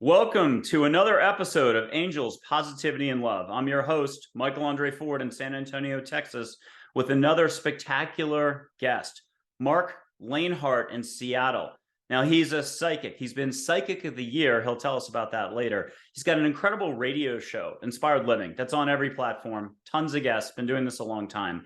Welcome to another episode of Angels, Positivity, and Love. I'm your host, Michael Andre Ford in San Antonio, Texas, with another spectacular guest, Marc Lainhart in Seattle. Now, he's a psychic. He's been Psychic of the Year. He'll tell us about that later. He's got an incredible radio show, Inspired Living, that's on every platform. Tons of guests, been doing this a long time.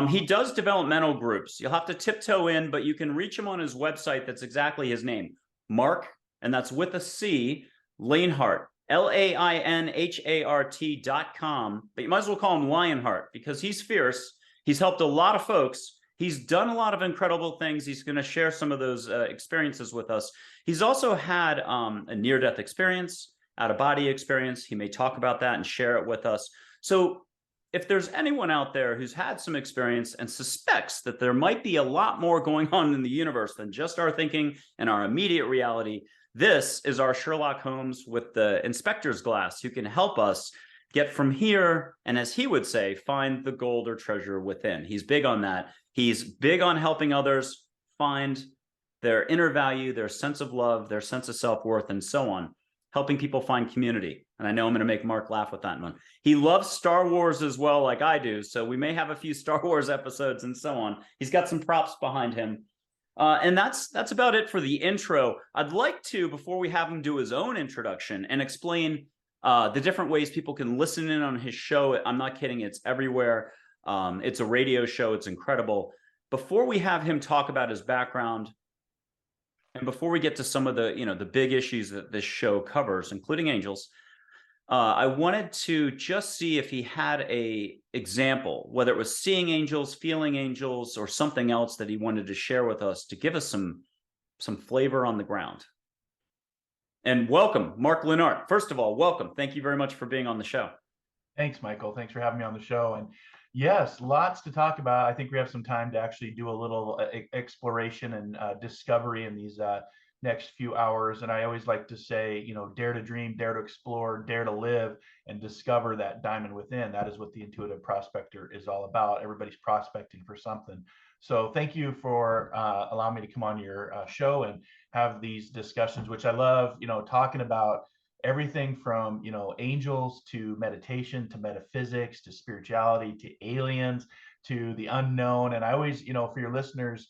He does developmental groups. You'll have to tiptoe in, but you can reach him on his website. That's exactly his name, Marc, and that's with a C, Lainhart, LAINHART.com. But you might as well call him Lionheart because he's fierce. He's helped a lot of folks. He's done a lot of incredible things. He's going to share some of those experiences with us. He's also had a near-death experience, out-of-body experience. He may talk about that and share it with us. So if there's anyone out there who's had some experience and suspects that there might be a lot more going on in the universe than just our thinking and our immediate reality, this is our Sherlock Holmes with the inspector's glass who can help us get from here and, as he would say, find the gold or treasure within. He's big on that. He's big on helping others find their inner value, their sense of love, their sense of self-worth, and so on, helping people find community. And I know I'm going to make Marc laugh with that one. He loves Star Wars as well, like I do, so we may have a few Star Wars episodes and so on. He's got some props behind him. And that's about it for the intro. I'd like to, before we have him do his own introduction and explain the different ways people can listen in on his show. I'm not kidding. It's everywhere. It's a radio show. It's incredible. Before we have him talk about his background, and before we get to some of the big issues that this show covers, including angels, I wanted to just see if he had a example, whether it was seeing angels, feeling angels, or something else that he wanted to share with us to give us some flavor on the ground. And welcome, Marc Lainhart. First of all, welcome. Thank you very much for being on the show. Thanks, Michael. Thanks for having me on the show. And yes, lots to talk about. I think we have some time to actually do a little exploration and discovery in these next few hours. And I always like to say, dare to dream, dare to explore, dare to live, and discover that diamond within. That is what the intuitive prospector is all about. Everybody's prospecting for something. So thank you for allowing me to come on your show and have these discussions, which I love, talking about everything from angels to meditation to metaphysics to spirituality to aliens to the unknown. And I always, for your listeners,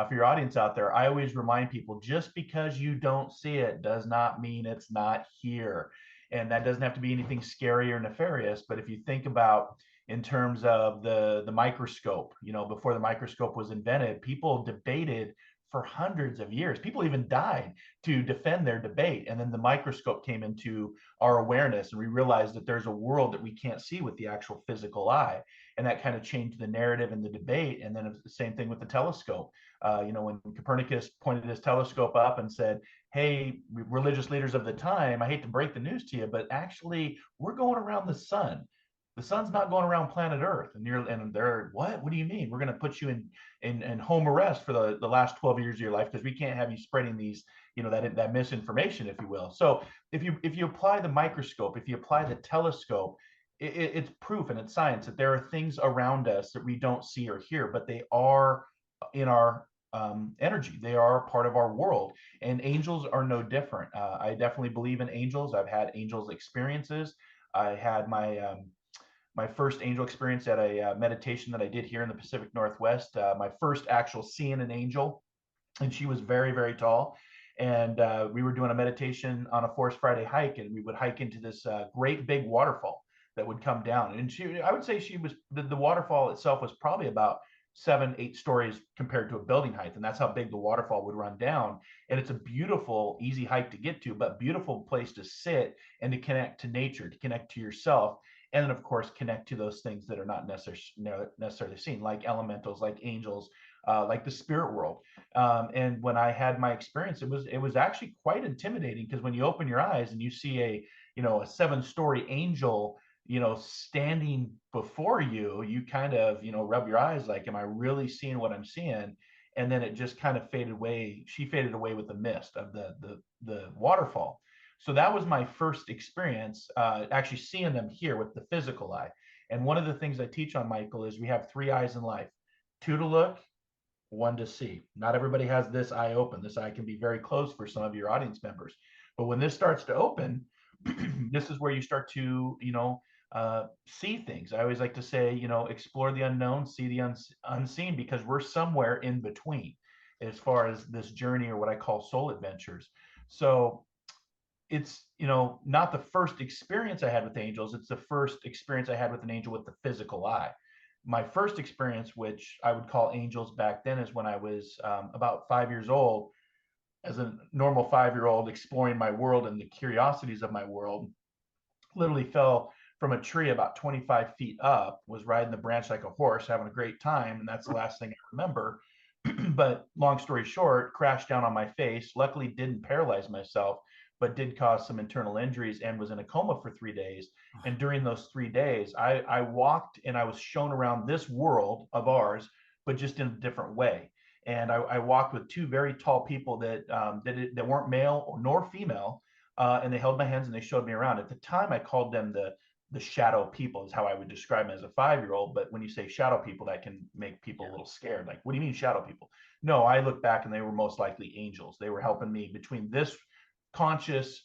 for your audience out there, I always remind people, just because you don't see it does not mean it's not here. And that doesn't have to be anything scary or nefarious. But if you think about in terms of the microscope, before the microscope was invented, people debated for hundreds of years. People even died to defend their debate. And then the microscope came into our awareness, and we realized that there's a world that we can't see with the actual physical eye. And that kind of changed the narrative and the debate. And then it's the same thing with the telescope. When Copernicus pointed his telescope up and said, hey, religious leaders of the time, I hate to break the news to you, but actually we're going around the sun. The sun's not going around planet Earth. And they're, what do you mean? We're going to put you in home arrest for the last 12 years of your life because we can't have you spreading these, that misinformation, if you will. So if you apply the microscope, if you apply the telescope, it's proof and it's science that there are things around us that we don't see or hear, but they are in our energy. They are part of our world, and angels are no different. I definitely believe in angels. I've had angels experiences. I had my first angel experience at a meditation that I did here in the Pacific Northwest. My first actual seeing an angel, and she was very, very tall. And we were doing a meditation on a Forest Friday hike, and we would hike into this great big waterfall that would come down. And I would say the waterfall itself was probably about 7-8 stories compared to a building height. And that's how big the waterfall would run down. And it's a beautiful, easy hike to get to, but beautiful place to sit and to connect to nature, to connect to yourself. And then, of course, connect to those things that are not necessarily seen, like elementals, like angels, like the spirit world. And when I had my experience, it was actually quite intimidating, because when you open your eyes and you see a 7-story angel, standing before you, you kind of, rub your eyes like, am I really seeing what I'm seeing? And then it just kind of faded away. She faded away with the mist of the waterfall. So that was my first experience, actually seeing them here with the physical eye. And one of the things I teach on, Michael, is we have 3 eyes in life: 2 to look, 1 to see. Not everybody has this eye open. This eye can be very closed for some of your audience members. But when this starts to open, this is where you start to, see things. I always like to say, explore the unknown, see the unseen, because we're somewhere in between as far as this journey, or what I call soul adventures. So it's, not the first experience I had with angels. It's the first experience I had with an angel with the physical eye. My first experience, which I would call angels back then, is when I was about 5 years old, as a normal 5 year old exploring my world and the curiosities of my world. Literally fell from a tree about 25 feet up, was riding the branch like a horse, having a great time. And that's the last thing I remember. But long story short, crashed down on my face. Luckily, didn't paralyze myself, but did cause some internal injuries and was in a coma for 3 days. And during those 3 days, I walked and I was shown around this world of ours, but just in a different way. And I walked with two very tall people that weren't male nor female, and they held my hands and they showed me around. At the time, I called them the shadow people, is how I would describe them as a 5 year old. But when you say shadow people, that can make people a little scared. Like, what do you mean shadow people? No, I look back and they were most likely angels. They were helping me between this conscious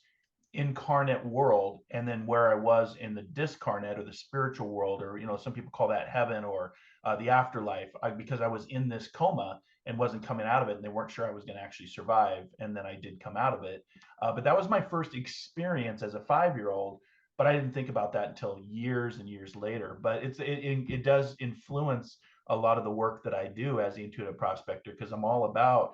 incarnate world and then where I was in the discarnate, or the spiritual world, or some people call that heaven, or the afterlife, because I was in this coma and wasn't coming out of it, and they weren't sure I was going to actually survive. And then I did come out of it. But that was my first experience as a 5 year old. But I didn't think about that until years and years later. But it does influence a lot of the work that I do as the intuitive prospector, because I'm all about,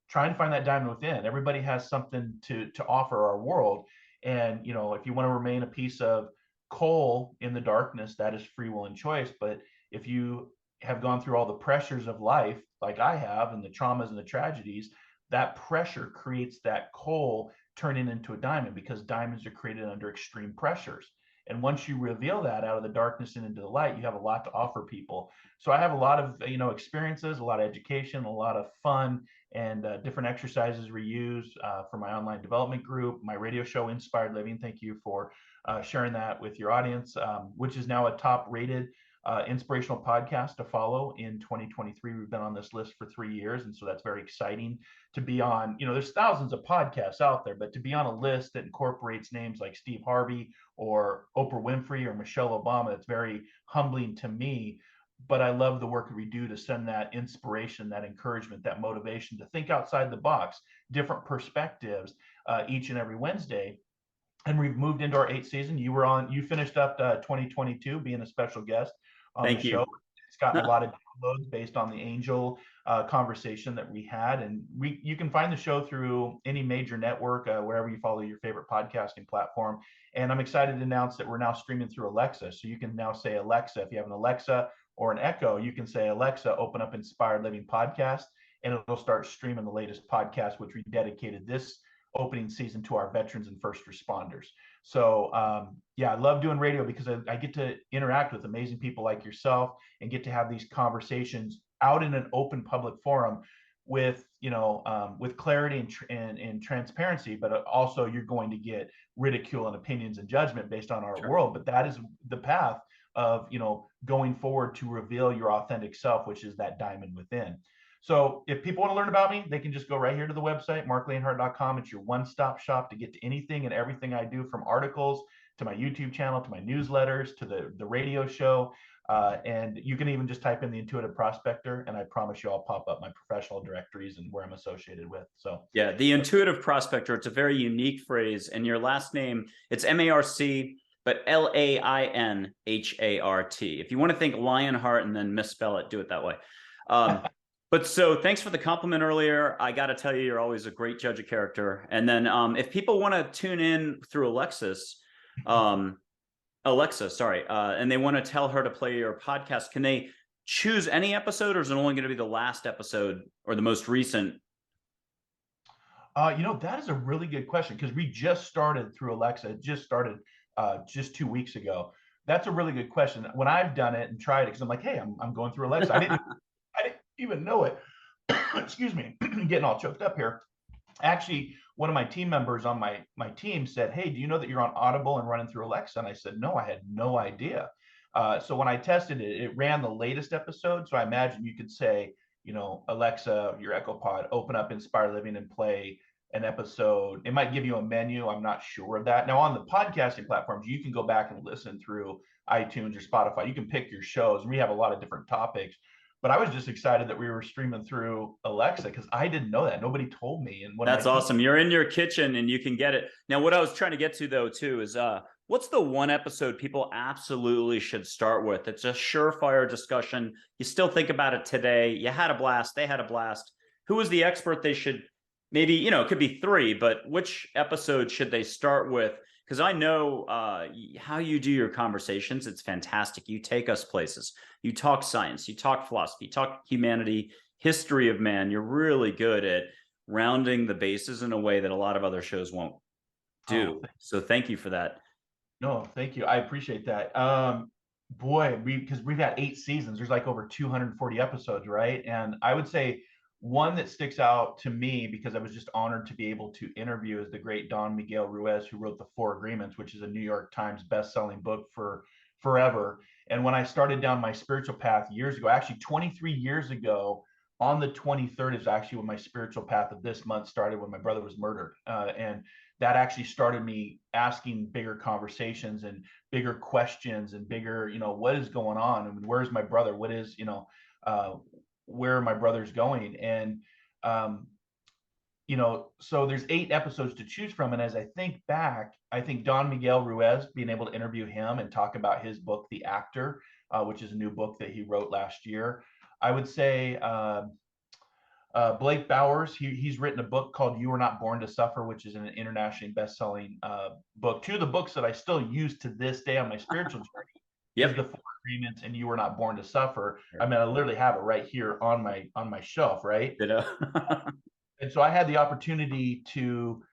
trying to find that diamond within. Everybody has something to offer our world. And, if you want to remain a piece of coal in the darkness, that is free will and choice. But if you have gone through all the pressures of life, like I have, and the traumas and the tragedies, that pressure creates that coal turning into a diamond, because diamonds are created under extreme pressures. And once you reveal that out of the darkness and into the light, you have a lot to offer people. So I have a lot of, experiences, a lot of education, a lot of fun, and different exercises we use for my online development group, my radio show, Inspired Living. Thank you for sharing that with your audience, which is now a top rated inspirational podcast to follow in 2023. We've been on this list for 3 years. And so that's very exciting to be on. There's thousands of podcasts out there, but to be on a list that incorporates names like Steve Harvey or Oprah Winfrey or Michelle Obama, it's very humbling to me. But I love the work that we do to send that inspiration, that encouragement, that motivation to think outside the box, different perspectives each and every Wednesday. And we've moved into our 8th season. You finished up 2022 being a special guest on Thank the you. show. It's gotten a lot of downloads based on the angel conversation that we had. And you can find the show through any major network, wherever you follow your favorite podcasting platform. And I'm excited to announce that we're now streaming through Alexa. So you can now say, Alexa, if you have an Alexa or an Echo, you can say, Alexa, open up Inspired Living Podcast, and it'll start streaming the latest podcast, which we dedicated this opening season to our veterans and first responders. So I love doing radio, because I get to interact with amazing people like yourself and get to have these conversations out in an open public forum with clarity and transparency. But also, you're going to get ridicule and opinions and judgment based on our world. But that is the path of going forward to reveal your authentic self, which is that diamond within. So if people want to learn about me, they can just go right here to the website, marclainhart.com. It's your one-stop shop to get to anything and everything I do, from articles to my YouTube channel, to my newsletters, to the radio show. And you can even just type in the Intuitive Prospector, and I promise you I'll pop up my professional directories and where I'm associated with. So yeah, the Intuitive Prospector, it's a very unique phrase. And your last name, it's M-A-R-C, but Lainhart. If you want to think Lionheart and then misspell it, do it that way. But so thanks for the compliment earlier. I got to tell you, you're always a great judge of character. And then if people want to tune in through Alexa, and they want to tell her to play your podcast, can they choose any episode, or is it only going to be the last episode or the most recent? That is a really good question, because we just started through Alexa. It just started just 2 weeks ago. That's a really good question. When I've done it and tried it, because I'm like, hey, I'm going through Alexa. I didn't even know it. Excuse me, getting all choked up here. Actually, one of my team members on my team said, hey, do you know that you're on Audible and running through Alexa? And I said, no, I had no idea. So when I tested it, it ran the latest episode. So I imagine you could say, Alexa, your Echo Pod, open up Inspire Living and play an episode. It might give you a menu. I'm not sure of that. Now on the podcasting platforms, you can go back and listen through iTunes or Spotify. You can pick your shows, and we have a lot of different topics. But I was just excited that we were streaming through Alexa because I didn't know that. Nobody told me. And when That's awesome. You're in your kitchen and you can get it. Now, what I was trying to get to though, too, is what's the one episode people absolutely should start with? It's a surefire discussion. You still think about it today. You had a blast. They had a blast. Who is the expert they should maybe, you know, it could be three, but which episode should they start with? Because I know how you do your conversations. It's fantastic. You take us places. You talk science. You talk philosophy. You talk humanity, history of man. You're really good at rounding the bases in a way that a lot of other shows won't do. So thank you for that. No, thank you. I appreciate that. Boy, because we've had 8 seasons, there's like over 240 episodes, right? And I would say one that sticks out to me because I was just honored to be able to interview is the great Don Miguel Ruiz, who wrote The Four Agreements, which is a New York Times best-selling book for forever. And when I started down my spiritual path years ago, actually 23 years ago, on the 23rd is actually when my spiritual path of this month started, when my brother was murdered. And that actually started me asking bigger conversations and bigger questions and bigger, you know, what is going on? I mean, where's my brother? What is, you know, where are my brothers going? And, you know, so there's 8 episodes to choose from. And as I think back, I think Don Miguel Ruiz, being able to interview him and talk about his book, The Actor, which is a new book that he wrote last year. I would say Blake Bowers, he's written a book called You Were Not Born to Suffer, which is an internationally best-selling book. 2 of the books that I still use to this day on my spiritual journey is The Four Agreements and You Were Not Born to Suffer. I mean, I literally have it right here on my shelf, right? And so I had the opportunity to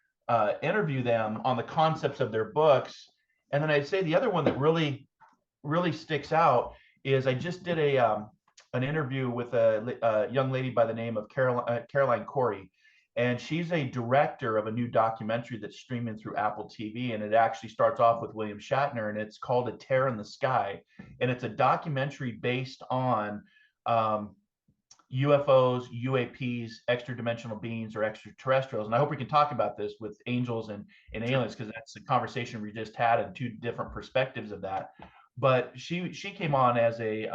interview them on the concepts of their books. And then I'd say the other one that really sticks out is I just did an interview with a young lady by the name of Caroline Corey. And she's a director of a new documentary that's streaming through Apple TV. And it actually starts off with William Shatner, and it's called A Tear in the Sky. And it's a documentary based on UFOs, UAPs, extra dimensional beings, or extraterrestrials. And I hope we can talk about this with angels and aliens, because that's the conversation we just had and 2 different perspectives of that. But she came on as a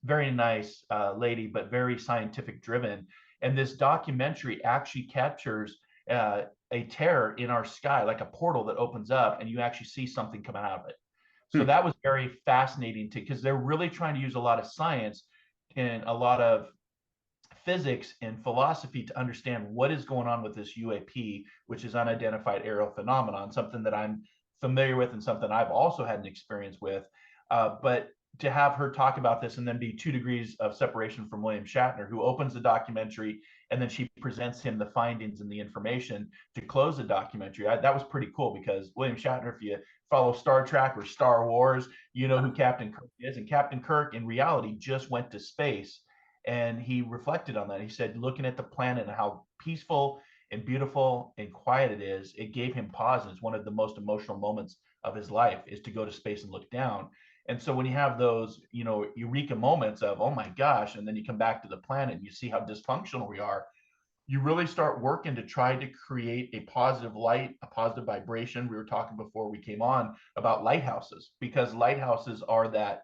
very nice lady, but very scientific driven. And this documentary actually captures a tear in our sky, like a portal that opens up and you actually see something coming out of it. So that was very fascinating because they're really trying to use a lot of science and a lot of physics and philosophy to understand what is going on with this UAP, which is unidentified aerial phenomenon, something that I'm familiar with and something I've also had an experience with. But to have her talk about this and then be 2 degrees of separation from William Shatner, who opens the documentary, and then she presents him the findings and the information to close the documentary. That was pretty cool because William Shatner, if you follow Star Trek or Star Wars, you know who Captain Kirk is. And Captain Kirk in reality just went to space, and he reflected on that. He said, looking at the planet and how peaceful and beautiful and quiet it is, it gave him pause. And it's one of the most emotional moments of his life, is to go to space and look down. And so when you have those, you know, eureka moments of, oh my gosh, and then you come back to the planet and you see how dysfunctional we are, you really start working to try to create a positive light, a positive vibration. We were talking before we came on about lighthouses, because lighthouses are that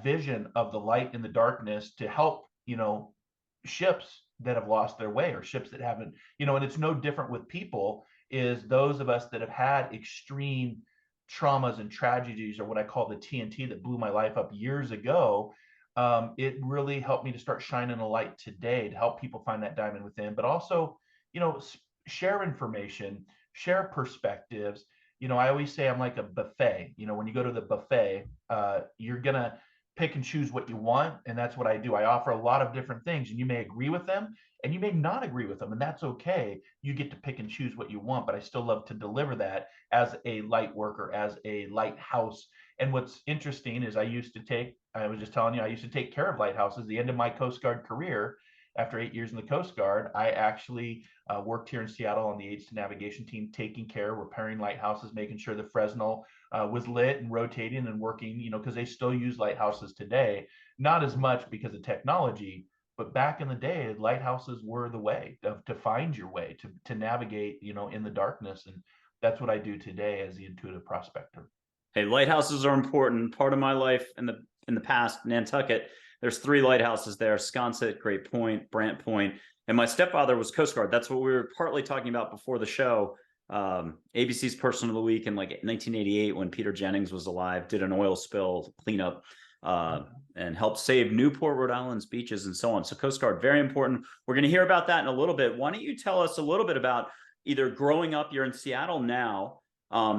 vision of the light in the darkness to help, you know, ships that have lost their way, or ships that haven't, you know. And it's no different with people, is those of us that have had extreme traumas and tragedies, or what I call the TNT that blew my life up years ago. It really helped me to start shining a light today to help people find that diamond within, but also, you know, share information, share perspectives. You know, I always say I'm like a buffet. You know, when you go to the buffet, you're going to pick and choose what you want. And that's what I do. I offer a lot of different things, and you may agree with them and you may not agree with them. And that's okay. You get to pick and choose what you want, but I still love to deliver that as a light worker, as a lighthouse. And what's interesting is I was just telling you, I used to take care of lighthouses. The end of my Coast Guard career, after 8 years in the Coast Guard, I actually worked here in Seattle on the aids to navigation team, taking care, repairing lighthouses, making sure the Fresnel was lit and rotating and working, you know, because they still use lighthouses today. Not as much because of technology, But back in the day, lighthouses were the way to find your way, to navigate, in the darkness. And that's what I do today as the intuitive prospector. Hey, lighthouses are important. Part of my life in the past, Nantucket, there's 3 lighthouses there: Sconset, Great Point, Brant Point. And my stepfather was Coast Guard. That's what we were partly talking about before the show. ABC's Person of the Week in like 1988, when Peter Jennings was alive, did an oil spill cleanup and helped save Newport, Rhode Island's beaches and so on. So Coast Guard, very important. We're going to hear about that in a little bit. Why don't you tell us a little bit about either growing up, you're in Seattle now.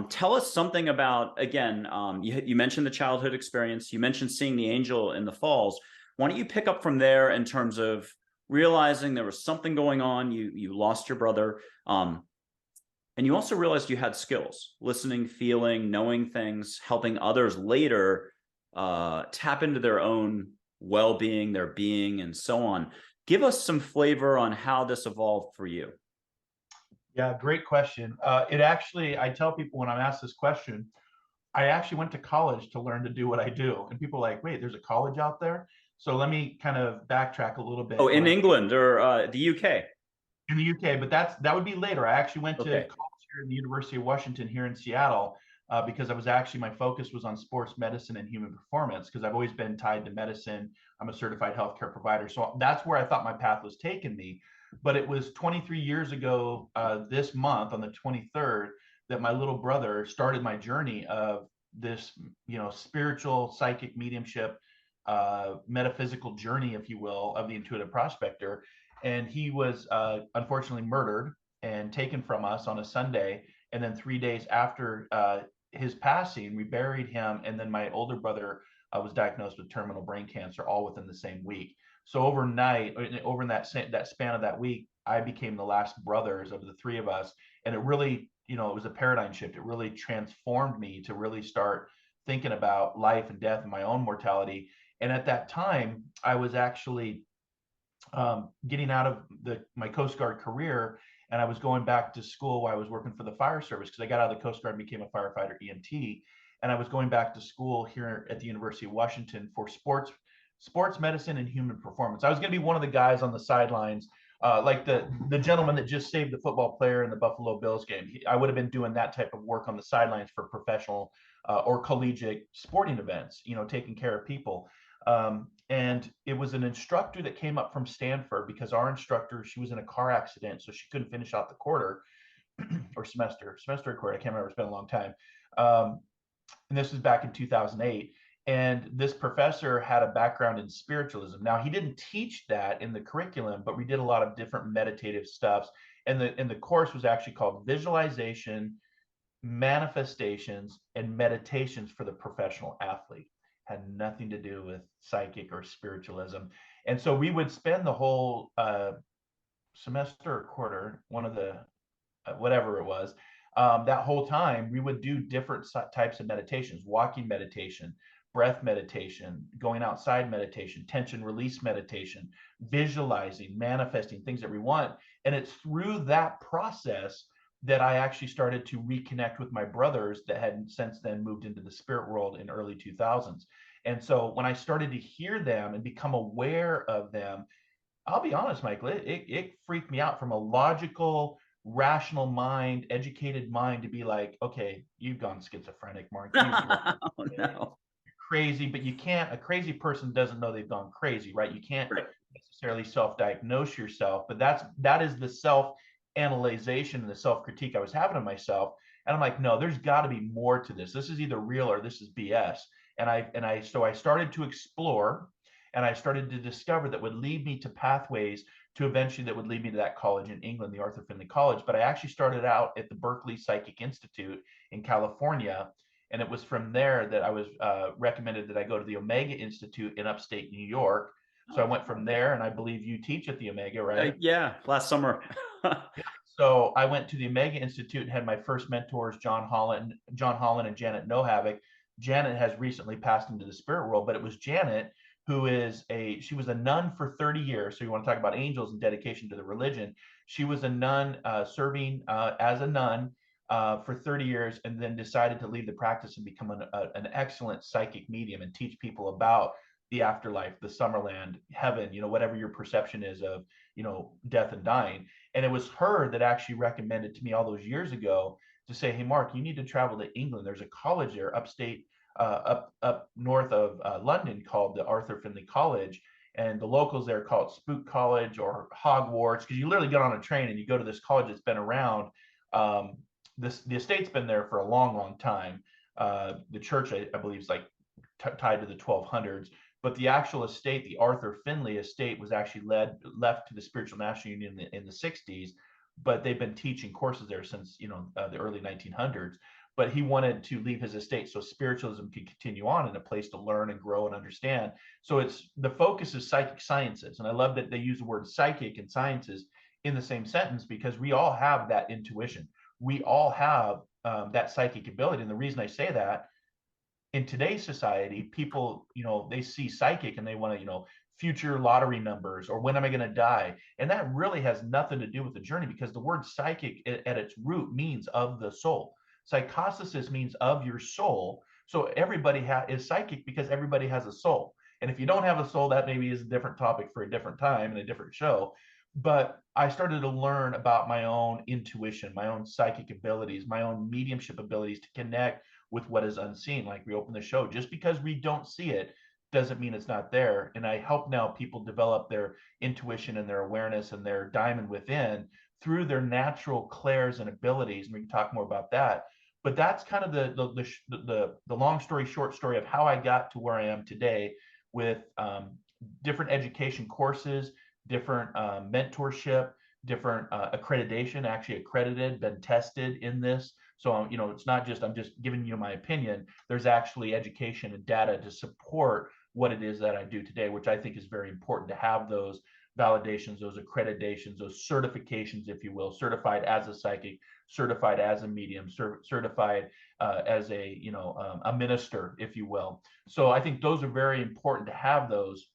Tell us something about, again, you mentioned the childhood experience. You mentioned seeing the angel in the falls. Why don't you pick up from there in terms of realizing there was something going on? You lost your brother. And you also realized you had skills: listening, feeling, knowing things, helping others later tap into their own well-being, their being, and so on. Give us some flavor on how this evolved for you. Yeah, great question. It actually, I tell people when I'm asked this question, I actually went to college to learn to do what I do. And people are like, wait, there's a college out there? So let me kind of backtrack a little bit. Oh, in England or the UK? In the UK, but that would be later. I actually went to Okay. college here in the University of Washington here in Seattle because my focus was on sports medicine and human performance, because I've always been tied to medicine. I'm a certified healthcare provider. So that's where I thought my path was taking me. But it was 23 years ago this month on the 23rd that my little brother started my journey of this, spiritual, psychic, mediumship, metaphysical journey, if you will, of the intuitive prospector. And he was unfortunately murdered and taken from us on a Sunday. And then 3 days after his passing, we buried him. And then my older brother was diagnosed with terminal brain cancer, all within the same week. So overnight, over in that span of that week, I became the last brothers of the 3 of us. And it really, it was a paradigm shift. It really transformed me to really start thinking about life and death and my own mortality. And at that time, I was actually getting out of my Coast Guard career, and I was going back to school while I was working for the fire service, because I got out of the Coast Guard and became a firefighter EMT. And I was going back to school here at the University of Washington for sports medicine and human performance. I was going to be one of the guys on the sidelines, like the gentleman that just saved the football player in the Buffalo Bills game. I would have been doing that type of work on the sidelines for professional or collegiate sporting events, taking care of people. And it was an instructor that came up from Stanford, because our instructor, she was in a car accident, so she couldn't finish out the quarter or semester or quarter. I can't remember. It's been a long time. And this was back in 2008. And this professor had a background in spiritualism. Now, he didn't teach that in the curriculum, but we did a lot of different meditative stuffs. And the course was actually called Visualization, Manifestations, and Meditations for the Professional Athlete. Had nothing to do with psychic or spiritualism. And so we would spend the whole semester or quarter, one of the whatever it was, that whole time we would do different types of meditations: walking meditation, breath meditation, going outside meditation, tension release meditation, visualizing, manifesting things that we want. And it's through that process that I actually started to reconnect with my brothers that had since then moved into the spirit world in early 2000s. And so when I started to hear them and become aware of them, I'll be honest, Michael, it freaked me out from a logical, rational mind, educated mind, to be like, okay, you've gone schizophrenic, Mark. Oh, no. Crazy, but you can't, a crazy person doesn't know they've gone crazy, right? You can't necessarily self-diagnose yourself, but that is the self-analyzation and the self-critique I was having of myself. And I'm like, no, there's got to be more to this. This is either real or this is BS. So I started to explore, and I started to discover that would lead me to pathways to eventually that would lead me to that college in England, the Arthur Findlay College. But I actually started out at the Berkeley Psychic Institute in California. And it was from there that I was recommended that I go to the Omega Institute in upstate New York. So I went from there, and I believe you teach at the Omega, right? Yeah, last summer. So I went to the Omega Institute and had my first mentors, John Holland and Janet Nohavik. Janet has recently passed into the spirit world, but it was Janet she was a nun for 30 years. So you want to talk about angels and dedication to the religion. She was a nun serving as a nun for 30 years, and then decided to leave the practice and become an excellent psychic medium and teach people about the afterlife, the Summerland, heaven, whatever your perception is of, death and dying. And it was her that actually recommended to me all those years ago to say, hey, Mark, you need to travel to England. There's a college there upstate, up north of London called the Arthur Findlay College. And the locals there call it Spook College or Hogwarts, because you literally get on a train and you go to this college that's been around. The estate's been there for a long, long time. The church, I believe, is like tied to the 1200s. But the actual estate, the Arthur Findlay estate, was actually left to the Spiritual National Union in the 60s. But they've been teaching courses there since the early 1900s. But he wanted to leave his estate so spiritualism could continue on in a place to learn and grow and understand. So the focus is psychic sciences, and I love that they use the word psychic and sciences in the same sentence, because we all have that intuition. We all have that psychic ability, and the reason I say that, in today's society, people, they see psychic and they want to, future lottery numbers or when am I going to die? And that really has nothing to do with the journey, because the word psychic at its root means of the soul. Psychosis means of your soul. So everybody is psychic because everybody has a soul. And if you don't have a soul, that maybe is a different topic for a different time and a different show. But I started to learn about my own intuition, my own psychic abilities, my own mediumship abilities to connect with what is unseen. Like we open the show, just because we don't see it doesn't mean it's not there. And I help now people develop their intuition and their awareness and their diamond within through their natural clairs and abilities. And we can talk more about that. But that's kind of the long story short story of how I got to where I am today, with different education courses, different mentorship, different accreditation, actually accredited, been tested in this. So, it's not just, I'm just giving you my opinion. There's actually education and data to support what it is that I do today, which I think is very important to have those validations, those accreditations, those certifications, if you will, certified as a psychic, certified as a medium, certified as a minister, if you will. So I think those are very important to have those,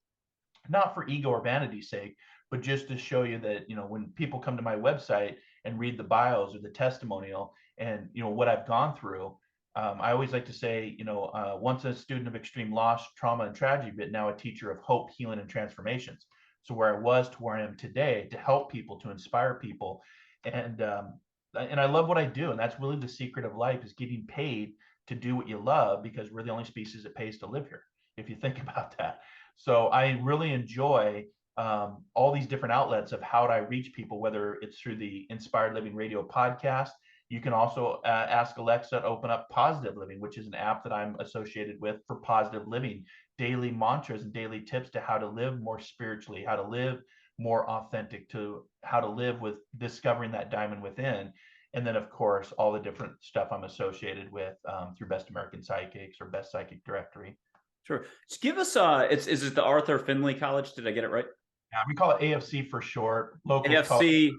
not for ego or vanity's sake, but just to show you that, when people come to my website and read the bios or the testimonial and, what I've gone through, I always like to say, once a student of extreme loss, trauma, and tragedy, but now a teacher of hope, healing, and transformations. So where I was to where I am today, to help people, to inspire people. And I love what I do. And that's really the secret of life, is getting paid to do what you love, because we're the only species that pays to live here, if you think about that. So I really enjoy all these different outlets of how I reach people, whether it's through the Inspired Living Radio podcast. You can also ask Alexa to open up Positive Living, which is an app that I'm associated with for positive living, daily mantras and daily tips to how to live more spiritually, how to live more authentic, to how to live with discovering that diamond within. And then, of course, all the different stuff I'm associated with through Best American Psychics or Best Psychic Directory. Sure. Just give us is it the Arthur Findlay College? Did I get it right? Yeah, we call it AFC for short. Locals AFC,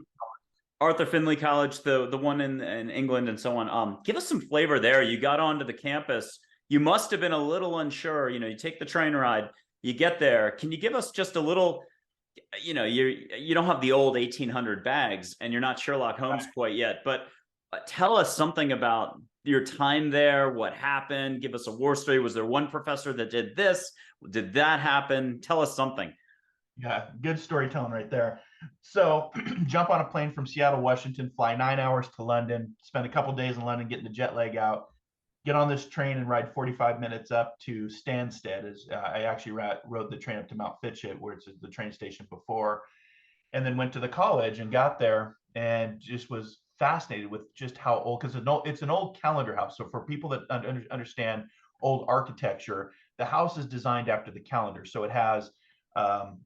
Arthur Findlay College, the one in England and so on. Give us some flavor there. You got onto the campus. You must have been a little unsure. You take the train ride, you get there. Can you give us just a little, you don't have the old 1800 bags and you're not Sherlock Holmes quite yet, but tell us something about your time there, what happened, give us a war story. Was there one professor that did this? Did that happen? Tell us something. Yeah, good storytelling right there. So jump on a plane from Seattle, Washington, fly 9 hours to London, spend a couple days in London getting the jet lag out, get on this train and ride 45 minutes up to Stansted. I actually rode the train up to Mount Fitchett, where it's the train station before, and then went to the college and got there and just was fascinated with just how old, because it's an old calendar house. So for people that understand old architecture, the house is designed after the calendar. So it has, I'm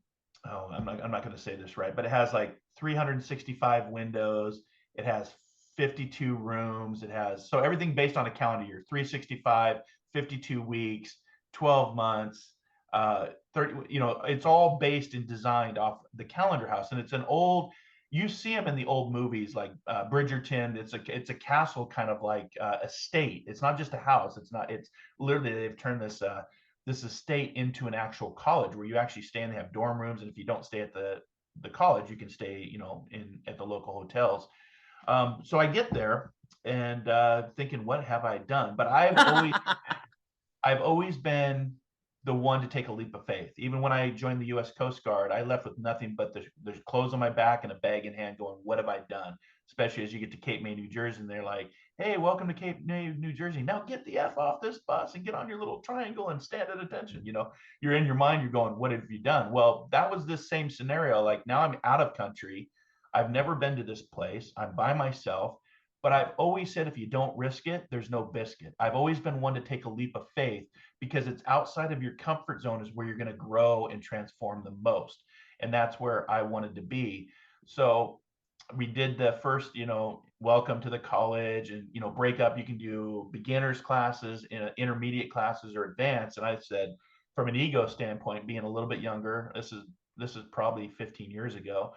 not going to say this right, but it has like 365 windows. It has 52 rooms. It has, so everything based on a calendar year, 365, 52 weeks, 12 months, 30, it's all based and designed off the calendar house. And it's an old, you see them in the old movies like Bridgerton. It's a castle kind of like estate. It's not just a house. It's literally, they've turned this estate into an actual college where you actually stay and they have dorm rooms. And if you don't stay at the college, you can stay, at the local hotels. So I get there and thinking, what have I done? But I've always been the one to take a leap of faith. Even when I joined the U.S. Coast Guard, I left with nothing but the clothes on my back and a bag in hand going, what have I done? Especially as you get to Cape May, New Jersey, and they're like, hey, welcome to Cape May, New Jersey. Now get the F off this bus and get on your little triangle and stand at attention. You know, you're in your mind, you're going, what have you done? Well, that was this same scenario. Like now I'm out of country. I've never been to this place. I'm by myself. But I've always said, if you don't risk it, there's no biscuit. I've always been one to take a leap of faith because it's outside of your comfort zone is where you're going to grow and transform the most. And that's where I wanted to be. So we did the first, welcome to the college and, break up. You can do beginners classes, intermediate classes, or advanced. And I said, from an ego standpoint, being a little bit younger, this is probably 15 years ago.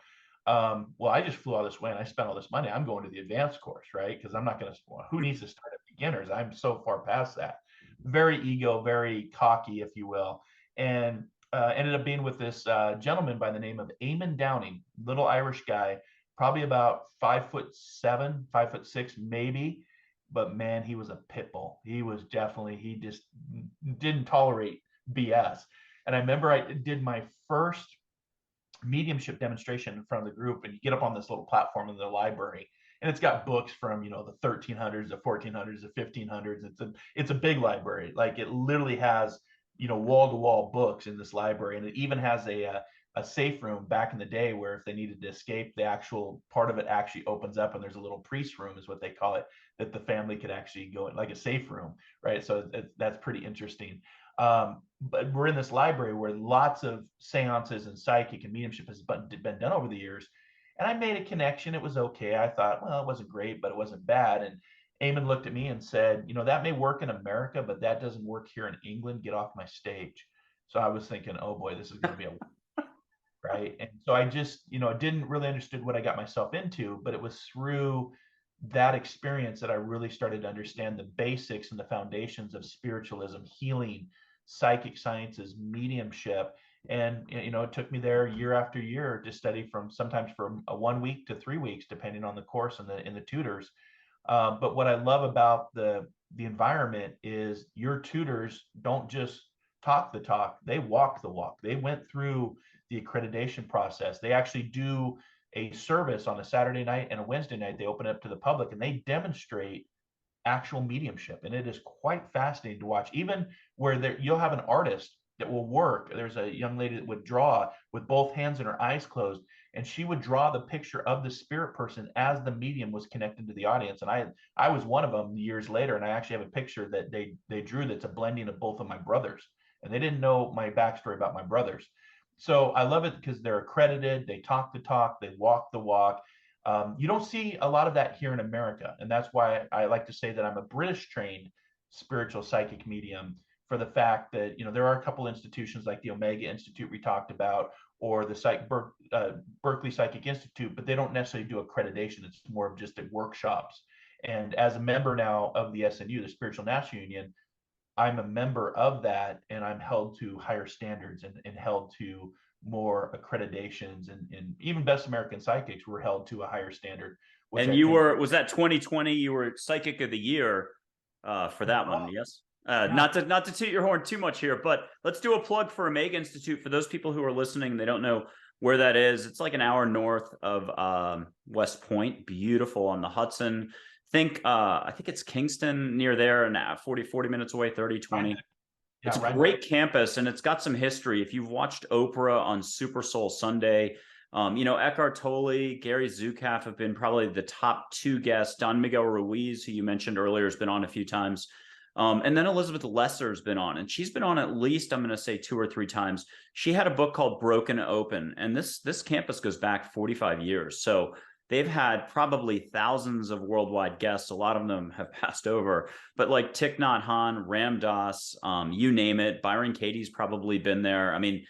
Well, I just flew all this way and I spent all this money. I'm going to the advanced course, right? Because I'm not going to, who needs to start at beginners? I'm so far past that. Very ego, very cocky, if you will. And ended up being with this gentleman by the name of Eamon Downing, little Irish guy, probably about 5'7", 5'6", maybe. But man, he was a pit bull. He just didn't tolerate BS. And I remember I did my first mediumship demonstration in front of the group, and you get up on this little platform in the library, and it's got books from the 1300s, the 1400s, the 1500s. It's a big library. Like it literally has wall-to-wall books in this library, and it even has a safe room back in the day where if they needed to escape, the actual part of it actually opens up, and there's a little priest room is what they call it, that the family could actually go in, like a safe room, right? So that's pretty interesting. But we're in this library where lots of seances and psychic and mediumship has been done over the years. And I made a connection. It was okay. I thought, well, it wasn't great, but it wasn't bad. And Eamon looked at me and said, that may work in America, but that doesn't work here in England. Get off my stage. So I was thinking, oh boy, this is going to be a right. And so I just, didn't really understood what I got myself into, but it was through that experience that I really started to understand the basics and the foundations of spiritualism, healing, psychic sciences, mediumship. And it took me there year after year to study sometimes from 1 week to 3 weeks, depending on the course and the tutors. But what I love about the environment is your tutors don't just talk the talk, they walk the walk. They went through the accreditation process. They actually do a service on a Saturday night and a Wednesday night. They open it up to the public and they demonstrate actual mediumship, and it is quite fascinating to watch. Even where you'll have an artist that will work. There's a young lady that would draw with both hands and her eyes closed, and she would draw the picture of the spirit person as the medium was connected to the audience. And I was one of them years later, and I actually have a picture that they drew that's a blending of both of my brothers, and they didn't know my backstory about my brothers. So I love it because they're accredited, they talk the talk, they walk the walk. You don't see a lot of that here in America. And that's why I like to say that I'm a British trained spiritual psychic medium, for the fact that, there are a couple institutions like the Omega Institute we talked about, or the Berkeley Psychic Institute, but they don't necessarily do accreditation. It's more of just workshops. And as a member now of the SNU, the Spiritual National Union, I'm a member of that, and I'm held to higher standards and held to more accreditations, and even Best American Psychics were held to a higher standard. And was that 2020? You were Psychic of the Year for that one, yes? Yeah. Not to toot your horn too much here, but let's do a plug for Omega Institute for those people who are listening and they don't know where that is. It's like an hour north of West Point, beautiful on the Hudson. I think it's Kingston near there, and 40 minutes away, 30, 20. It's a great campus, and it's got some history. If you've watched Oprah on Super Soul Sunday, Eckhart Tolle, Gary Zukav have been probably the top two guests. Don Miguel Ruiz, who you mentioned earlier, has been on a few times. And then Elizabeth Lesser's been on, and she's been on at least, I'm going to say 2 or 3 times. She had a book called Broken Open, and this campus goes back 45 years. So they've had probably thousands of worldwide guests. A lot of them have passed over, but like Thich Nhat Hanh, Ram Dass, you name it. Byron Katie's probably been there. I mean,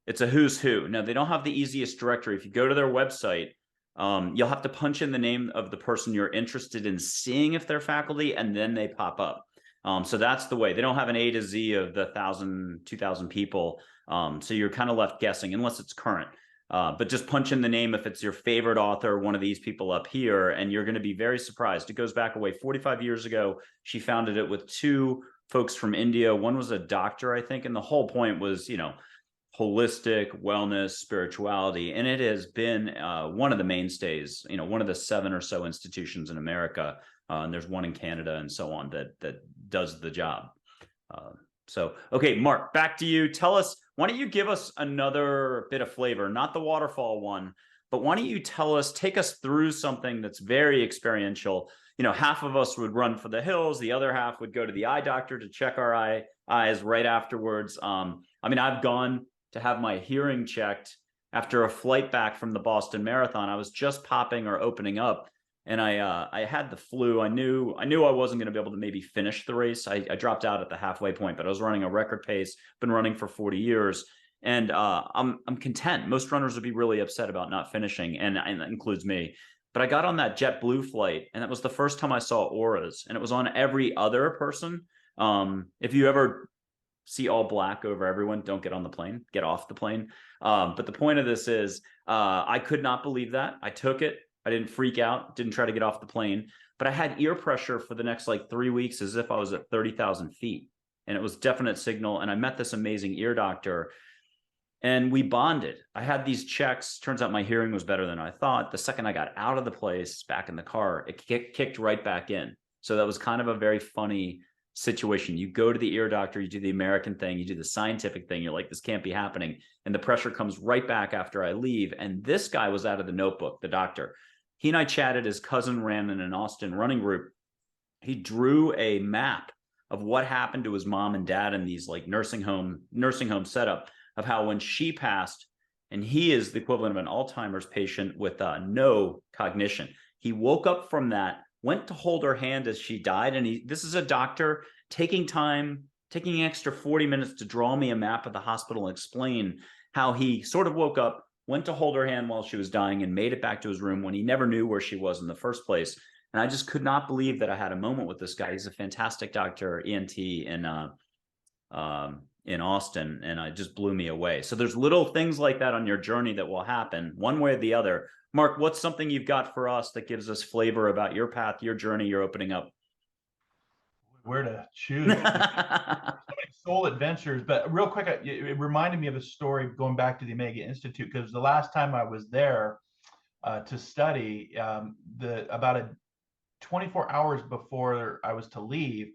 it's a who's who. Now, they don't have the easiest directory. If you go to their website, you'll have to punch in the name of the person you're interested in seeing if they're faculty, and then they pop up. So that's the way. They don't have an A to Z of the 1,000, 2,000 people. So you're kind of left guessing unless it's current. But just punch in the name if it's your favorite author, one of these people up here, and you're going to be very surprised. It goes back away 45 years ago. She founded it with 2 folks from India. One was a doctor, I think, and the whole point was, holistic wellness, spirituality, and it has been one of the mainstays. One of the 7 or so institutions in America, and there's one in Canada and so on that does the job. So, okay, Marc, back to you. Tell us, why don't you give us another bit of flavor, not the waterfall one, but why don't you take us through something that's very experiential. Half of us would run for the hills, the other half would go to the eye doctor to check our eyes right afterwards. I've gone to have my hearing checked after a flight back from the Boston Marathon. I was just popping or opening up, and I had the flu. I knew I wasn't going to be able to maybe finish the race. I dropped out at the halfway point, but I was running a record pace, been running for 40 years. And I'm content. Most runners would be really upset about not finishing, and that includes me. But I got on that JetBlue flight, and that was the first time I saw auras, and it was on every other person. If you ever see all black over everyone, don't get on the plane, get off the plane. But the point of this is, I could not believe that. I took it. I didn't freak out, didn't try to get off the plane, but I had ear pressure for the next 3 weeks as if I was at 30,000 feet. And it was definite signal. And I met this amazing ear doctor, and we bonded. I had these checks. Turns out my hearing was better than I thought. The second I got out of the place, back in the car, it kicked right back in. So that was kind of a very funny situation. You go to the ear doctor, you do the American thing, you do the scientific thing. You're like, this can't be happening. And the pressure comes right back after I leave. And this guy was out of the notebook, the doctor. He and I chatted. His cousin ran in an Austin running group. He drew a map of what happened to his mom and dad in these nursing home setup, of how when she passed, and he is the equivalent of an Alzheimer's patient with no cognition. He woke up from that, went to hold her hand as she died. And this is a doctor taking an extra 40 minutes to draw me a map of the hospital and explain how he sort of woke up, went to hold her hand while she was dying, and made it back to his room when he never knew where she was in the first place. And I just could not believe that I had a moment with this guy. He's a fantastic doctor, ENT in Austin, and it just blew me away. So there's little things like that on your journey that will happen one way or the other. Marc, what's something you've got for us that gives us flavor about your path, your journey, you're opening up? Where to choose? So many soul adventures. But real quick, it reminded me of a story going back to the Omega Institute, because the last time I was there to study, about 24 hours before I was to leave,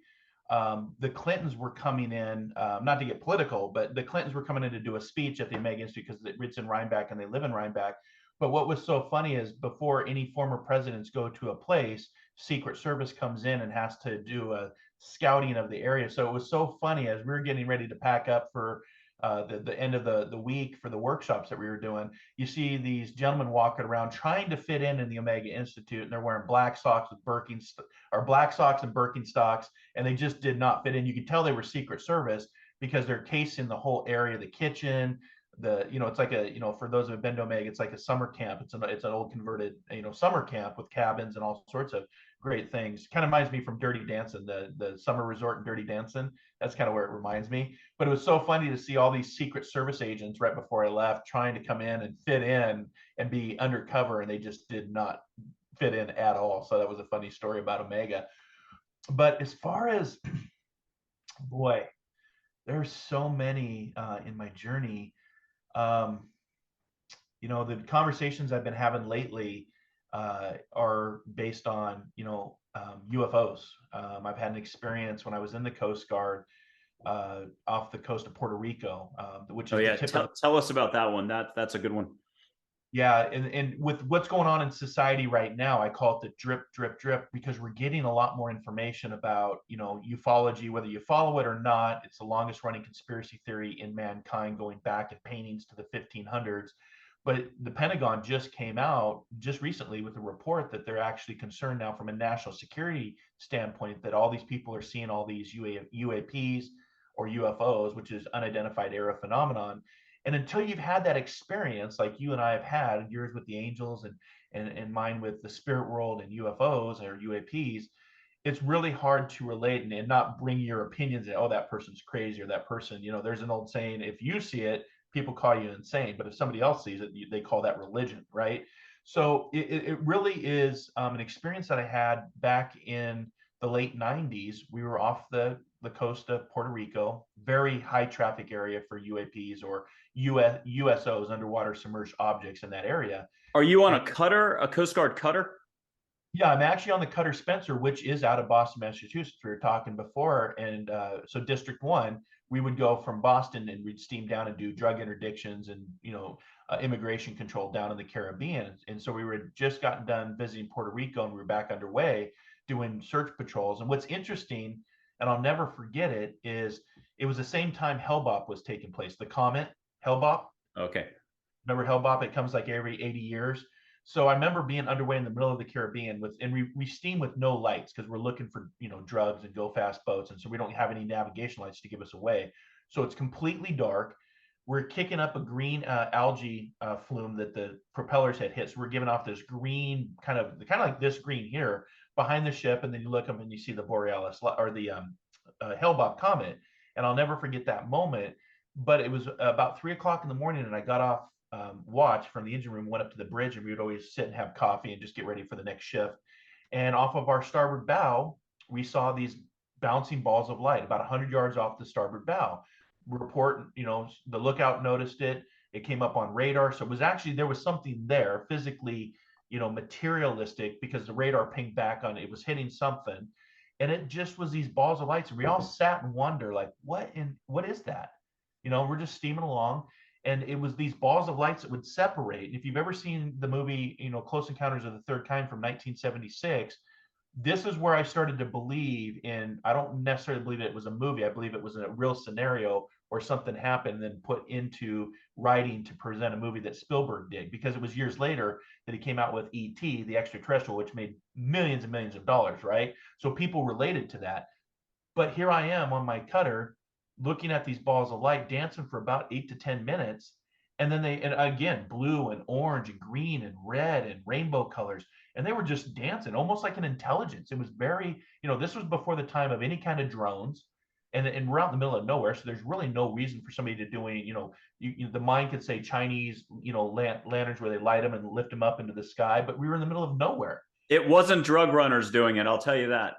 the Clintons were coming in, not to get political, but the Clintons were coming in to do a speech at the Omega Institute because it's in Rhinebeck and they live in Rhinebeck. But what was so funny is, before any former presidents go to a place, Secret Service comes in and has to do a scouting of the area. So it was so funny, as we were getting ready to pack up for the end of the week for the workshops that we were doing, you see these gentlemen walking around trying to fit in the Omega Institute, and they're wearing black socks and Birkenstocks, and they just did not fit in. You could tell they were Secret Service because they're casing the whole area, the kitchen, it's like for those who have been to Omega, it's like a summer camp. It's an old converted, summer camp with cabins and all sorts of great things. Kind of reminds me from Dirty Dancing, the summer resort in Dirty Dancing. That's kind of where it reminds me. But it was so funny to see all these Secret Service agents right before I left trying to come in and fit in and be undercover, and they just did not fit in at all. So that was a funny story about Omega. But as far as, boy, there's so many in my journey. The conversations I've been having lately are based on, UFOs. I've had an experience when I was in the Coast Guard off the coast of Puerto Rico, which is tell us about that one. That's a good one. Yeah, and with what's going on in society right now, I call it the drip, drip, drip, because we're getting a lot more information about, ufology, whether you follow it or not. It's the longest running conspiracy theory in mankind, going back in paintings to the 1500s. But the Pentagon just came out just recently with a report that they're actually concerned now from a national security standpoint that all these people are seeing all these UAPs or UFOs, which is unidentified aerial phenomenon. And until you've had that experience, like you and I have had, yours with the angels and mine with the spirit world and UFOs or UAPs, it's really hard to relate and not bring your opinions and, oh, that person's crazy, or that person, there's an old saying, if you see it, people call you insane. But if somebody else sees it, they call that religion, right? So it really is an experience that I had back in the late 90s, we were off the coast of Puerto Rico, very high traffic area for UAPs or USOs, underwater submerged objects in that area. Are you on And a cutter, a Coast Guard cutter? yeah, I'm actually on the Cutter Spencer, which is out of Boston, Massachusetts. We were talking before. And so District 1, we would go from Boston and we'd steam down and do drug interdictions and, immigration control down in the Caribbean. And so we were just gotten done visiting Puerto Rico and we were back underway doing search patrols. And what's interesting, and I'll never forget it, is it was the same time Hellbop was taking place. The comet, Hellbop. Okay. Remember Hellbop? It comes like every 80 years. So I remember being underway in the middle of the Caribbean and we steam with no lights because we're looking for, drugs and go fast boats. And so we don't have any navigation lights to give us away. So it's completely dark. We're kicking up a green algae flume that the propellers had hit. So we're giving off this green kind of like this green here behind the ship. And then you look up and you see the Borealis or the Hellbop comet. And I'll never forget that moment. But it was about 3 o'clock in the morning and I got off watch from the engine room, went up to the bridge, and we would always sit and have coffee and just get ready for the next shift. And off of our starboard bow, we saw these bouncing balls of light about 100 yards off the starboard bow. Report, the lookout noticed it. It came up on radar. So it was actually, there was something there physically, materialistic, because the radar pinged back on it was hitting something. And it just was these balls of lights. And we all sat and wonder, like, what is that? We're just steaming along. And it was these balls of lights that would separate. And if you've ever seen the movie, Close Encounters of the Third Kind from 1976, this is where I started to believe in, I don't necessarily believe it was a movie. I believe it was a real scenario or something happened and then put into writing to present a movie that Spielberg did, because it was years later that he came out with E.T., the extraterrestrial, which made millions and millions of dollars, right? So people related to that. But here I am on my cutter, looking at these balls of light dancing for about 8 to 10 minutes. And then and again, blue and orange and green and red and rainbow colors. And they were just dancing almost like an intelligence. It was very, this was before the time of any kind of drones. And we're out in the middle of nowhere. So there's really no reason for somebody to doing, the mind could say Chinese, lanterns where they light them and lift them up into the sky. But we were in the middle of nowhere. It wasn't drug runners doing it, I'll tell you that.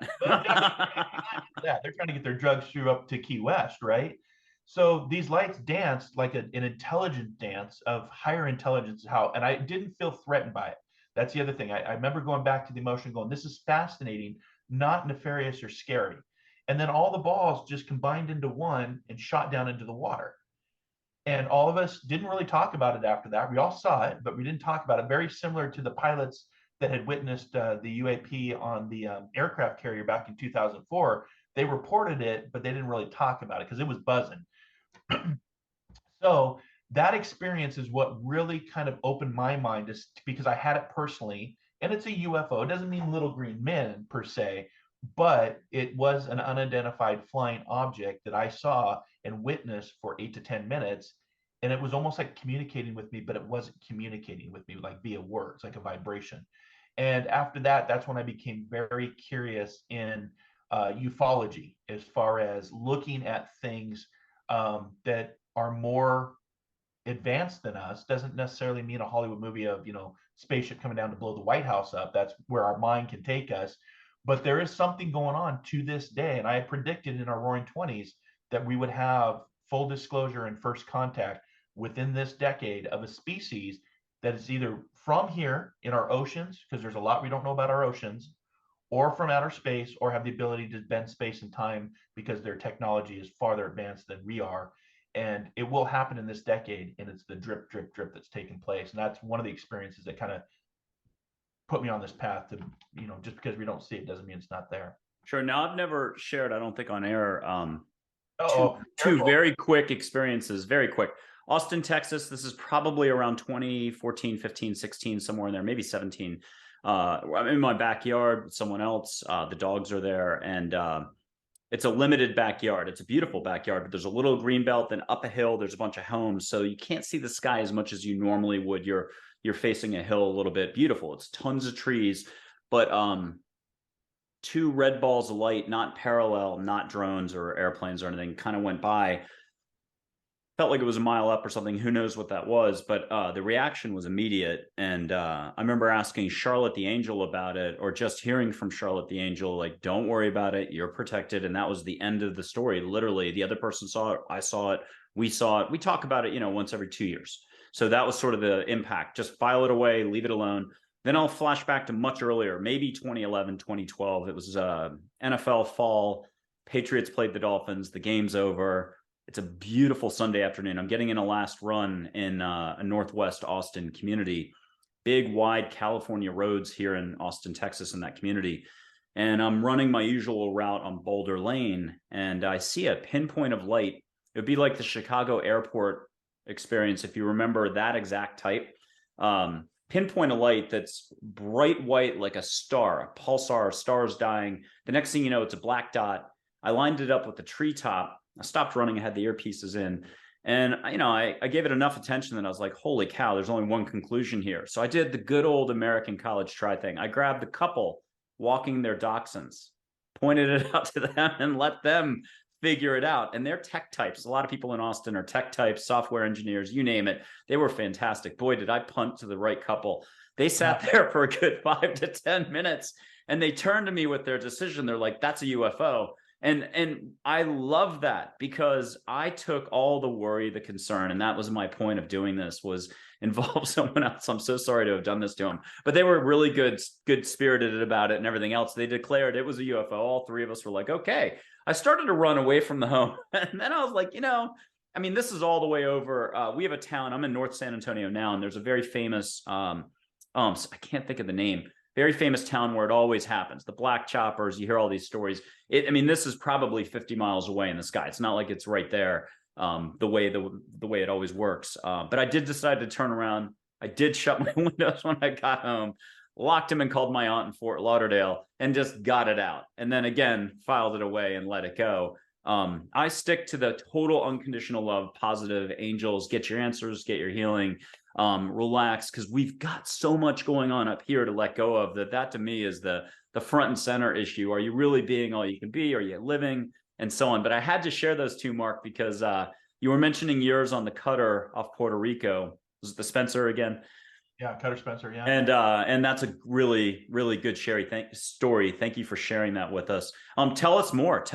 They're trying to get their drugs through up to Key West, right? So these lights danced like an intelligent dance of higher intelligence. And I didn't feel threatened by it. That's the other thing. I remember going back to the emotion, going, this is fascinating, not nefarious or scary. And then all the balls just combined into one and shot down into the water. And all of us didn't really talk about it after that. We all saw it, but we didn't talk about it. Very similar to the pilots that had witnessed the UAP on the aircraft carrier back in 2004. They reported it, but they didn't really talk about it because it was buzzing. So that experience is what really kind of opened my mind, because I had it personally. And it's a UFO. It doesn't mean little green men per se, but it was an unidentified flying object that I saw and witnessed for 8 to 10 minutes. And it was almost like communicating with me, but it wasn't communicating with me like via words, like a vibration. And after that, that's when I became very curious in ufology, as far as looking at things that are more advanced than us. Doesn't necessarily mean a Hollywood movie of, spaceship coming down to blow the White House up. That's where our mind can take us. But there is something going on to this day. And I had predicted in our Roaring 20s that we would have full disclosure and first contact within this decade of a species that is either from here in our oceans, because there's a lot we don't know about our oceans, or from outer space, or have the ability to bend space and time because their technology is farther advanced than we are. And it will happen in this decade. And it's the drip, drip, drip that's taking place. And that's one of the experiences that kind of put me on this path to, just because we don't see it doesn't mean it's not there. Sure. Now, I've never shared, I don't think on air, two careful. very quick experiences, very quick. Austin, Texas, this is probably around 2014, 15, 16, somewhere in there, maybe 17. I'm in my backyard with someone else. The dogs are there, and it's a limited backyard. It's a beautiful backyard, but there's a little green belt, then up a hill, there's a bunch of homes. So you can't see the sky as much as you normally would. You're facing a hill a little bit. Beautiful. It's tons of trees, but two red balls of light, not parallel, not drones or airplanes or anything, kind of went by. felt like it was a mile up or something. Who knows what that was? But the reaction was immediate. And I remember asking Charlotte the Angel about it, or just hearing from Charlotte the Angel, like, don't worry about it. You're protected. And that was the end of the story. Literally, the other person saw it. I saw it. We saw it. We talk about it, once every 2 years. So that was sort of the impact. Just file it away, leave it alone. Then I'll flash back to much earlier, maybe 2011, 2012. It was NFL fall. Patriots played the Dolphins. The game's over. It's a beautiful Sunday afternoon. I'm getting in a last run in a Northwest Austin community, big, wide California roads here in Austin, Texas, in that community. And I'm running my usual route on Boulder Lane, and I see a pinpoint of light. It would be like the Chicago airport experience, if you remember that exact type. Pinpoint of light that's bright white, like a star, a pulsar, stars dying. The next thing you know, it's a black dot. I lined it up with the treetop. I stopped running. I had the earpieces in, and I gave it enough attention that I was like, holy cow, there's only one conclusion here. So I did the good old American college try thing. I grabbed the couple walking their dachshunds, pointed it out to them, and let them figure it out. And they're tech types. A lot of people in Austin are tech types, software engineers, you name it. They were fantastic. Boy, did I punt to the right couple. They sat there for a good 5 to 10 minutes, and they turned to me with their decision. They're like, that's a UFO. And I love that, because I took all the worry, the concern, and that was my point of doing this, was involve someone else. I'm so sorry to have done this to them, but they were really good spirited about it and everything else. They declared it was a UFO. All three of us were like, okay. I started to run away from the home, and then I was like, this is all the way over. We have a town. I'm in North San Antonio now, and there's a very famous, I can't think of the name. Very famous town where it always happens. The black choppers, you hear all these stories. This is probably 50 miles away in the sky. It's not like it's right there, the way it always works. But I did decide to turn around. I did shut my windows when I got home, locked him, and called my aunt in Fort Lauderdale, and just got it out. And then again, filed it away and let it go. I stick to the total unconditional love, positive angels, get your answers, get your healing. Relax, because we've got so much going on up here to let go of. That to me is the front and center issue. Are you really being all you can be? Are you living? And so on. But I had to share those two, Mark, because you were mentioning yours on the cutter off Puerto Rico. Was it the Spencer again? Yeah, Cutter Spencer. Yeah. And that's a really, really good story. Thank you for sharing that with us. Tell us more.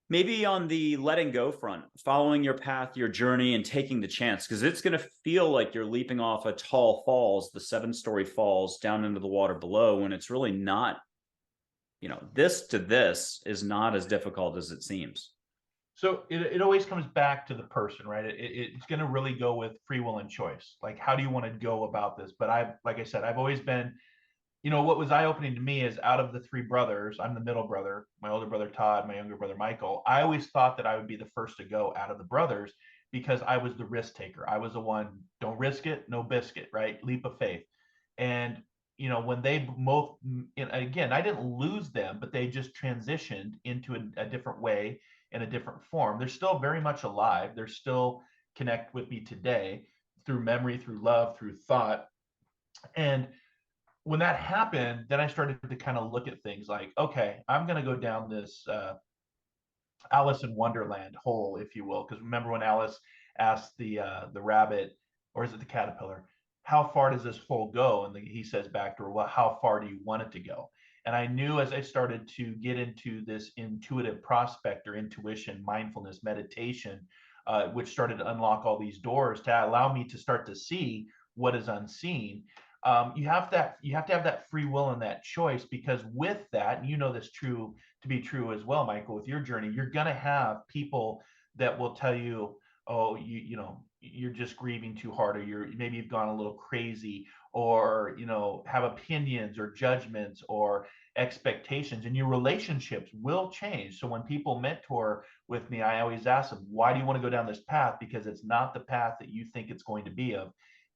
Maybe on the letting go front, following your path, your journey, and taking the chance, because it's going to feel like you're leaping off a tall falls, the 7-story falls down into the water below, when it's really not. This is not as difficult as it seems. So it always comes back to the person, right? It's going to really go with free will and choice. Like, how do you want to go about this? But like I said, I've always been, what was eye-opening to me is, out of the 3 brothers, I'm the middle brother, my older brother Todd, my younger brother Michael. I always thought that I would be the first to go out of the brothers, because I was the risk taker. I was the one, don't risk it, no biscuit, right? Leap of faith. And when they both, again, I didn't lose them, but they just transitioned into a different way, in a different form. They're still very much alive. They're still connect with me today, through memory, through love, through thought. And when that happened, then I started to kind of look at things like, okay, I'm going to go down this Alice in Wonderland hole, if you will. Because remember when Alice asked the rabbit, or is it the caterpillar, how far does this hole go? And he says back to her, well, how far do you want it to go? And I knew, as I started to get into this intuitive prospect, or intuition, mindfulness, meditation, which started to unlock all these doors to allow me to start to see what is unseen. You have to have that free will and that choice, because with that, this to be true as well, Michael, with your journey, you're going to have people that will tell you, oh, you're just grieving too hard, or maybe you've gone a little crazy, or have opinions or judgments or expectations, and your relationships will change. So when people mentor with me, I always ask them, why do you want to go down this path? Because it's not the path that you think it's going to be, of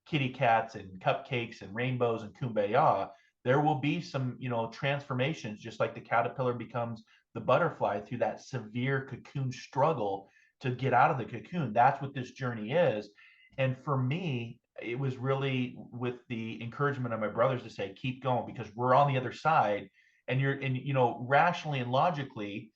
kitty cats and cupcakes and rainbows and kumbaya. There will be some, transformations, just like the caterpillar becomes the butterfly through that severe cocoon struggle to get out of the cocoon. That's what this journey is. And for me, it was really with the encouragement of my brothers to say, keep going, because we're on the other side. And rationally and logically,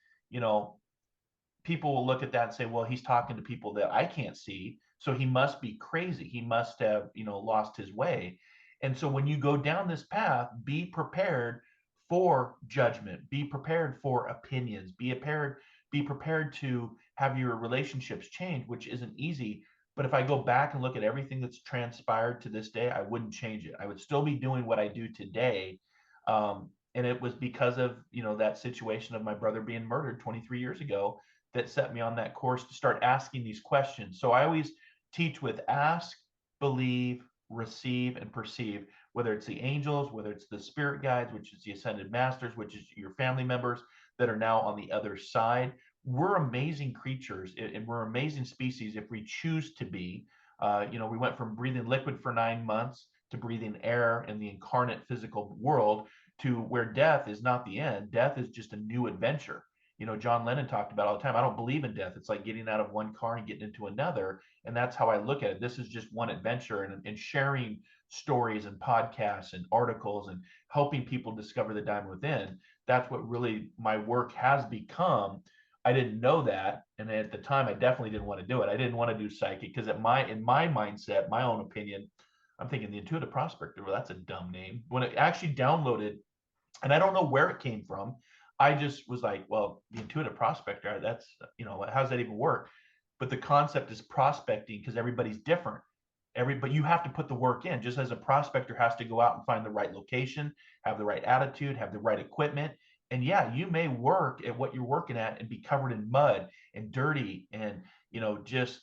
people will look at that and say, well, he's talking to people that I can't see, so he must be crazy. He must have, lost his way. And so when you go down this path, be prepared for judgment, be prepared for opinions, be prepared to have your relationships change, which isn't easy. But if I go back and look at everything that's transpired to this day, I wouldn't change it. I would still be doing what I do today. And it was because of, that situation of my brother being murdered 23 years ago that set me on that course to start asking these questions. So I always teach with ask, believe, receive, and perceive, whether it's the angels, whether it's the spirit guides, which is the ascended masters, which is your family members that are now on the other side. We're amazing creatures and we're amazing species if we choose to be. We went from breathing liquid for 9 months to breathing air in the incarnate physical world to where death is not the end. Death is just a new adventure. John Lennon talked about all the time. I don't believe in death. It's like getting out of one car and getting into another. And that's how I look at it. This is just one adventure, and sharing stories and podcasts and articles and helping people discover the diamond within. That's what really my work has become. I didn't know that. And at the time, I definitely didn't want to do it. I didn't want to do psychic because in my mindset, my own opinion, I'm thinking the intuitive prospector, well, that's a dumb name. When it actually downloaded, and I don't know where it came from, I just was like, well, the intuitive prospector, that's, how does that even work? But the concept is prospecting because everybody's different. But you have to put the work in, just as a prospector has to go out and find the right location, have the right attitude, have the right equipment. And yeah, you may work at what you're working at and be covered in mud and dirty and, just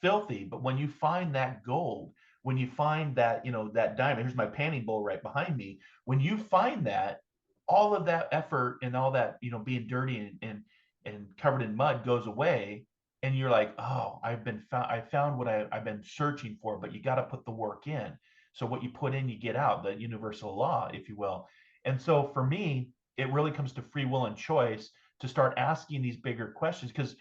filthy. But when you find that gold, when you find that, that diamond, here's my panning bowl right behind me. When you find that, all of that effort and all that, being dirty and covered in mud goes away. And you're like, oh, I found what I've been searching for, but you got to put the work in. So what you put in, you get out, the universal law, if you will. And so for me, it really comes to free will and choice to start asking these bigger questions, because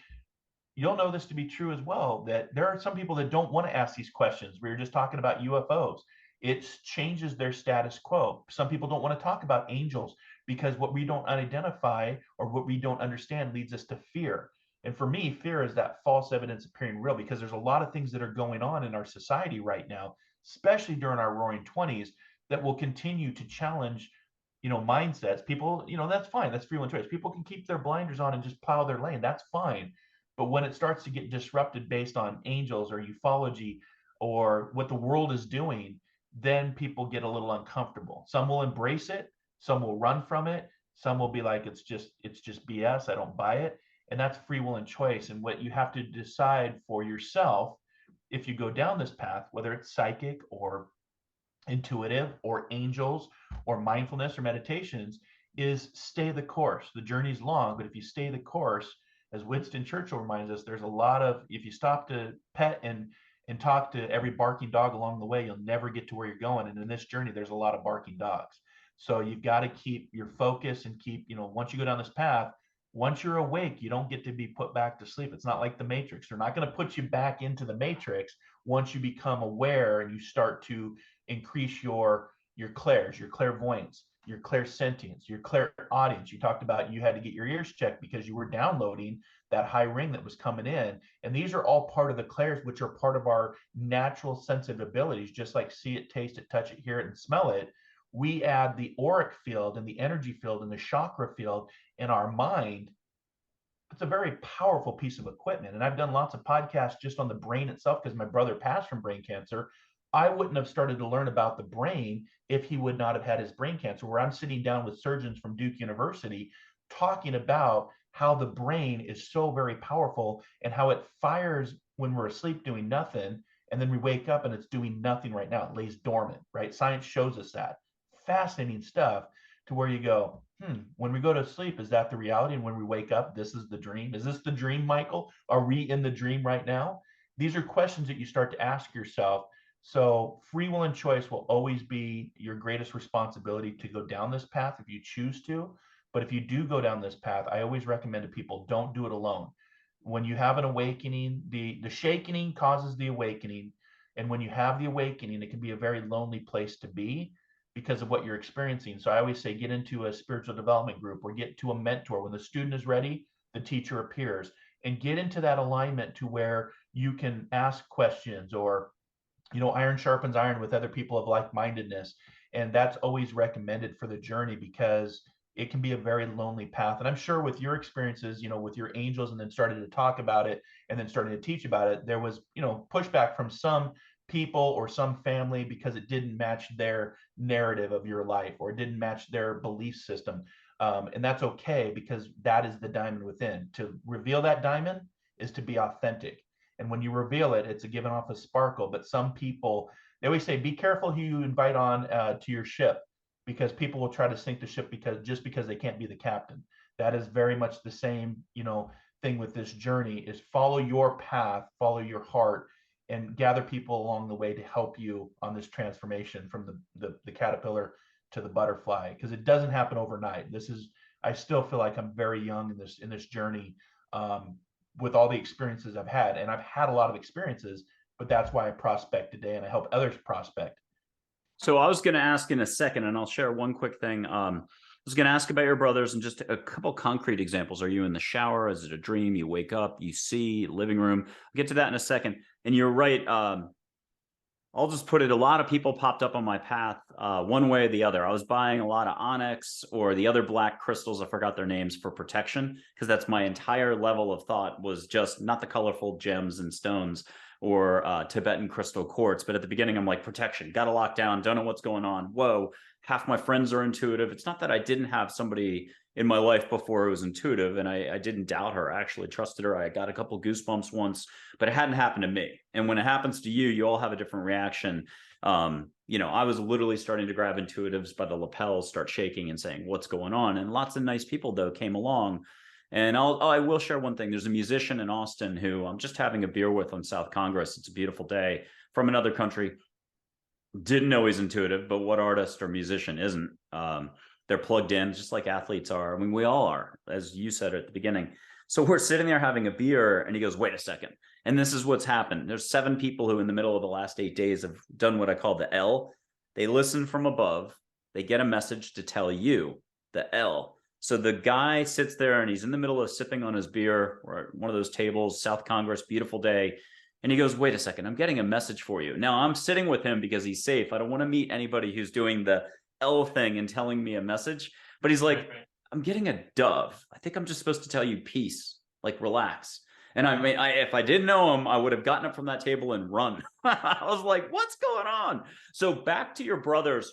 you'll know this to be true as well, that there are some people that don't want to ask these questions. We were just talking about UFOs. It changes their status quo. Some people don't want to talk about angels because what we don't identify or what we don't understand leads us to fear. And for me, fear is that false evidence appearing real, because there's a lot of things that are going on in our society right now, especially during our roaring 20s, that will continue to challenge, mindsets. People, that's fine. That's free will and choice. People can keep their blinders on and just plow their lane. That's fine. But when it starts to get disrupted based on angels or ufology or what the world is doing, then people get a little uncomfortable. Some will embrace it, some will run from it, some will be like, it's just BS, I don't buy it. And that's free will and choice. And what you have to decide for yourself, if you go down this path, whether it's psychic or intuitive or angels or mindfulness or meditations, is stay the course. The journey's long, but if you stay the course, as Winston Churchill reminds us, there's a lot of, if you stop to pet and talk to every barking dog along the way, you'll never get to where you're going. And in this journey, there's a lot of barking dogs. So you've got to keep your focus and keep, once you go down this path, once you're awake, you don't get to be put back to sleep. It's not like the Matrix. They're not going to put you back into the Matrix once you become aware and you start to increase your clairs, your clairvoyance, your clairsentience, your clairaudience. You talked about you had to get your ears checked because you were downloading that high ring that was coming in. And these are all part of the clairs, which are part of our natural sensitive abilities, just like see it, taste it, touch it, hear it, and smell it. We add the auric field and the energy field and the chakra field in our mind. It's a very powerful piece of equipment. And I've done lots of podcasts just on the brain itself because my brother passed from brain cancer. I wouldn't have started to learn about the brain if he would not have had his brain cancer, where I'm sitting down with surgeons from Duke University talking about how the brain is so very powerful and how it fires when we're asleep doing nothing. And then we wake up and it's doing nothing right now. It lays dormant, right? Science shows us that. Fascinating stuff, to where you go, when we go to sleep, is that the reality? And when we wake up, this is the dream. Is this the dream, Michael? Are we in the dream right now? These are questions that you start to ask yourself. So free will and choice will always be your greatest responsibility to go down this path if you choose to. But if you do go down this path, I always recommend to people, don't do it alone. When you have an awakening, the shakening causes the awakening. And when you have the awakening, it can be a very lonely place to be because of what you're experiencing. So I always say, get into a spiritual development group or get to a mentor. When the student is ready, the teacher appears. and get into that alignment to where you can ask questions, or iron sharpens iron with other people of like-mindedness. And that's always recommended for the journey, because it can be a very lonely path. And I'm sure with your experiences, with your angels, and then starting to talk about it and then starting to teach about it, there was, pushback from some people or some family because it didn't match their narrative of your life, or it didn't match their belief system. And that's okay, because that is the diamond within. To reveal that diamond is to be authentic. And when you reveal it, it's a giving off a sparkle. But some people, they always say, be careful who you invite on to your ship, because people will try to sink the ship because they can't be the captain. That is very much the same, thing with this journey, is follow your path, follow your heart, and gather people along the way to help you on this transformation from the caterpillar to the butterfly, because it doesn't happen overnight. I still feel like I'm very young in this journey, with all the experiences I've had. And I've had a lot of experiences, but that's why I prospect today, and I help others prospect. So I was going to ask in a second, and I'll share one quick thing. I was going to ask about your brothers and just a couple concrete examples. Are you in the shower? Is it a dream? You wake up, you see, living room. I'll get to that in a second. And you're right. I'll just put it, a lot of people popped up on my path one way or the other. I was buying a lot of onyx or the other black crystals, I forgot their names, for protection, because that's my entire level of thought, was just not the colorful gems and stones or Tibetan crystal quartz. But at the beginning, I'm like, protection, got to lock down, don't know what's going on. Whoa, half my friends are intuitive. It's not that I didn't have somebody in my life before who was intuitive, and I didn't doubt her. I actually trusted her. I got a couple goosebumps once, but it hadn't happened to me. And when it happens to you, you all have a different reaction. I was literally starting to grab intuitives by the lapels, start shaking and saying, what's going on? And lots of nice people, though, came along. And I will share one thing. There's a musician in Austin who I'm just having a beer with on South Congress. It's a beautiful day, from another country. Didn't know he's intuitive, but what artist or musician isn't? They're plugged in, just like athletes are. I mean, we all are, as you said at the beginning. So we're sitting there having a beer, and he goes, wait a second. And this is what's happened. There's 7 people who in the middle of the last 8 days have done what I call the L. They listen from above. They get a message to tell you, the L. So the guy sits there, and he's in the middle of sipping on his beer, or at one of those tables, South Congress, beautiful day. And he goes, wait a second, I'm getting a message for you. Now I'm sitting with him because he's safe. I don't want to meet anybody who's doing the L thing and telling me a message. But he's like, right. I'm getting a dove. I think I'm just supposed to tell you peace, like relax. And I mean, if I didn't know him, I would have gotten up from that table and run. I was like, what's going on? So back to your brothers.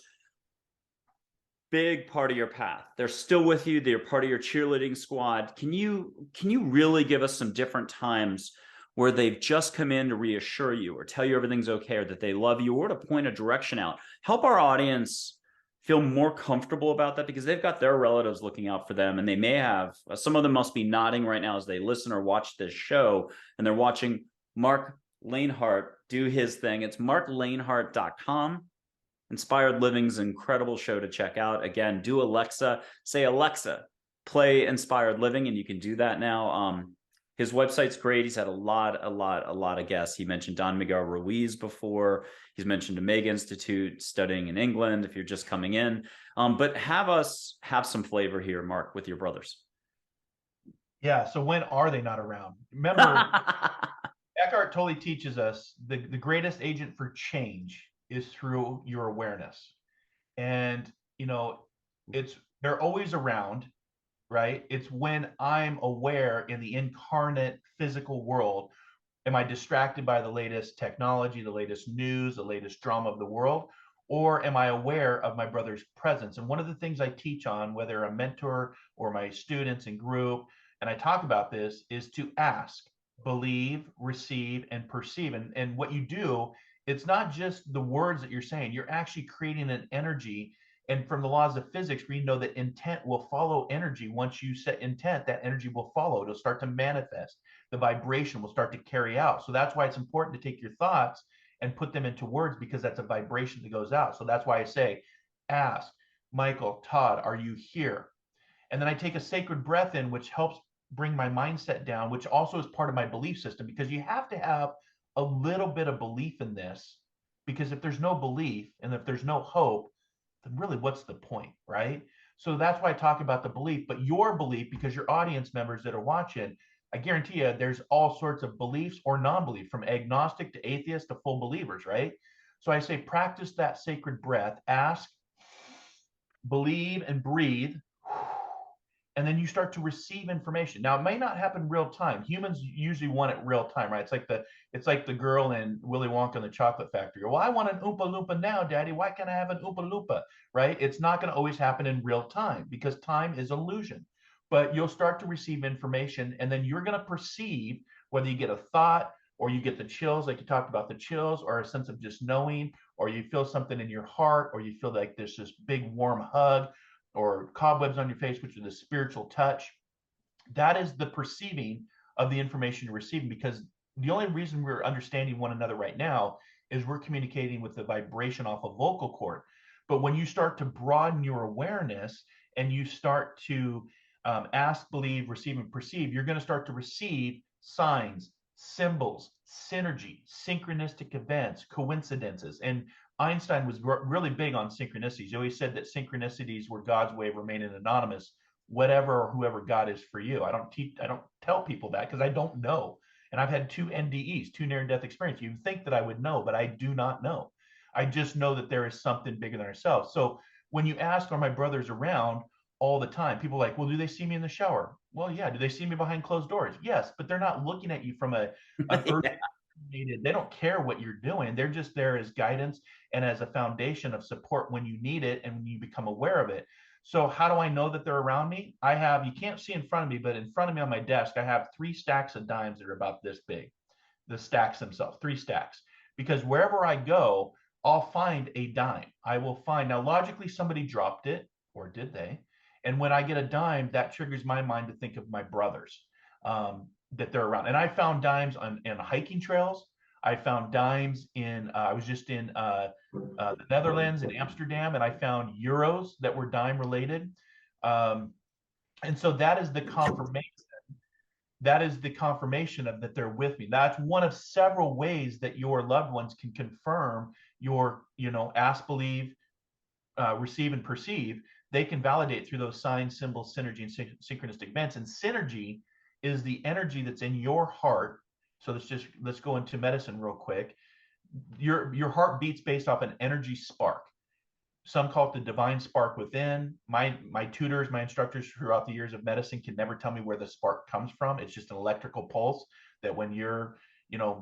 Big part of your path. They're still with you. They're part of your cheerleading squad. Can you really give us some different times where they've just come in to reassure you or tell you everything's okay, or that they love you, or to point a direction out? Help our audience feel more comfortable about that, because they've got their relatives looking out for them, and they may have, some of them must be nodding right now as they listen or watch this show, and they're watching Marc Lainhart do his thing. It's marclainhart.com. Inspired Living's incredible show to check out. Again, do Alexa, say, Alexa, play Inspired Living, and you can do that now. His website's great. He's had a lot of guests. He mentioned Don Miguel Ruiz before. He's mentioned Omega Institute, studying in England, if you're just coming in. But have us have some flavor here, Marc, with your brothers. Yeah, so when are they not around? Remember, Eckhart Tolle teaches us the greatest agent for change is through your awareness. And, they're always around, right? It's when I'm aware in the incarnate physical world. Am I distracted by the latest technology, the latest news, the latest drama of the world? Or am I aware of my brother's presence? And one of the things I teach on, whether a mentor or my students in group, and I talk about this, is to ask, believe, receive, and perceive. And what you do, it's not just the words that you're saying, you're actually creating an energy. And from the laws of physics, we know that intent will follow energy. Once you set intent, that energy will follow. It'll start to manifest. The vibration will start to carry out. So that's why it's important to take your thoughts and put them into words, because that's a vibration that goes out. So that's why I say, ask, Michael, Todd, are you here? And then I take a sacred breath in, which helps bring my mindset down, which also is part of my belief system, because you have to have a little bit of belief in this, because if there's no belief and if there's no hope, then really what's the point, right? So that's why I talk about the belief. But your belief, because your audience members that are watching, I guarantee you there's all sorts of beliefs or non-belief, from agnostic to atheist to full believers, right? So I say practice that sacred breath, ask, believe, and breathe, and then you start to receive information. Now, it may not happen real time. Humans usually want it real time, right? It's like the girl in Willy Wonka and the Chocolate Factory. Well, I want an Oompa Loompa now, Daddy. Why can't I have an Oompa Loompa? Right? It's not going to always happen in real time because time is illusion. But you'll start to receive information, and then you're going to perceive whether you get a thought or you get the chills, like you talked about the chills, or a sense of just knowing, or you feel something in your heart, or you feel like there's this big warm hug, or cobwebs on your face, which is the spiritual touch. That is the perceiving of the information you're receiving, because the only reason we're understanding one another right now is we're communicating with the vibration off a vocal cord. But when you start to broaden your awareness and you start to ask, believe, receive, and perceive, you're going to start to receive signs, symbols, synergy, synchronistic events, coincidences. And Einstein was really big on synchronicities. He always said that synchronicities were God's way of remaining anonymous, whatever or whoever God is for you. I don't tell people that because I don't know. And I've had 2 NDEs, 2 near-death experiences. You think that I would know, but I do not know. I just know that there is something bigger than ourselves. So when you ask, are my brothers around all the time? People are like, well, do they see me in the shower? Well, yeah. Do they see me behind closed doors? Yes, but they're not looking at you from an earth. They don't care what you're doing. They're just there as guidance and as a foundation of support when you need it and when you become aware of it. So how do I know that they're around me? You can't see in front of me, but in front of me on my desk, I have 3 stacks of dimes that are about this big. The stacks themselves, 3 stacks. Because wherever I go, I'll find a dime. I will find, now logically somebody dropped it, or did they? And when I get a dime, that triggers my mind to think of my brothers. That they're around. And I found dimes in hiking trails. I found dimes I was just in the Netherlands, in Amsterdam, and I found euros that were dime related. And so that is the confirmation. That is the confirmation of that they're with me. That's one of several ways that your loved ones can confirm your, ask, believe, receive, and perceive. They can validate through those signs, symbols, synergy, and synchronistic events. And synergy is the energy that's in your heart. So let's go into medicine real quick. Your heart beats based off an energy spark. Some call it the divine spark within. My tutors, my instructors throughout the years of medicine can never tell me where the spark comes from. It's just an electrical pulse that when you're,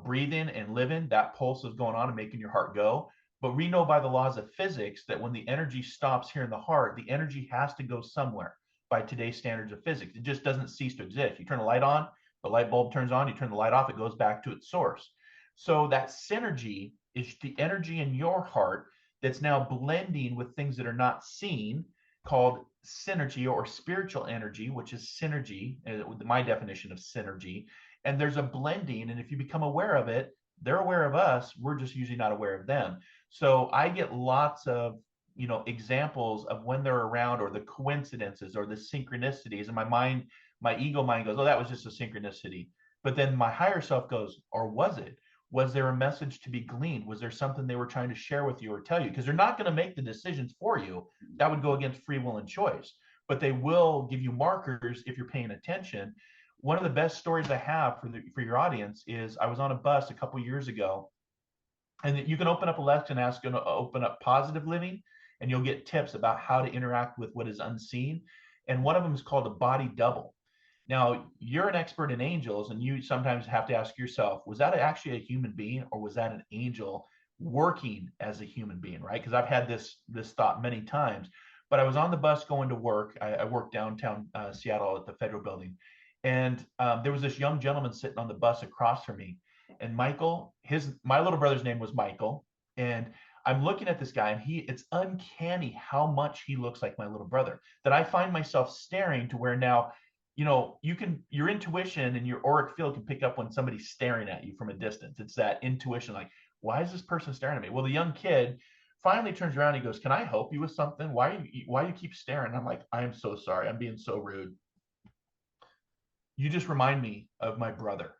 breathing and living, that pulse is going on and making your heart go. But we know by the laws of physics that when the energy stops here in the heart, the energy has to go somewhere by today's standards of physics. It just doesn't cease to exist. You turn the light on, the light bulb turns on, you turn the light off, it goes back to its source. So that synergy is the energy in your heart that's now blending with things that are not seen, called synergy or spiritual energy, which is synergy, my definition of synergy. And there's a blending, and if you become aware of it, they're aware of us, we're just usually not aware of them. So I get lots of examples of when they're around, or the coincidences or the synchronicities, and my ego mind goes, oh, that was just a synchronicity. But then my higher self goes, or was it? Was there a message to be gleaned? Was there something they were trying to share with you or tell you? Because they're not going to make the decisions for you. That would go against free will and choice. But they will give you markers if you're paying attention. One of the best stories I have for your audience is I was on a bus a couple years ago, and you can open up Alexa and ask, open up positive living, and you'll get tips about how to interact with what is unseen. And one of them is called a body double. Now, you're an expert in angels, and you sometimes have to ask yourself, was that actually a human being, or was that an angel working as a human being, right? Because I've had this thought many times. But I was on the bus going to work. I work downtown Seattle at the Federal Building. And there was this young gentleman sitting on the bus across from me. And Michael, my little brother's name was Michael. And I'm looking at this guy, and it's uncanny how much he looks like my little brother, that I find myself staring to where now, your intuition and your auric field can pick up when somebody's staring at you from a distance. It's that intuition, like, why is this person staring at me? Well, the young kid finally turns around and he goes, can I help you with something? Why you keep staring? I'm like, I am so sorry. I'm being so rude. You just remind me of my brother.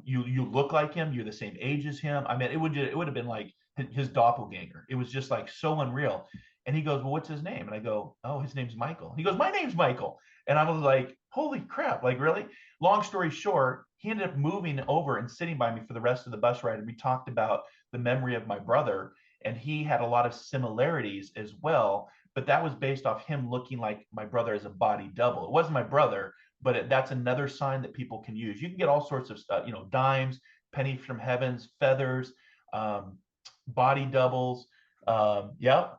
You look like him. You're the same age as him. I mean, it would have been like his doppelganger. It was just like so unreal. And he goes, well, what's his name? And I go, oh, his name's Michael. He goes, my name's Michael. And I was like, holy crap, like really? Long story short, he ended up moving over and sitting by me for the rest of the bus ride. And we talked about the memory of my brother. And he had a lot of similarities as well. But that was based off him looking like my brother as a body double. It wasn't my brother, but that's another sign that people can use. You can get all sorts of stuff, dimes, pennies from heavens, feathers, body doubles. Yep.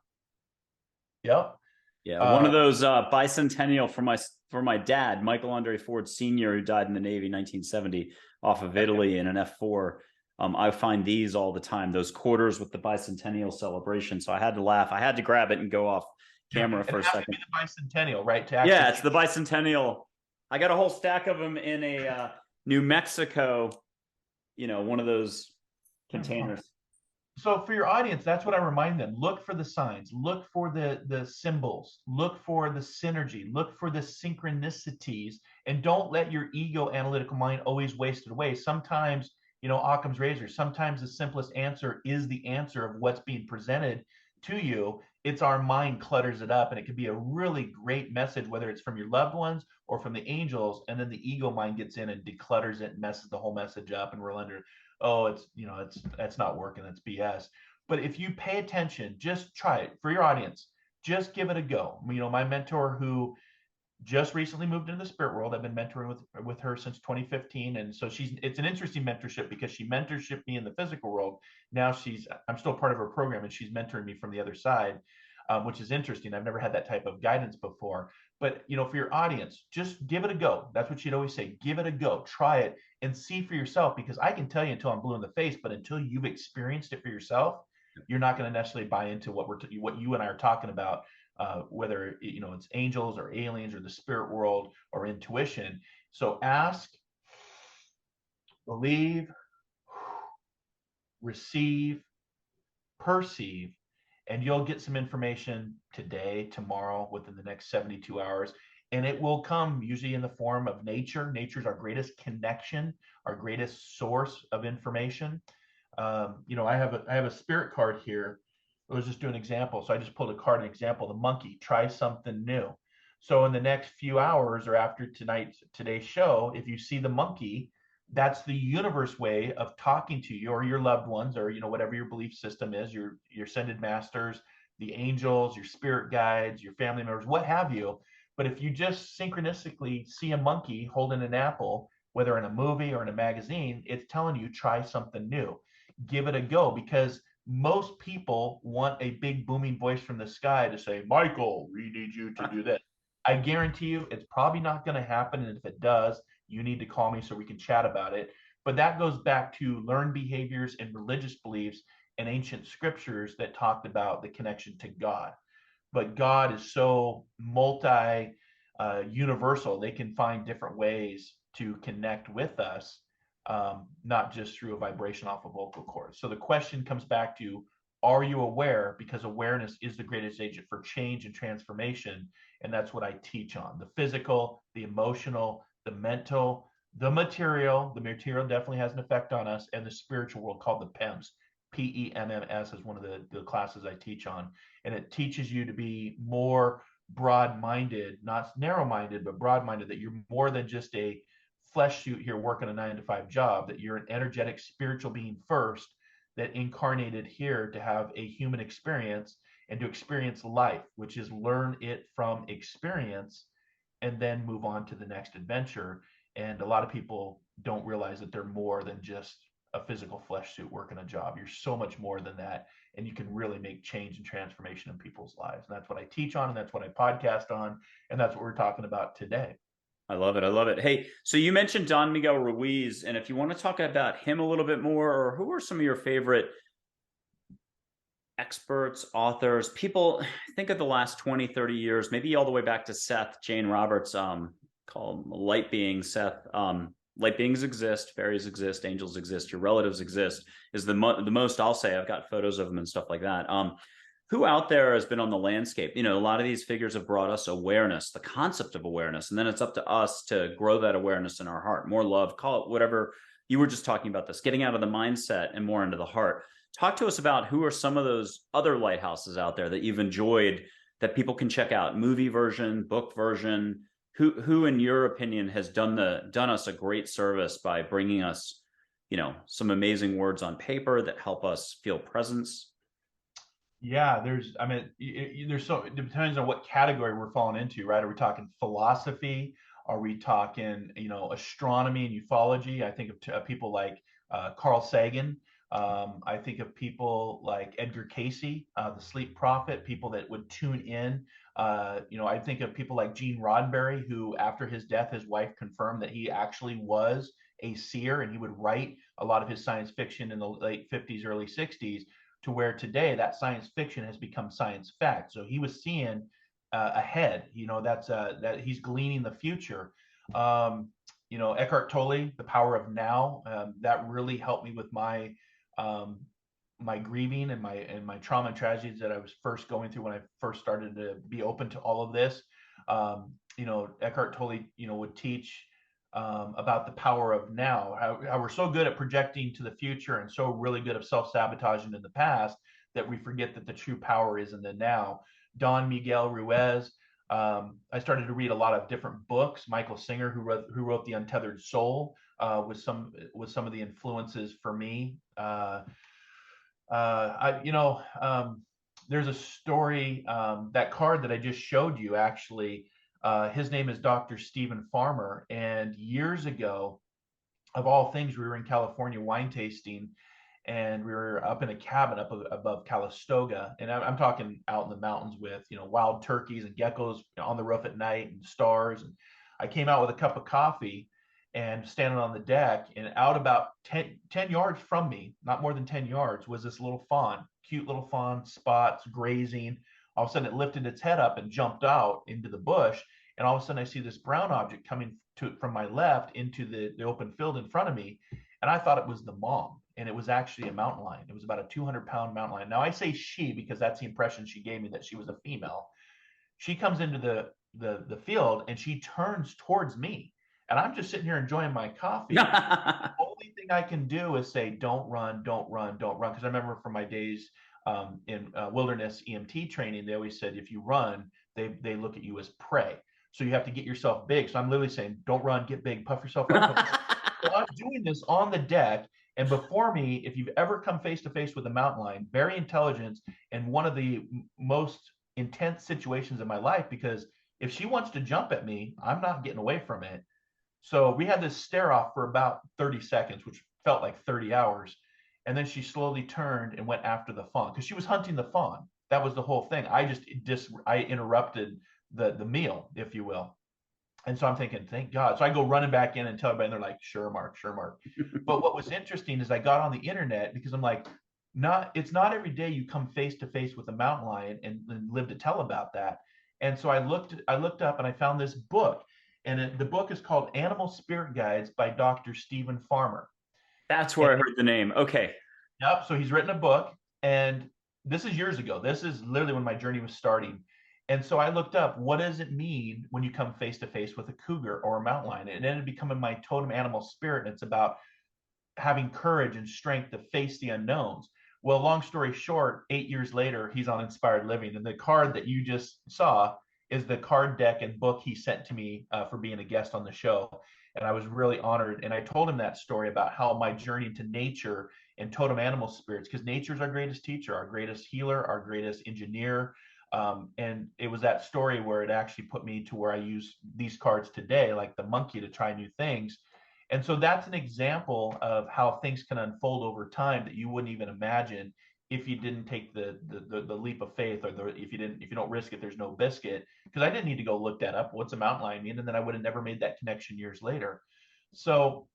Yep. Yeah, one of those bicentennial for my dad, Michael Andre Ford Sr., who died in the Navy 1970 off of Italy in an F4. I find these all the time, those quarters with the bicentennial celebration. So I had to laugh. I had to grab it and go off camera for a second. To be the bicentennial, right? Yeah, it's the bicentennial. I got a whole stack of them in a New Mexico, one of those containers. So for your audience, that's what I remind them. Look for the signs, look for the symbols, look for the synergy, look for the synchronicities, and don't let your ego analytical mind always waste it away. Sometimes, Occam's razor, sometimes the simplest answer is the answer of what's being presented to you. It's our mind clutters it up, and it could be a really great message, whether it's from your loved ones or from the angels, and then the ego mind gets in and declutters it and messes the whole message up, and we're under, oh, it's not working, that's BS. But if you pay attention, just try it. For your audience, just give it a go. My mentor, who just recently moved into the spirit world, I've been mentoring with her since 2015, and so it's an interesting mentorship because she mentorship me in the physical world. Now I'm still part of her program, and she's mentoring me from the other side, which is interesting. I've never had that type of guidance before. But for your audience, just give it a go. That's what she'd always say. Give it a go. Try it and see for yourself, because I can tell you until I'm blue in the face, but until you've experienced it for yourself, you're not going to necessarily buy into what you and I are talking about, whether it's angels or aliens or the spirit world or intuition. So ask, believe, receive, perceive, and you'll get some information today, tomorrow, within the next 72 hours. And it will come usually in the form of nature. Nature's our greatest connection, our greatest source of information. I have a spirit card here. I was just doing an example. So I just pulled a card, an example, the monkey, try something new. So in the next few hours or after today's show, if you see the monkey, that's the universe way of talking to you or your loved ones, or whatever your belief system is, your ascended masters, the angels, your spirit guides, your family members, what have you. But if you just synchronistically see a monkey holding an apple, whether in a movie or in a magazine, it's telling you try something new, give it a go, because most people want a big booming voice from the sky to say, Michael, we need you to do this. I guarantee you it's probably not going to happen. And if it does, you need to call me so we can chat about it. But that goes back to learned behaviors and religious beliefs and ancient scriptures that talked about the connection to God. But God is so universal. They can find different ways to connect with us, not just through a vibration off a vocal cord. So the question comes back to, are you aware? Because awareness is the greatest agent for change and transformation. And that's what I teach on: the physical, the emotional, the mental, the material. The material definitely has an effect on us, and the spiritual world, called the PEMS. PEMMS is one of the classes I teach on. And it teaches you to be more broad-minded, not narrow-minded, but broad-minded, that you're more than just a flesh suit here working a 9-to-5 job, that you're an energetic spiritual being first, that incarnated here to have a human experience and to experience life, which is learn it from experience and then move on to the next adventure. And a lot of people don't realize that they're more than just a physical flesh suit working a job. You're so much more than that, and you can really make change and transformation in people's lives. And that's what I teach on, and that's what I podcast on, and that's what we're talking about today. I love it. I love it. Hey, so you mentioned Don Miguel Ruiz, and if you want to talk about him a little bit more, or who are some of your favorite experts, authors, people, think of the last 20, 30 years, maybe all the way back to Seth Jane Roberts, called Light Beings. Seth, light beings exist, fairies exist, angels exist, your relatives exist, is the most I'll say. I've got photos of them and stuff like that. Who out there has been on the landscape? A lot of these figures have brought us awareness, the concept of awareness, and then it's up to us to grow that awareness in our heart. More love, call it whatever. You were just talking about this, getting out of the mindset and more into the heart. Talk to us about who are some of those other lighthouses out there that you've enjoyed that people can check out, movie version, book version. Who in your opinion has done us a great service by bringing us, some amazing words on paper that help us feel presence? Yeah, there's so it depends on what category we're falling into, right? Are we talking philosophy? Are we talking, astronomy and ufology? I think of people like Carl Sagan. I think of people like Edgar Casey, the sleep prophet, people that would tune in. I think of people like Gene Roddenberry, who after his death, his wife confirmed that he actually was a seer, and he would write a lot of his science fiction in the late 50s, early 60s, to where today that science fiction has become science fact. So he was seeing ahead. That he's gleaning the future. Eckhart Tolle, The Power of Now, that really helped me with um, my grieving and my trauma and tragedies that I was first going through when I first started to be open to all of this. Eckhart Tolle, would teach about the power of now, how we're so good at projecting to the future and so really good at self-sabotaging in the past that we forget that the true power is in the now. Don Miguel Ruiz. I started to read a lot of different books. Michael Singer, who wrote The Untethered Soul, was some of the influences for me. There's a story, that card that I just showed you, actually, his name is Dr. Stephen Farmer. And years ago, of all things, we were in California wine tasting, and we were up in a cabin up above Calistoga. And I'm talking out in the mountains with, wild turkeys and geckos on the roof at night and stars. And I came out with a cup of coffee and standing on the deck, and out about 10 yards from me, not more than 10 yards, was this little fawn, cute little fawn, spots, grazing. All of a sudden it lifted its head up and jumped out into the bush. And all of a sudden I see this brown object coming from my left into the open field in front of me. And I thought it was the mom. And it was actually a mountain lion. It was about a 200-pound mountain lion. Now I say she because that's the impression she gave me, that she was a female. She comes into the field and she turns towards me. And I'm just sitting here enjoying my coffee. The only thing I can do is say, don't run, don't run, don't run. Because I remember from my days in wilderness EMT training, they always said, if you run, they look at you as prey. So you have to get yourself big. So I'm literally saying, don't run, get big, puff yourself up. So I'm doing this on the deck. And before me, if you've ever come face to face with a mountain lion, very intelligent, and one of the most intense situations in my life, because if she wants to jump at me, I'm not getting away from it. So we had this stare off for about 30 seconds, which felt like 30 hours. And then she slowly turned and went after the fawn because she was hunting the fawn. That was the whole thing. I interrupted the meal, if you will. And so I'm thinking, thank God. So I go running back in and tell everybody, and they're like, sure, Mark, sure, Mark. But what was interesting is I got on the internet because I'm like, it's not every day you come face to face with a mountain lion and live to tell about that. And so I looked up and I found this book, and the book is called Animal Spirit Guides by Dr. Stephen Farmer. That's where I heard the name. Okay. Yep. So he's written a book, and this is years ago. This is literally when my journey was starting. And so I looked up, what does it mean when you come face to face with a cougar or a mountain lion? It ended up becoming my totem animal spirit. And it's about having courage and strength to face the unknowns. Well, long story short, 8 years later, he's on Inspired Living. And the card that you just saw is the card deck and book he sent to me for being a guest on the show. And I was really honored. And I told him that story about how my journey into nature and totem animal spirits, because nature's our greatest teacher, our greatest healer, our greatest engineer. And it was that story where it actually put me to where I use these cards today, like the monkey, to try new things. And so that's an example of how things can unfold over time that you wouldn't even imagine if you didn't take the leap of faith, or if you don't risk it, there's no biscuit. Because I didn't need to go look that up. What's a mountain lion mean? And then I would have never made that connection years later. So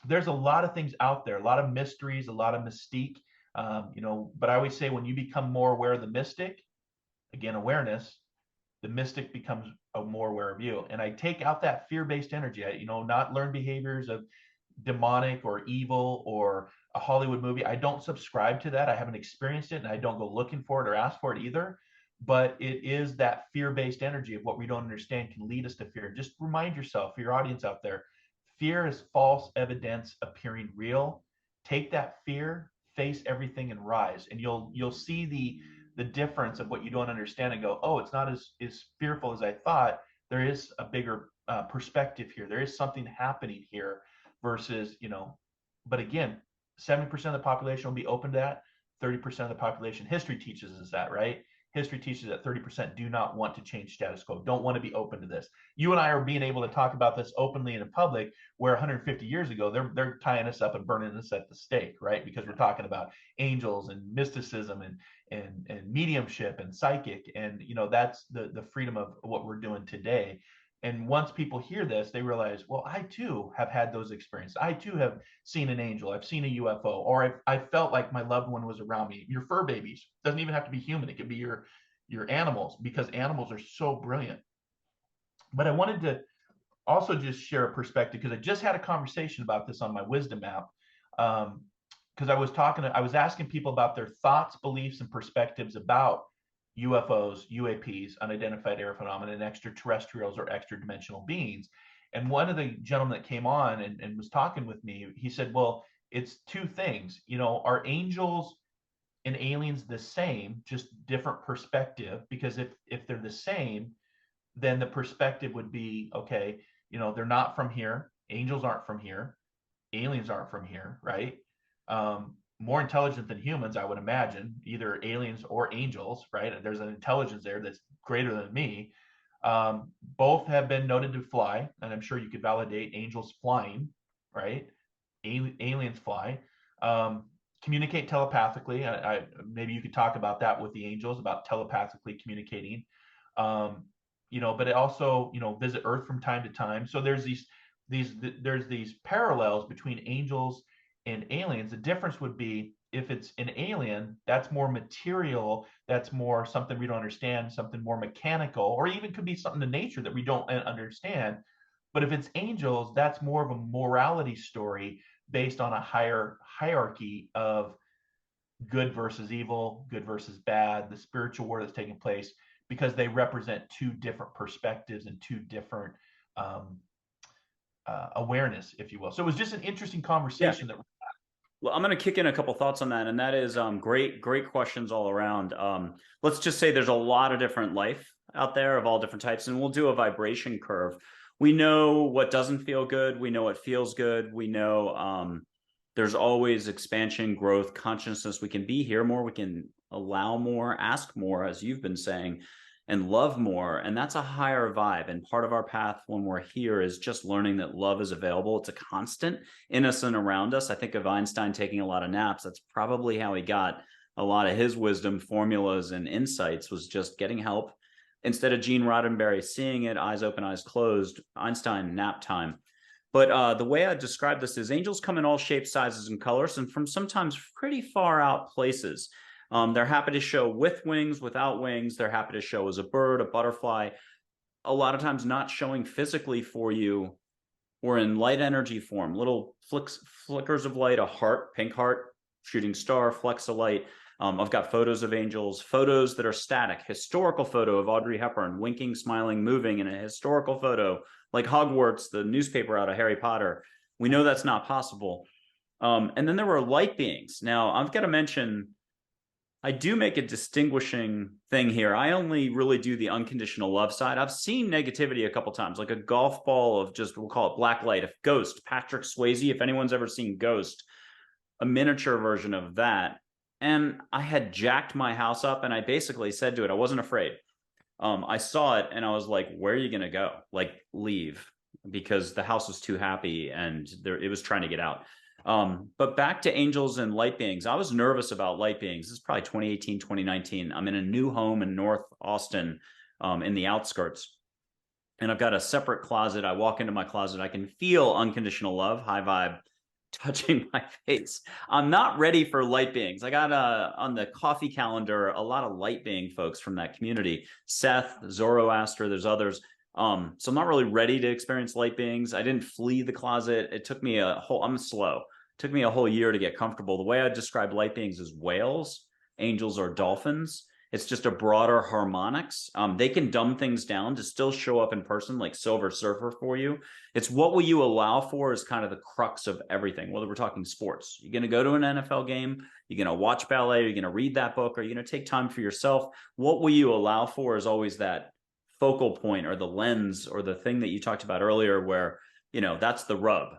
there's a lot of things out there, a lot of mysteries, a lot of mystique. But I always say, when you become more aware of the mystic, again, awareness, the mystic becomes more aware of you. And I take out that fear-based energy. Not learned behaviors of demonic or evil or a Hollywood movie. I don't subscribe to that. I haven't experienced it, and I don't go looking for it or ask for it either. But it is that fear-based energy of what we don't understand can lead us to fear. Just remind yourself, for your audience out there, fear is false evidence appearing real. Take that fear, face everything and rise. And you'll see the difference of what you don't understand and go, oh, it's not as fearful as I thought. There is a bigger perspective here. There is something happening here versus, but again, 70% of the population will be open to that. 30% of the population, history teaches us that, right? History teaches that 30% do not want to change status quo, don't want to be open to this. You and I are being able to talk about this openly in public, where 150 years ago, they're tying us up and burning us at the stake, right? Because we're talking about angels and mysticism and mediumship and psychic. And, that's the freedom of what we're doing today. And once people hear this, they realize, well, I too have had those experiences. I too have seen an angel. I've seen a UFO, or I felt like my loved one was around me. Your fur babies, doesn't even have to be human. It could be your animals, because animals are so brilliant. But I wanted to also just share a perspective, because I just had a conversation about this on my wisdom app. Because I was asking people about their thoughts, beliefs, and perspectives about UFOs, UAPs, unidentified air phenomena, and extraterrestrials or extra dimensional beings. And one of the gentlemen that came on and was talking with me, he said, well, it's two things. Are angels and aliens the same, just different perspective? Because if they're the same, then the perspective would be, okay, they're not from here. Angels aren't from here. Aliens aren't from here, right? More intelligent than humans, I would imagine, either aliens or angels, right? There's an intelligence there that's greater than me. Both have been noted to fly, and I'm sure you could validate angels flying, right? Aliens fly. Communicate telepathically. Maybe you could talk about that with the angels, about telepathically communicating. But it also, visit Earth from time to time. So there's these parallels between angels and aliens. The difference would be, if it's an alien, that's more material, that's more something we don't understand, something more mechanical, or even could be something in nature that we don't understand. But if it's angels, that's more of a morality story based on a higher hierarchy of good versus evil, good versus bad, the spiritual war that's taking place, because they represent two different perspectives and two different awareness, if you will. So it was just an interesting conversation. Yeah. Well, I'm going to kick in a couple thoughts on that, and that is great questions all around. Let's just say there's a lot of different life out there of all different types, and we'll do a vibration curve. We know what doesn't feel good. We know what feels good. We know there's always expansion, growth, consciousness. We can be here more. We can allow more, ask more, as you've been saying, and love more. And that's a higher vibe. And part of our path when we're here is just learning that love is available. It's a constant in us and around us. I think of Einstein taking a lot of naps. That's probably how he got a lot of his wisdom, formulas, and insights, was just getting help. Instead of Gene Roddenberry seeing it, eyes open, eyes closed, Einstein, nap time. But the way I describe this is angels come in all shapes, sizes, and colors, and from sometimes pretty far out places. They're happy to show with wings, without wings. They're happy to show as a bird, a butterfly. A lot of times not showing physically for you, or in light energy form, little flickers of light, a heart, pink heart, shooting star, flecks of light. I've got photos of angels, photos that are static, historical photo of Audrey Hepburn, winking, smiling, moving in a historical photo, like Hogwarts, the newspaper out of Harry Potter. We know that's not possible. And then there were light beings. Now, I've got to mention, I do make a distinguishing thing here. I only really do the unconditional love side. I've seen negativity a couple times, like a golf ball of just, we'll call it black light. If Ghost, Patrick Swayze, if anyone's ever seen Ghost, a miniature version of that. And I had jacked my house up, and I basically said to it, I wasn't afraid. I saw it and I was like, where are you going to go? Like, leave, because the house was too happy and it was trying to get out. But back to angels and light beings. I was nervous about light beings. This is probably 2018, 2019. I'm in a new home in North Austin, in the outskirts. And I've got a separate closet. I walk into my closet. I can feel unconditional love, high vibe, touching my face. I'm not ready for light beings. I got on the coffee calendar a lot of light being folks from that community. Seth, Zoroaster, there's others. So I'm not really ready to experience light beings. I didn't flee the closet. It took me I'm slow. It took me a whole year to get comfortable. The way I describe light beings is whales, angels, or dolphins. It's just a broader harmonics. They can dumb things down to still show up in person, like Silver Surfer for you. It's what will you allow for is kind of the crux of everything. Whether we're talking sports, you're going to go to an NFL game, you're going to watch ballet, you're going to read that book, or you're going to take time for yourself. What will you allow for is always that focal point or the lens or the thing that you talked about earlier, where, you know, that's the rub.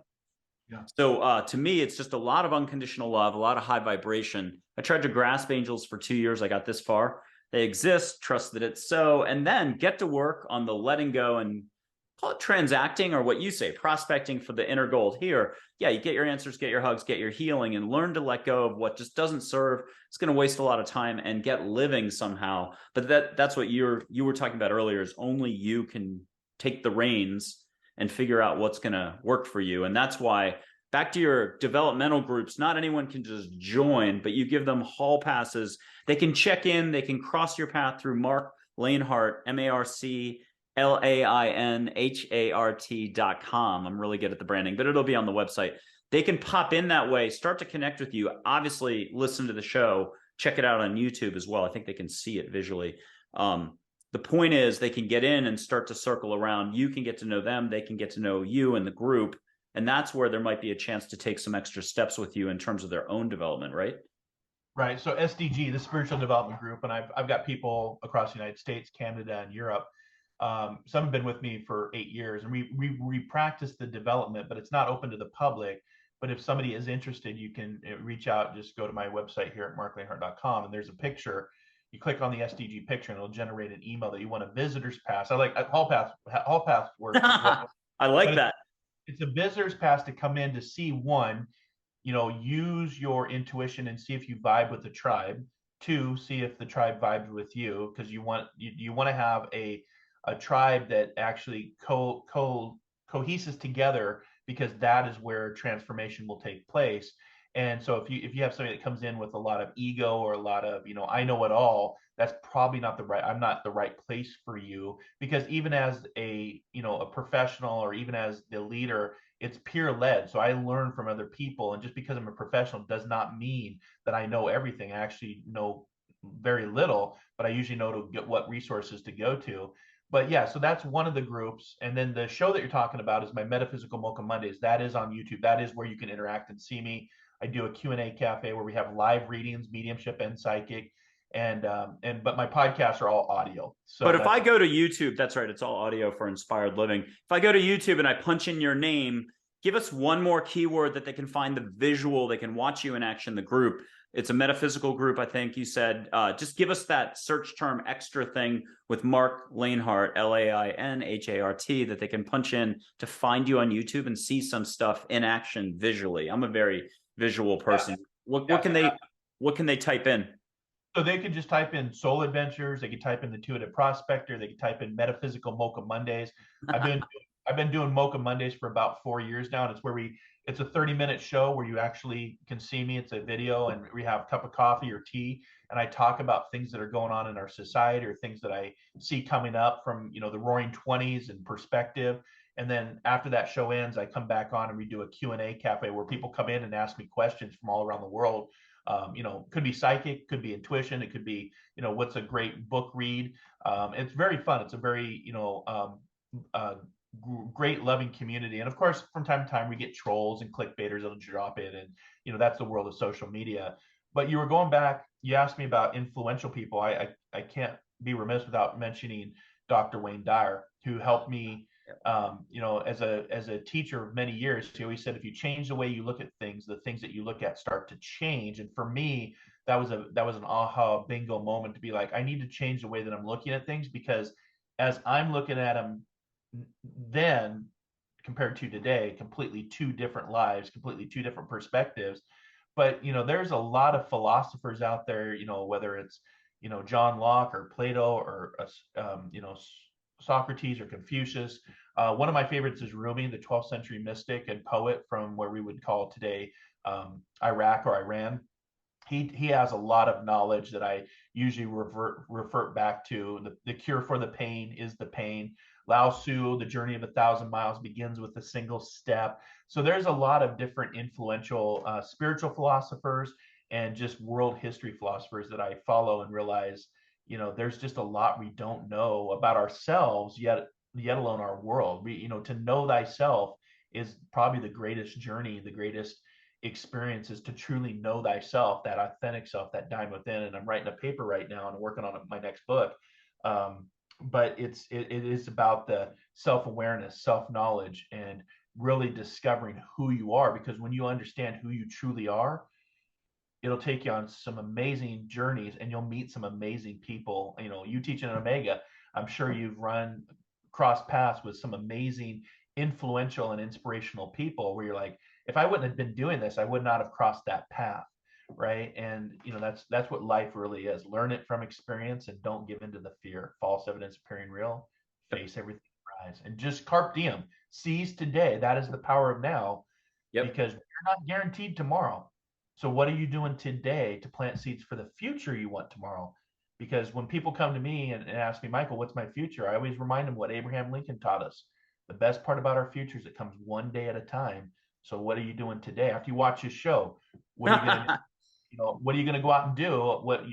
Yeah. So to me, it's just a lot of unconditional love, a lot of high vibration. I tried to grasp angels for 2 years. I got this far. They exist, trust that it's so, and then get to work on the letting go and call it transacting, or what you say, prospecting for the inner gold here. Yeah, you get your answers, get your hugs, get your healing, and learn to let go of what just doesn't serve. It's going to waste a lot of time, and get living somehow. But that's what you were talking about earlier, is only you can take the reins and figure out what's going to work for you. And that's why, back to your developmental groups, not anyone can just join, but you give them hall passes. They can check in, they can cross your path through Marc Lainhart, MarcLainhart.com. I'm really good at the branding, but it'll be on the website. They can pop in that way, start to connect with you. Obviously, listen to the show, check it out on YouTube as well. I think they can see it visually. The point is, they can get in and start to circle around. You can get to know them. They can get to know you and the group. And that's where there might be a chance to take some extra steps with you in terms of their own development, right? Right. So SDG, the Spiritual Development Group, and I've got people across the United States, Canada, and Europe. Some have been with me for 8 years, and we practice the development, but it's not open to the public. But if somebody is interested, you can reach out. Just go to my website here at marclainhart.com, and there's a picture. You click on the SDG picture, and it'll generate an email that you want a visitor's pass. I like hall pass. Hall pass works as well. I like that. It's a visitor's pass to come in to see, one, you know, use your intuition and see if you vibe with the tribe. Two, see if the tribe vibes with you, because you want to have a tribe that actually coheses together, because that is where transformation will take place. And so if you have somebody that comes in with a lot of ego or a lot of, you know, I know it all, that's probably not I'm not the right place for you. Because even as a, you know, a professional, or even as the leader, it's peer led. So I learn from other people, and just because I'm a professional does not mean that I know everything. I actually know very little, but I usually know to get what resources to go to. But yeah, so that's one of the groups. And then the show that you're talking about is my Metaphysical Mocha Mondays. That is on YouTube. That is where you can interact and see me. I do a Q&A cafe where we have live readings, mediumship and psychic. But my podcasts are all audio. So but if I go to YouTube, that's right, it's all audio for Inspired Living. If I go to YouTube and I punch in your name, give us one more keyword that they can find the visual, they can watch you in action, the group. It's a metaphysical group, I think you said. Just give us that search term extra thing with Marc Lainhart, Lainhart, that they can punch in to find you on YouTube and see some stuff in action visually. I'm a very visual person. Yeah. What can they type in? So they could just type in Soul Adventures. They could type in the Intuitive Prospector. They could type in Metaphysical Mocha Mondays. I've been doing Mocha Mondays for about 4 years now, and it's a 30-minute show where you actually can see me. It's a video, and we have a cup of coffee or tea, and I talk about things that are going on in our society, or things that I see coming up from, you know, the Roaring 20s and perspective. And then after that show ends, I come back on and we do a Q&A cafe where people come in and ask me questions from all around the world. You know, could be psychic, could be intuition, it could be, you know, what's a great book read. It's very fun. It's a very, you know, great loving community. And of course, from time to time we get trolls and clickbaiters that'll drop in, and you know, that's the world of social media. But you were going back, you asked me about influential people. I can't be remiss without mentioning Dr. Wayne Dyer, who helped me, you know, as a teacher of many years. He always said, if you change the way you look at things, the things that you look at start to change. And for me, that was an aha bingo moment, to be like, I need to change the way that I'm looking at things, because as I'm looking at them then compared to today, completely two different lives, completely two different perspectives. But you know, there's a lot of philosophers out there, you know, whether it's, you know, John Locke or Plato or you know, Socrates or Confucius. One of my favorites is Rumi, the 12th century mystic and poet from where we would call today Iraq or Iran. He has a lot of knowledge that I usually revert back to. The cure for the pain is the pain. Lao Tzu, the journey of 1,000 miles begins with a single step. So there's a lot of different influential spiritual philosophers and just world history philosophers that I follow and realize, there's just a lot we don't know about ourselves yet alone our world. To know thyself is probably the greatest journey, the greatest experience, is to truly know thyself, that authentic self, that diamond within. And I'm writing a paper right now and working on my next book. But it is about the self-awareness, self-knowledge, and really discovering who you are. Because when you understand who you truly are, it'll take you on some amazing journeys, and you'll meet some amazing people. You teach in Omega, I'm sure you've run cross paths with some amazing, influential and inspirational people where you're like, if I wouldn't have been doing this, I would not have crossed that path. Right. And that's what life really is. Learn it from experience and don't give into the fear. False evidence appearing real. Face everything, rise, and just carpe diem. Seize today. That is the power of now. Yep. Because you're not guaranteed tomorrow. So what are you doing today to plant seeds for the future you want tomorrow? Because when people come to me and ask me, Michael, what's my future? I always remind them what Abraham Lincoln taught us. The best part about our future is it comes one day at a time. So what are you doing today? After you watch this show, what are you going to what are you going to go out and do? What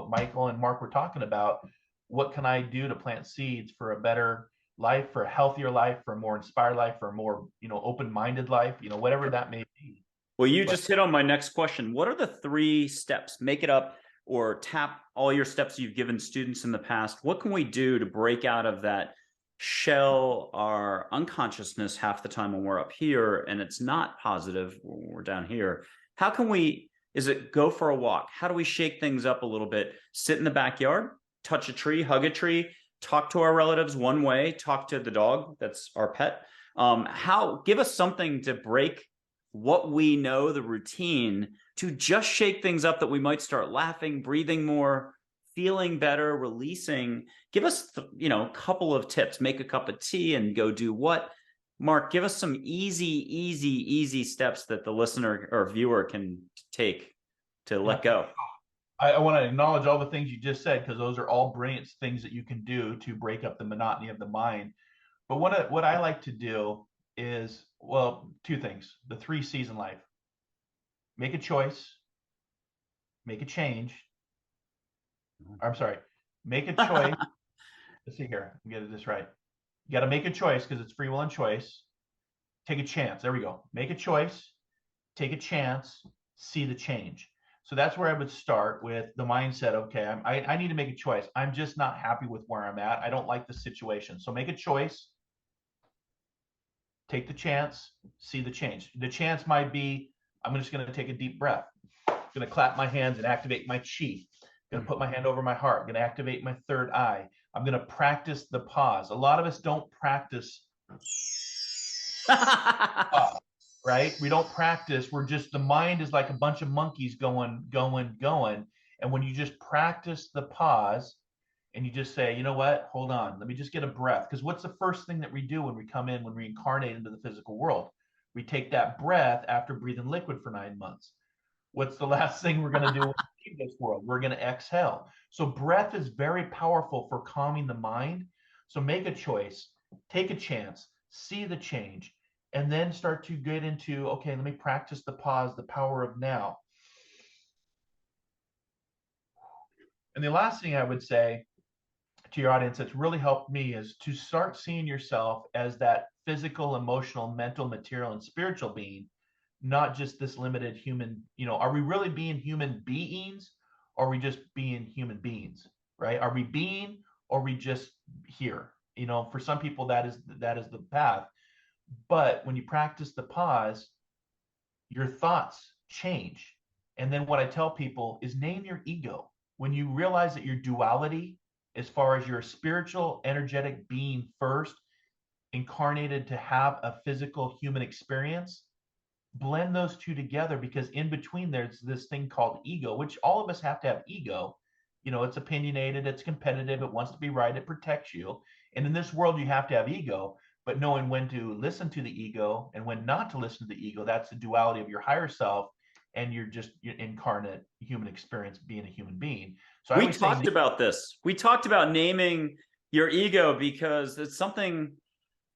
Michael and Mark were talking about. What can I do to plant seeds for a better life, for a healthier life, for a more inspired life, for a more open-minded life, whatever that may be. Well, you just hit on my next question. What are the 3 steps? Make it up or tap all your steps you've given students in the past. What can we do to break out of that shell, our unconsciousness half the time when we're up here and it's not positive when we're down here? How can we, is it go for a walk? How do we shake things up a little bit? Sit in the backyard, touch a tree, hug a tree, talk to our relatives one way, talk to the dog, that's our pet. Give us something to break what we know, the routine, to just shake things up that we might start laughing, breathing more, feeling better, releasing. Give us, a couple of tips. Make a cup of tea and go do what? Mark, give us some easy steps that the listener or viewer can take to let go. I want to acknowledge all the things you just said, because those are all brilliant things that you can do to break up the monotony of the mind. But what I like to do is, well, 2 things. The 3 C's in life. Make a choice. Make a change. I'm sorry. Make a choice. Let's see here. I'm getting this right. You got to make a choice, because it's free will and choice. Take a chance. There we go. Make a choice. Take a chance. See the change. So that's where I would start, with the mindset. Okay, I need to make a choice. I'm just not happy with where I'm at. I don't like the situation. So make a choice. Take the chance, see the change. The chance might be, I'm just going to take a deep breath. I'm going to clap my hands and activate my chi. I'm going to put my hand over my heart. I'm going to activate my third eye. I'm going to practice the pause. A lot of us don't practice pause, right? We don't practice. We're just, the mind is like a bunch of monkeys going. And when you just practice the pause, and you just say, you know what, hold on, let me just get a breath. Because what's the first thing that we do when we come in, when we incarnate into the physical world? We take that breath after breathing liquid for 9 months. What's the last thing we're going to do when we leave this world? We're going to exhale. So breath is very powerful for calming the mind. So make a choice, take a chance, see the change, and then start to get into, okay, let me practice the pause, the power of now. And the last thing I would say to your audience that's really helped me is to start seeing yourself as that physical, emotional, mental, material, and spiritual being, not just this limited human. Are we really being human beings, or are we just being human beings, right? Are we being, or are we just here? For some people that is the path. But when you practice the pause, your thoughts change. And then what I tell people is, name your ego. When you realize that your duality, as far as you're a spiritual, energetic being first, incarnated to have a physical human experience, blend those 2 together, because in between there's this thing called ego, which all of us have to have ego. It's opinionated, it's competitive, it wants to be right, it protects you. And in this world, you have to have ego, but knowing when to listen to the ego and when not to listen to the ego, that's the duality of your higher self and your incarnate human experience, being a human being. So we talked about this. We talked about naming your ego, because it's something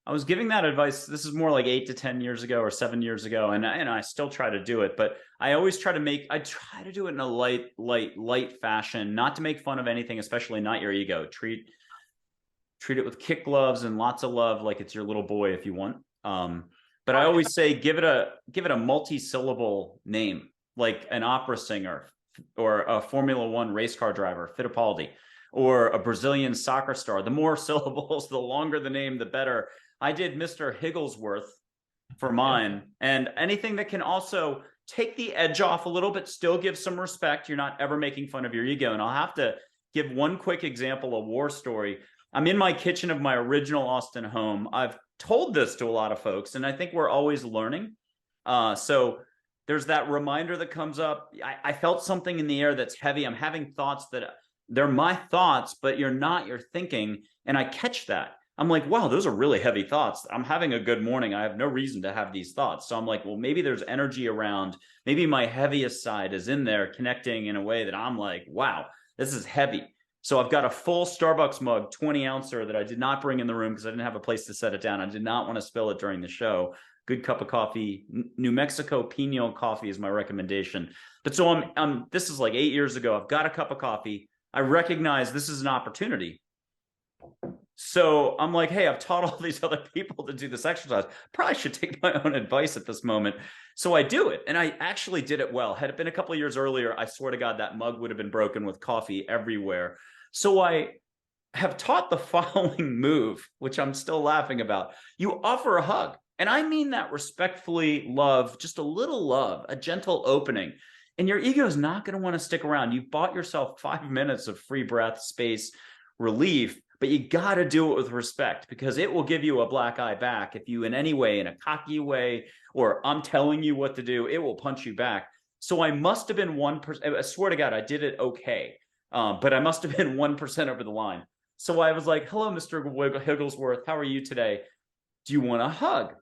I was giving that advice. This is more like 8 to 10 years ago or 7 years ago, and I still try to do it. But I always try to do it in a light fashion, not to make fun of anything, especially not your ego. Treat it with kick gloves and lots of love, like it's your little boy if you want. But I always say give it a multi-syllable name, like an opera singer or a Formula One race car driver, Fittipaldi, or a Brazilian soccer star. The more syllables, the longer the name, the better. I did Mr. Higglesworth for mine, and anything that can also take the edge off a little bit, still give some respect. You're not ever making fun of your ego. And I'll have to give one quick example, a war story. I'm in my kitchen of my original Austin home. I've told this to a lot of folks, and I think we're always learning. So there's that reminder that comes up. I felt something in the air that's heavy. I'm having thoughts that they're my thoughts, but you're thinking. And I catch that. I'm like, wow, those are really heavy thoughts. I'm having a good morning. I have no reason to have these thoughts. So I'm like, well, maybe there's energy around. Maybe my heaviest side is in there connecting in a way that I'm like, wow, this is heavy. So I've got a full Starbucks mug, 20-ouncer, that I did not bring in the room because I didn't have a place to set it down. I did not want to spill it during the show. Good cup of coffee. New Mexico Piñol coffee is my recommendation. But so this is like 8 years ago. I've got a cup of coffee. I recognize this is an opportunity. So I'm like, hey, I've taught all these other people to do this exercise. Probably should take my own advice at this moment. So I do it. And I actually did it well. Had it been a couple of years earlier, I swear to God, that mug would have been broken with coffee everywhere. So I have taught the following move, which I'm still laughing about. You offer a hug. And I mean that respectfully, love, just a little love, a gentle opening. And your ego is not going to want to stick around. You've bought yourself 5 minutes of free breath, space, relief. But you got to do it with respect, because it will give you a black eye back if you in any way, in a cocky way, or I'm telling you what to do, it will punch you back. So I must have been 1%. I swear to God, I did it okay. But I must have been 1% over the line. So I was like, hello, Mr. Higglesworth. How are you today? Do you want a hug?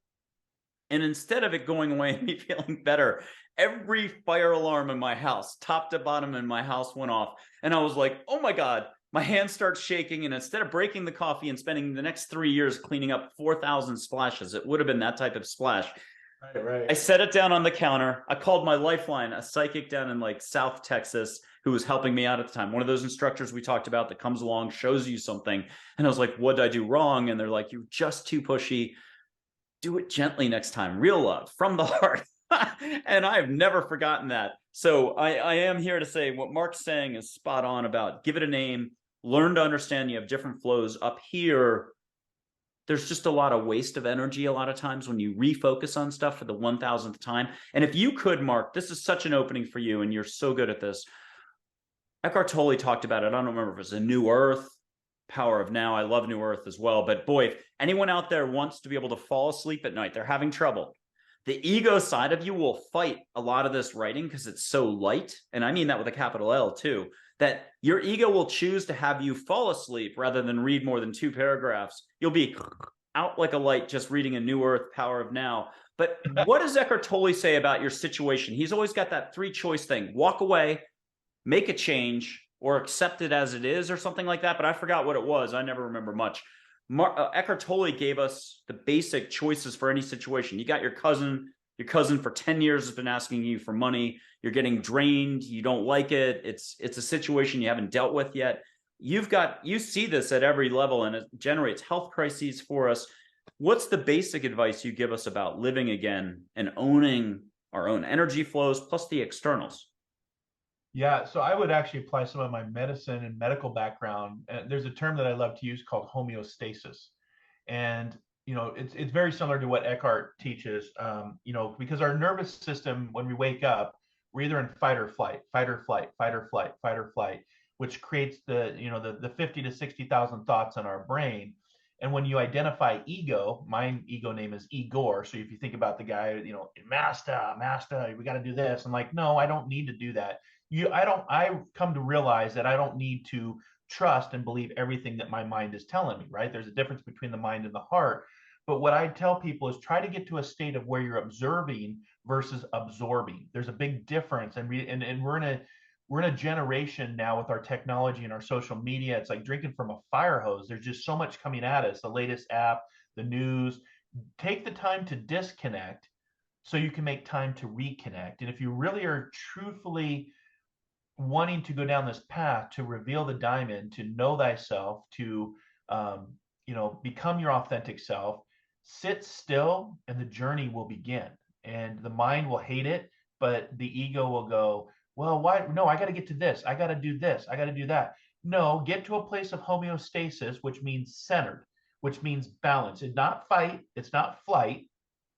And instead of it going away and me feeling better, every fire alarm in my house, top to bottom in my house, went off. And I was like, oh my God. My hand starts shaking, and instead of breaking the coffee and spending the next 3 years cleaning up 4,000 splashes, it would have been that type of splash. Right. I set it down on the counter. I called my lifeline, a psychic down in like South Texas who was helping me out at the time. One of those instructors we talked about that comes along, shows you something. And I was like, what did I do wrong? And they're like, you're just too pushy. Do it gently next time. Real love from the heart. And I have never forgotten that. So I am here to say what Mark's saying is spot on about give it a name. Learn to understand you have different flows. Up here, there's just a lot of waste of energy a lot of times when you refocus on stuff for the 1,000th time. And if you could, Mark, this is such an opening for you, and you're so good at this. Eckhart Tolle talked about it. I don't remember if it was a New Earth, Power of Now. I love New Earth as well. But boy, if anyone out there wants to be able to fall asleep at night, they're having trouble. The ego side of you will fight a lot of this writing because it's so light. And I mean that with a capital L too. That your ego will choose to have you fall asleep rather than read more than 2 paragraphs. You'll be out like a light just reading a New Earth, Power of Now. But what does Eckhart Tolle say about your situation? He's always got that 3-choice thing. Walk away, make a change, or accept it as it is, or something like that. But I forgot what it was. I never remember much. Eckhart Tolle gave us the basic choices for any situation. You got your cousin for 10 years has been asking you for money. You're getting drained. You don't like it. It's a situation you haven't dealt with yet. You see this at every level, and it generates health crises for us. What's the basic advice you give us about living again and owning our own energy flows plus the externals? Yeah, so I would actually apply some of my medicine and medical background. There's a term that I love to use called homeostasis. And it's very similar to what Eckhart teaches, because our nervous system, when we wake up, we're either in fight or flight, fight or flight, fight or flight, fight or flight, which creates the 50 to 60,000 thoughts in our brain. And when you identify ego, my ego name is Igor. So if you think about the guy, master, we got to do this. I'm like, no, I don't need to do that. I've come to realize that I don't need to trust and believe everything that my mind is telling me, right? There's a difference between the mind and the heart. But what I tell people is try to get to a state of where you're observing versus absorbing. There's a big difference. And we're in a generation now with our technology and our social media. It's like drinking from a fire hose. There's just so much coming at us. The latest app, the news. Take the time to disconnect so you can make time to reconnect. And if you really are truthfully wanting to go down this path to reveal the diamond, to know thyself, to become your authentic self, sit still and the journey will begin. And the mind will hate it, but the ego will go, well, why? No, I got to get to this. I got to do this. I got to do that. No, get to a place of homeostasis, which means centered, which means balance. It's not fight, it's not flight.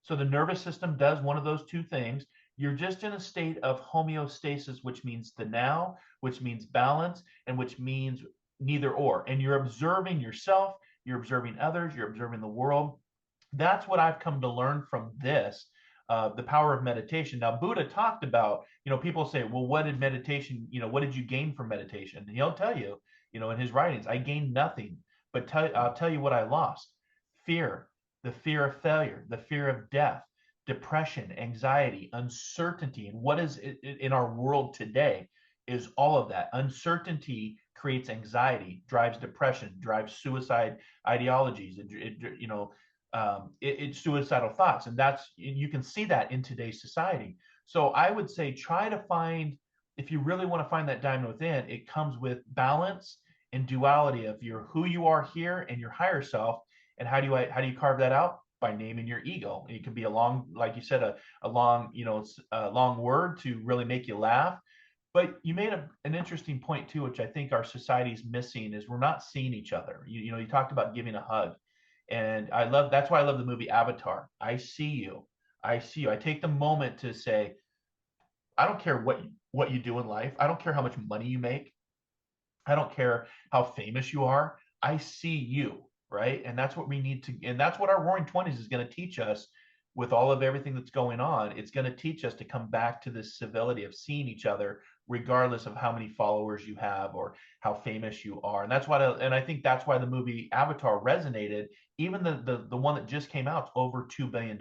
So the nervous system does one of those two things. You're just in a state of homeostasis, which means the now, which means balance, and which means neither or. And you're observing yourself, you're observing others, you're observing the world. That's what I've come to learn from this, the power of meditation. Now, Buddha talked about, people say, well, what did meditation, what did you gain from meditation? And he'll tell you, in his writings, I gained nothing, but I'll tell you what I lost: fear, the fear of failure, the fear of death, depression, anxiety, uncertainty. And what is in our world today is all of that. Uncertainty creates anxiety, drives depression, drives suicide ideologies. It's suicidal thoughts, and you can see that in today's society. So I would say try to find, if you really want to find that diamond within, it comes with balance and duality of who you are here and your higher self. And how do you carve that out? By naming your ego. It can be a long, like you said, a long word to really make you laugh. But you made an interesting point too, which I think our society is missing, is we're not seeing each other. You talked about giving a hug, and that's why I love the movie Avatar. I see you. I see you. I take the moment to say, I don't care what you do in life. I don't care how much money you make. I don't care how famous you are. I see you, right? And that's what we need to, and that's what our Roaring Twenties is going to teach us. With all of everything that's going on, it's going to teach us to come back to this civility of seeing each other, regardless of how many followers you have or how famous you are. And I think that's why the movie Avatar resonated. Even the one that just came out, over $2 billion.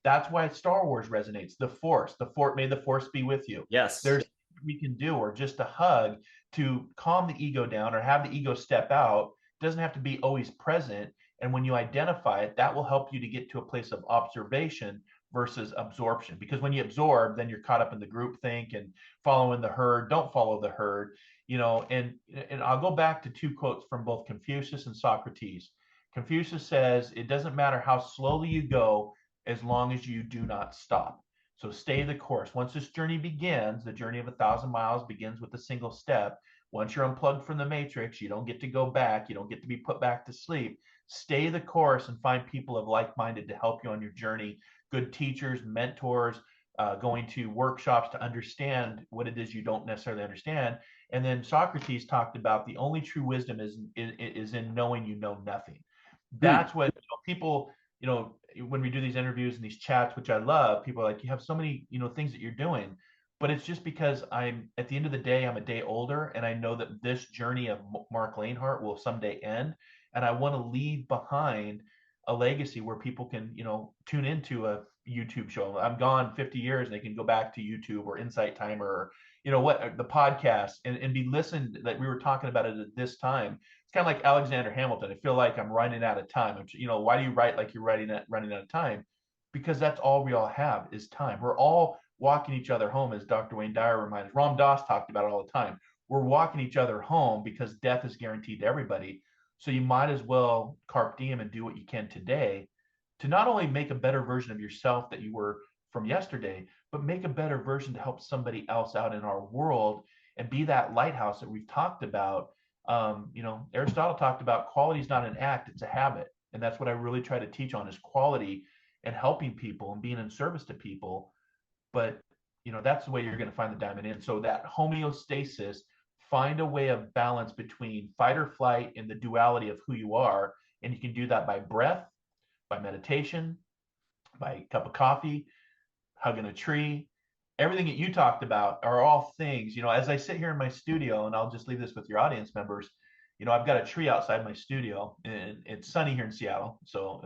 That's why Star Wars resonates. The Force, may the Force be with you. Yes. There's we can do, or just a hug to calm the ego down, or have the ego step out. It doesn't have to be always present. And when you identify it, that will help you to get to a place of observation versus absorption. Because when you absorb, then you're caught up in the group think and following the herd. Don't follow the herd. And I'll go back to two quotes from both Confucius and Socrates. Confucius says, it doesn't matter how slowly you go, as long as you do not stop. So stay the course. Once this journey begins, the journey of 1,000 miles begins with a single step. Once you're unplugged from the matrix, you don't get to go back. You don't get to be put back to sleep. Stay the course and find people of like-minded to help you on your journey. Good teachers, mentors, going to workshops to understand what it is you don't necessarily understand. And then Socrates talked about the only true wisdom is in knowing you know nothing. That's what people, when we do these interviews and these chats, which I love, people are like, you have so many, things that you're doing. But it's just because at the end of the day, I'm a day older, and I know that this journey of Marc Lainhart will someday end. And I want to leave behind a legacy where people can, tune into a YouTube show. I'm gone 50 years and they can go back to YouTube or Insight Timer or, the podcast and be listened. That we were talking about it at this time. It's kind of like Alexander Hamilton. I feel like I'm running out of time. Why do you write like you're running out of time? Because that's all we all have is time. We're all walking each other home, as Dr. Wayne Dyer reminds us. Ram Dass talked about it all the time. We're walking each other home because death is guaranteed to everybody. So you might as well carpe diem and do what you can today to not only make a better version of yourself that you were from yesterday, but make a better version to help somebody else out in our world and be that lighthouse that we've talked about. Aristotle talked about quality is not an act, it's a habit. And that's what I really try to teach on, is quality and helping people and being in service to people. But, that's the way you're going to find the diamond in. So that homeostasis, find a way of balance between fight or flight and the duality of who you are. And you can do that by breath, by meditation, by a cup of coffee, hugging a tree. Everything that you talked about are all things, as I sit here in my studio, and I'll just leave this with your audience members, I've got a tree outside my studio, and it's sunny here in Seattle. So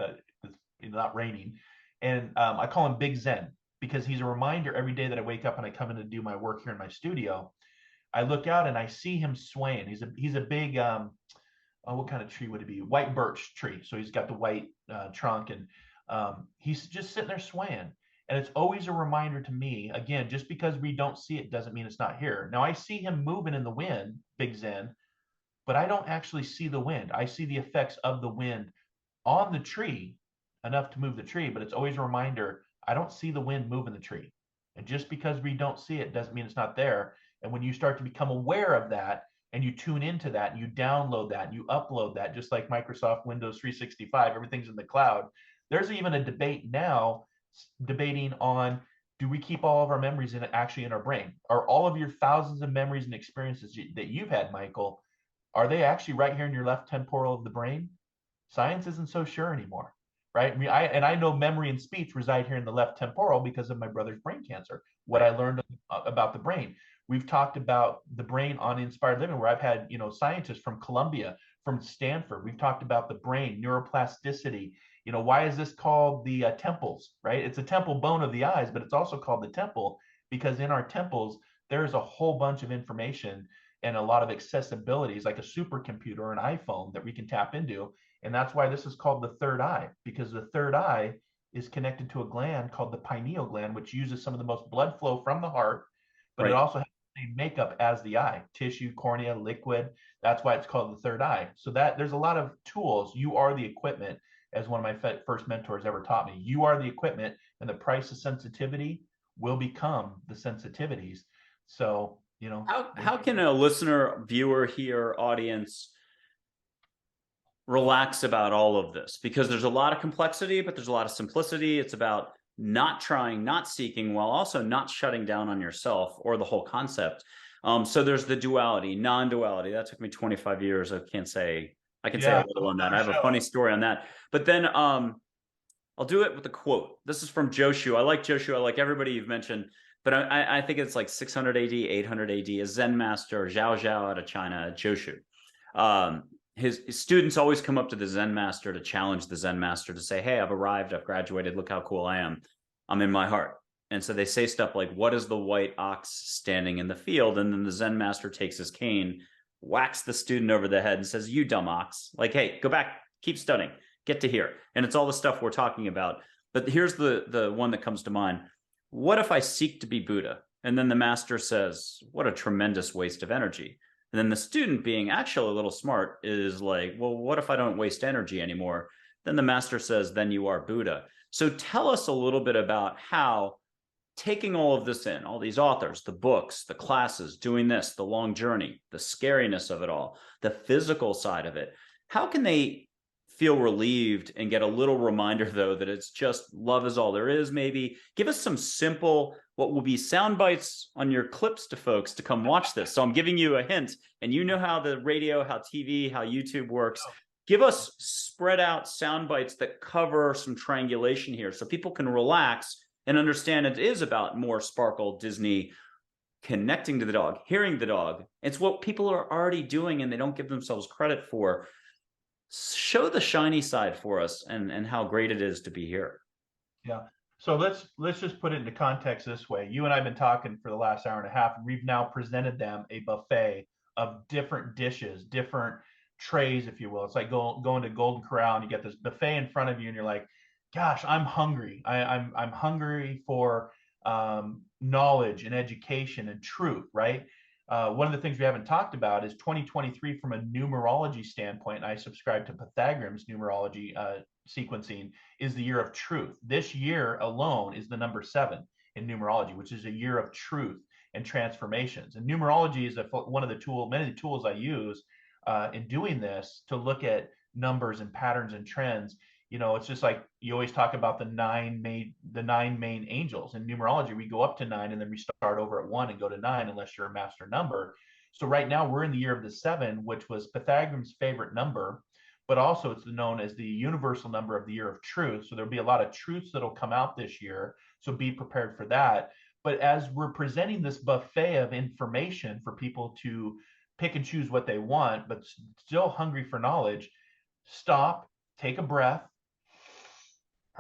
it's not raining. And I call him Big Zen, because he's a reminder every day that I wake up and I come in to do my work here in my studio. I look out and I see him swaying. He's a big what kind of tree would it be? White birch tree. So he's got the white trunk, and he's just sitting there swaying. And it's always a reminder to me, again, just because we don't see it doesn't mean it's not here. Now I see him moving in the wind, Big Zen, but I don't actually see the wind. I see the effects of the wind on the tree enough to move the tree, but it's always a reminder, I don't see the wind moving the tree. And just because we don't see it doesn't mean it's not there. And when you start to become aware of that and you tune into that and you download that and you upload that, just like Microsoft Windows 365, everything's in the cloud. There's even a debate now debating on, do we keep all of our memories actually in our brain? Are all of your thousands of memories and experiences that you've had, Michael, are they actually right here in your left temporal of the brain? Science isn't so sure anymore, right? I know memory and speech reside here in the left temporal because of my brother's brain cancer. What I learned about the brain. We've talked about the brain on Inspired Living, where I've had scientists from Columbia, from Stanford. We've talked about the brain, neuroplasticity. Why is this called the temples, right? It's a temple bone of the eyes, but it's also called the temple because in our temples there's a whole bunch of information and a lot of accessibilities, like a supercomputer or an iPhone that we can tap into. And that's why this is called the third eye, because the third eye is connected to a gland called the pineal gland, which uses some of the most blood flow from the heart, but it also has the same makeup as the eye, tissue, cornea, liquid. That's why it's called the third eye. So that there's a lot of tools. You are the equipment, as one of my first mentors ever taught me. You are the equipment, and the price of sensitivity will become the sensitivities. So, how can a listener, viewer here, audience relax about all of this? Because there's a lot of complexity, but there's a lot of simplicity. It's about not trying, not seeking, while also not shutting down on yourself or the whole concept. So there's the duality, non-duality. That took me 25 years. I can say a little on that. I have a funny story on that. But then I'll do it with a quote. This is from Joshu. I like Joshu. I like everybody you've mentioned. But I think it's like 600 AD, 800 AD, a Zen master, Zhao Zhao out of China, Joshu. His students always come up to the Zen master to challenge the Zen master to say, hey, I've arrived, I've graduated, look how cool I am. I'm in my heart. And so they say stuff like, what is the white ox standing in the field? And then the Zen master takes his cane, whacks the student over the head and says, you dumb ox. Like, hey, go back, keep studying, get to here. And it's all the stuff we're talking about. But here's the one that comes to mind. What if I seek to be Buddha? And then the master says, what a tremendous waste of energy. And then the student, being actually a little smart, is like, well, what if I don't waste energy anymore? Then the master says, then you are Buddha. So tell us a little bit about how taking all of this in, all these authors, the books, the classes, doing this, the long journey, the scariness of it all, the physical side of it, how can they feel relieved and get a little reminder, though, that it's just love is all there is? Maybe give us some simple, what will be sound bites on your clips to folks to come watch this. So I'm giving you a hint, and you know how the radio, how TV, how YouTube works. Give us spread out sound bites that cover some triangulation here so people can relax and understand it is about more sparkle, Disney, connecting to the dog, hearing the dog. It's what people are already doing and they don't give themselves credit for. Show the shiny side for us and how great it is to be here. Yeah. So let's just put it into context this way. You and I have been talking for the last hour and a half. We've now presented them a buffet of different dishes, different trays, if you will. It's like going to Golden Corral and you get this buffet in front of you and you're like, gosh, I'm hungry. I'm hungry for knowledge and education and truth, right? One of the things we haven't talked about is 2023 from a numerology standpoint, and I subscribe to Pythagoras numerology sequencing, is the year of truth. This year alone is the number 7 in numerology, which is a year of truth and transformations. And numerology is one of the many of the tools I use in doing this to look at numbers and patterns and trends. It's just like you always talk about the nine main angels. In numerology, we go up to 9 and then we start over at 1 and go to 9 unless you're a master number. So right now we're in the year of the 7, which was Pythagoras' favorite number, but also it's known as the universal number of the year of truth. So there'll be a lot of truths that'll come out this year. So be prepared for that. But as we're presenting this buffet of information for people to pick and choose what they want, but still hungry for knowledge, stop, take a breath,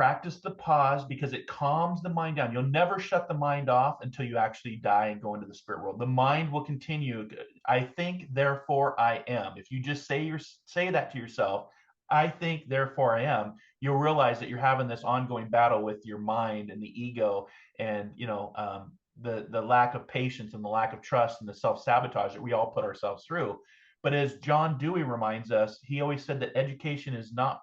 Practice the pause because it calms the mind down. You'll never shut the mind off until you actually die and go into the spirit world. The mind will continue. I think, therefore I am. If you just say that to yourself, I think, therefore I am, you'll realize that you're having this ongoing battle with your mind and the ego, and the lack of patience and the lack of trust and the self-sabotage that we all put ourselves through. But as John Dewey reminds us, he always said that education is not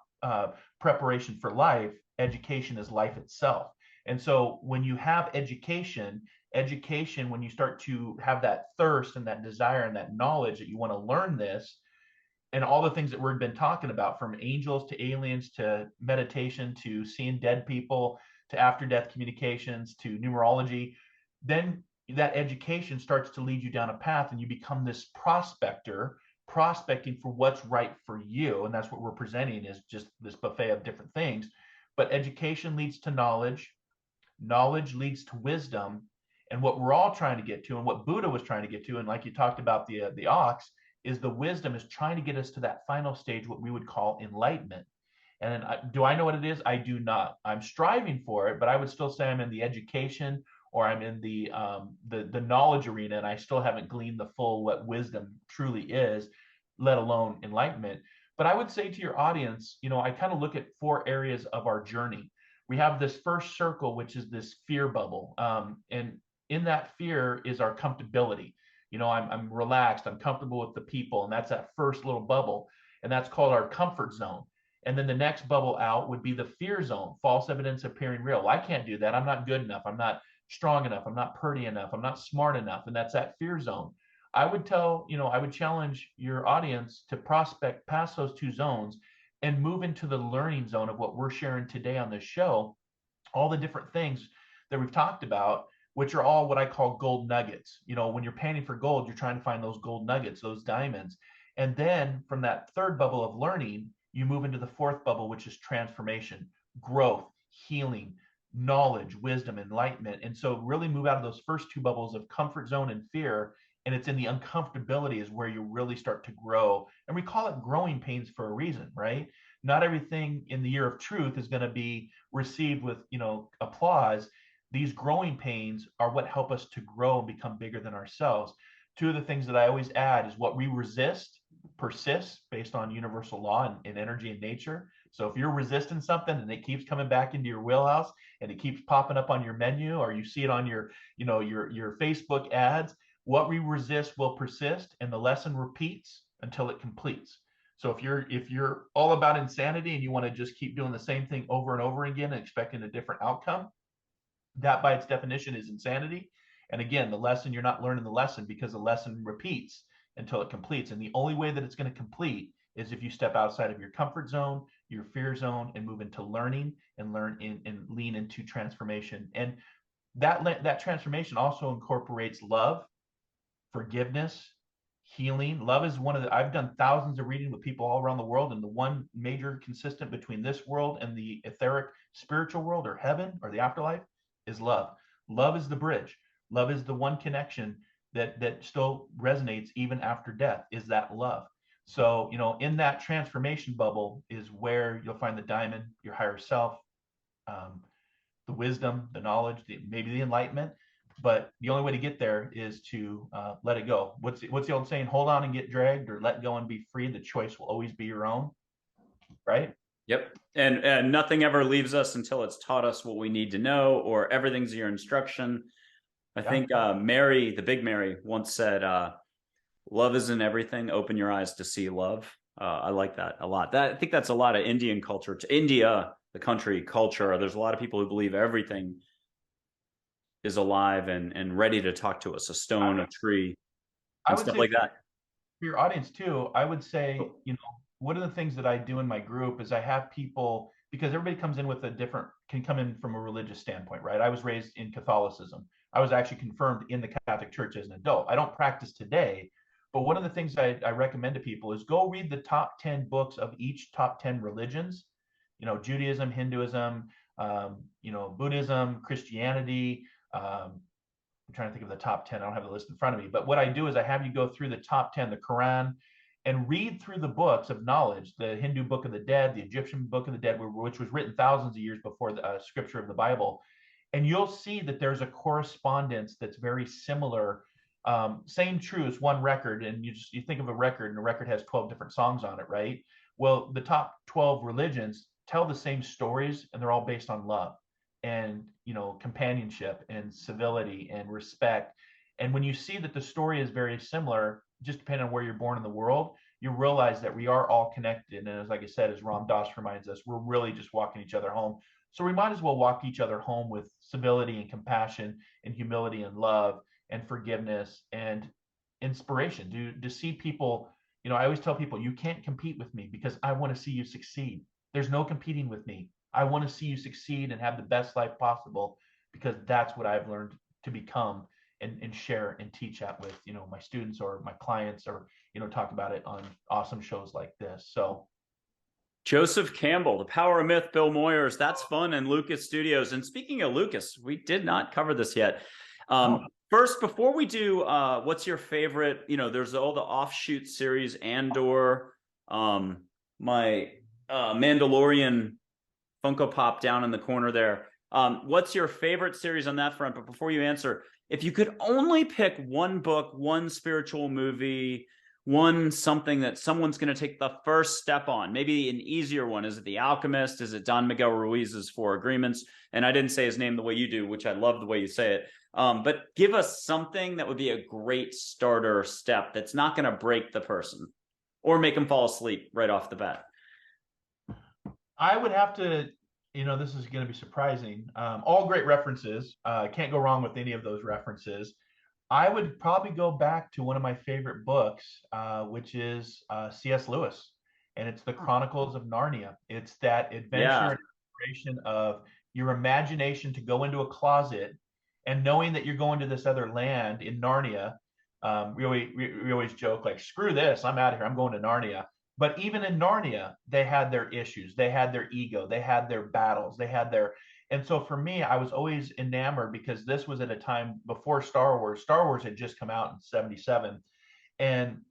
preparation for life. Education is life itself. And so when you have education, when you start to have that thirst and that desire and that knowledge that you want to learn this, and all the things that we've been talking about, from angels to aliens to meditation to seeing dead people to after death communications to numerology, then that education starts to lead you down a path and you become this prospecting for what's right for you. And that's what we're presenting, is just this buffet of different things. But education leads to knowledge, knowledge leads to wisdom. And what we're all trying to get to, and what Buddha was trying to get to, and like you talked about the ox, is the wisdom is trying to get us to that final stage, what we would call enlightenment. And do I know what it is? I do not. I'm striving for it, but I would still say I'm in the education, or I'm in the knowledge arena, and I still haven't gleaned the full what wisdom truly is, let alone enlightenment. But I would say to your audience, I kind of look at 4 areas of our journey. We have this first circle, which is this fear bubble. And in that fear is our comfortability. I'm relaxed, I'm comfortable with the people. And that's that first little bubble. And that's called our comfort zone. And then the next bubble out would be the fear zone, false evidence appearing real. Well, I can't do that. I'm not good enough. I'm not strong enough. I'm not pretty enough. I'm not smart enough. And that's that fear zone. I would challenge your audience to prospect past those 2 zones and move into the learning zone of what we're sharing today on this show, all the different things that we've talked about, which are all what I call gold nuggets. When you're panning for gold, you're trying to find those gold nuggets, those diamonds. And then from that 3rd bubble of learning, you move into the 4th bubble, which is transformation, growth, healing, knowledge, wisdom, enlightenment. And so really move out of those first 2 bubbles of comfort zone and fear. And it's in the uncomfortability is where you really start to grow. And we call it growing pains for a reason, right? Not everything in the year of truth is going to be received with, applause. These growing pains are what help us to grow and become bigger than ourselves. 2 of the things that I always add is what we resist persists based on universal law and energy and nature. So if you're resisting something and it keeps coming back into your wheelhouse and it keeps popping up on your menu, or you see it on your Facebook ads, what we resist will persist, and the lesson repeats until it completes. So if you're all about insanity and you want to just keep doing the same thing over and over again and expecting a different outcome, that by its definition is insanity. And again, the lesson, you're not learning the lesson, because the lesson repeats until it completes. And the only way that it's going to complete is if you step outside of your comfort zone, your fear zone, and move into learning and lean into transformation. And that transformation also incorporates love, forgiveness, healing. Love is I've done thousands of reading with people all around the world, and the one major consistent between this world and the etheric spiritual world, or heaven, or the afterlife, is love. Love is the bridge. Love is the one connection that still resonates even after death, is that love. So, in that transformation bubble is where you'll find the diamond, your higher self, the wisdom, the knowledge, maybe the enlightenment. But the only way to get there is to let it go. What's the old saying? Hold on and get dragged, or let go and be free. The choice will always be your own, right? Yep. And nothing ever leaves us until it's taught us what we need to know, or everything's your instruction. I think Mary, the big Mary, once said, love isn't everything. Open your eyes to see love. I like that a lot. I think that's a lot of Indian culture. To India, the country, culture, there's a lot of people who believe everything is alive and ready to talk to us, a stone, a tree, and stuff like that. For your audience too, I would say, one of the things that I do in my group is I have people, because everybody can come in from a religious standpoint, right? I was raised in Catholicism. I was actually confirmed in the Catholic Church as an adult. I don't practice today, but one of the things I recommend to people is go read the top 10 books of each top 10 religions, Judaism, Hinduism, Buddhism, Christianity. I'm trying to think of the top 10. I don't have the list in front of me, but what I do is I have you go through the top 10, the Quran, and read through the books of knowledge, the Hindu Book of the Dead, the Egyptian Book of the Dead, which was written thousands of years before the scripture of the Bible. And you'll see that there's a correspondence that's very similar. Same truths, one record, and you think of a record, and a record has 12 different songs on it, right? Well, the top 12 religions tell the same stories, and they're all based on love and, companionship and civility and respect. And when you see that the story is very similar, just depending on where you're born in the world, you realize that we are all connected. And as like I said, as Ram Dass reminds us, we're really just walking each other home. So we might as well walk each other home with civility and compassion and humility and love and forgiveness and inspiration. To see people, I always tell people, you can't compete with me because I want to see you succeed. There's no competing with me. I want to see you succeed and have the best life possible, because that's what I've learned to become and share and teach at with, my students or my clients, or, talk about it on awesome shows like this. So Joseph Campbell, The Power of Myth, Bill Moyers, that's fun, and Lucas Studios. And speaking of Lucas, we did not cover this yet. First, before we do, what's your favorite? There's all the offshoot series, Andor, my Mandalorian Funko Pop down in the corner there. What's your favorite series on that front? But before you answer, if you could only pick one book, one spiritual movie, one something that someone's going to take the first step on, maybe an easier one. Is it The Alchemist? Is it Don Miguel Ruiz's Four Agreements? And I didn't say his name the way you do, which I love the way you say it. But give us something that would be a great starter step that's not going to break the person or make them fall asleep right off the bat. I would have to, this is going to be surprising. All great references. Can't go wrong with any of those references. I would probably go back to one of my favorite books, which is C.S. Lewis, and it's the Chronicles of Narnia. It's that adventure and exploration of your imagination to go into a closet and knowing that you're going to this other land in Narnia. We always joke like, screw this, I'm out of here, I'm going to Narnia. But even in Narnia, they had their issues, they had their ego, they had their battles, and so for me, I was always enamored, because this was at a time before Star Wars. Star Wars had just come out in '77. And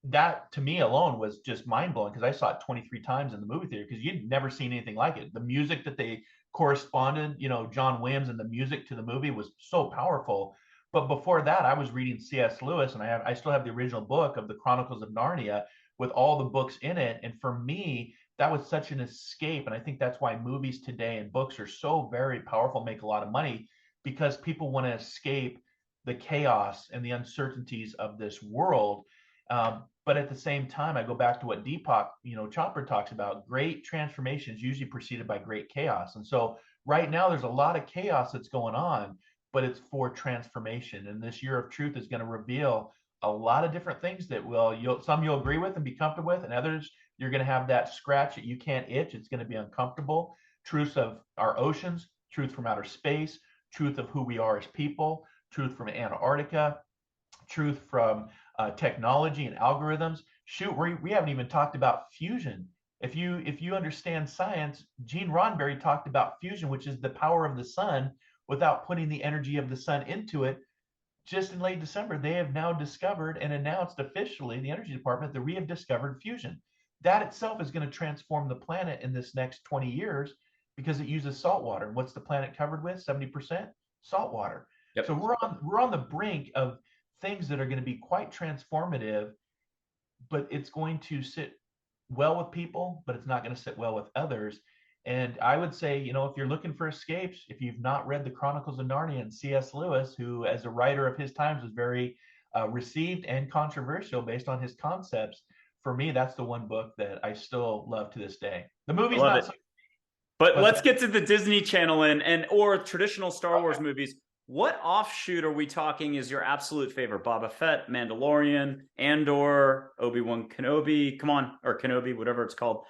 that to me alone was just mind blowing, because I saw it 23 times in the movie theater, because you'd never seen anything like it. The music that they corresponded, John Williams, and the music to the movie was so powerful. But before that, I was reading C.S. Lewis, and I still have the original book of the Chronicles of Narnia with all the books in it. And for me, that was such an escape. And I think that's why movies today and books are so very powerful, make a lot of money, because people want to escape the chaos and the uncertainties of this world. But at the same time, I go back to what Deepak, Chopra talks about. Great transformations usually preceded by great chaos. And so right now there's a lot of chaos that's going on, but it's for transformation. And this year of truth is going to reveal a lot of different things that some you'll agree with and be comfortable with, and others you're going to have that scratch that you can't itch. It's going to be uncomfortable. Truths of our oceans, truth from outer space, truth of who we are as people, truth from Antarctica, truth from technology and algorithms. Shoot, we haven't even talked about fusion. If you understand science, Gene Roddenberry talked about fusion, which is the power of the sun without putting the energy of the sun into it. Just in late December, they have now discovered and announced officially, the Energy Department, that we have discovered fusion. That itself is going to transform the planet in this next 20 years, because it uses salt water. And what's the planet covered with? 70% salt water. Yep. So we're on the brink of things that are going to be quite transformative, but it's going to sit well with people, but it's not going to sit well with others. And I would say, if you're looking for escapes, if you've not read the Chronicles of Narnia and C.S. Lewis, who as a writer of his times was very received and controversial based on his concepts, for me, that's the one book that I still love to this day. The movie's not so, but let's get to the Disney Channel or traditional Star Wars movies. What offshoot are we talking is your absolute favorite? Boba Fett, Mandalorian, Andor, Obi-Wan Kenobi, or Kenobi, whatever it's called.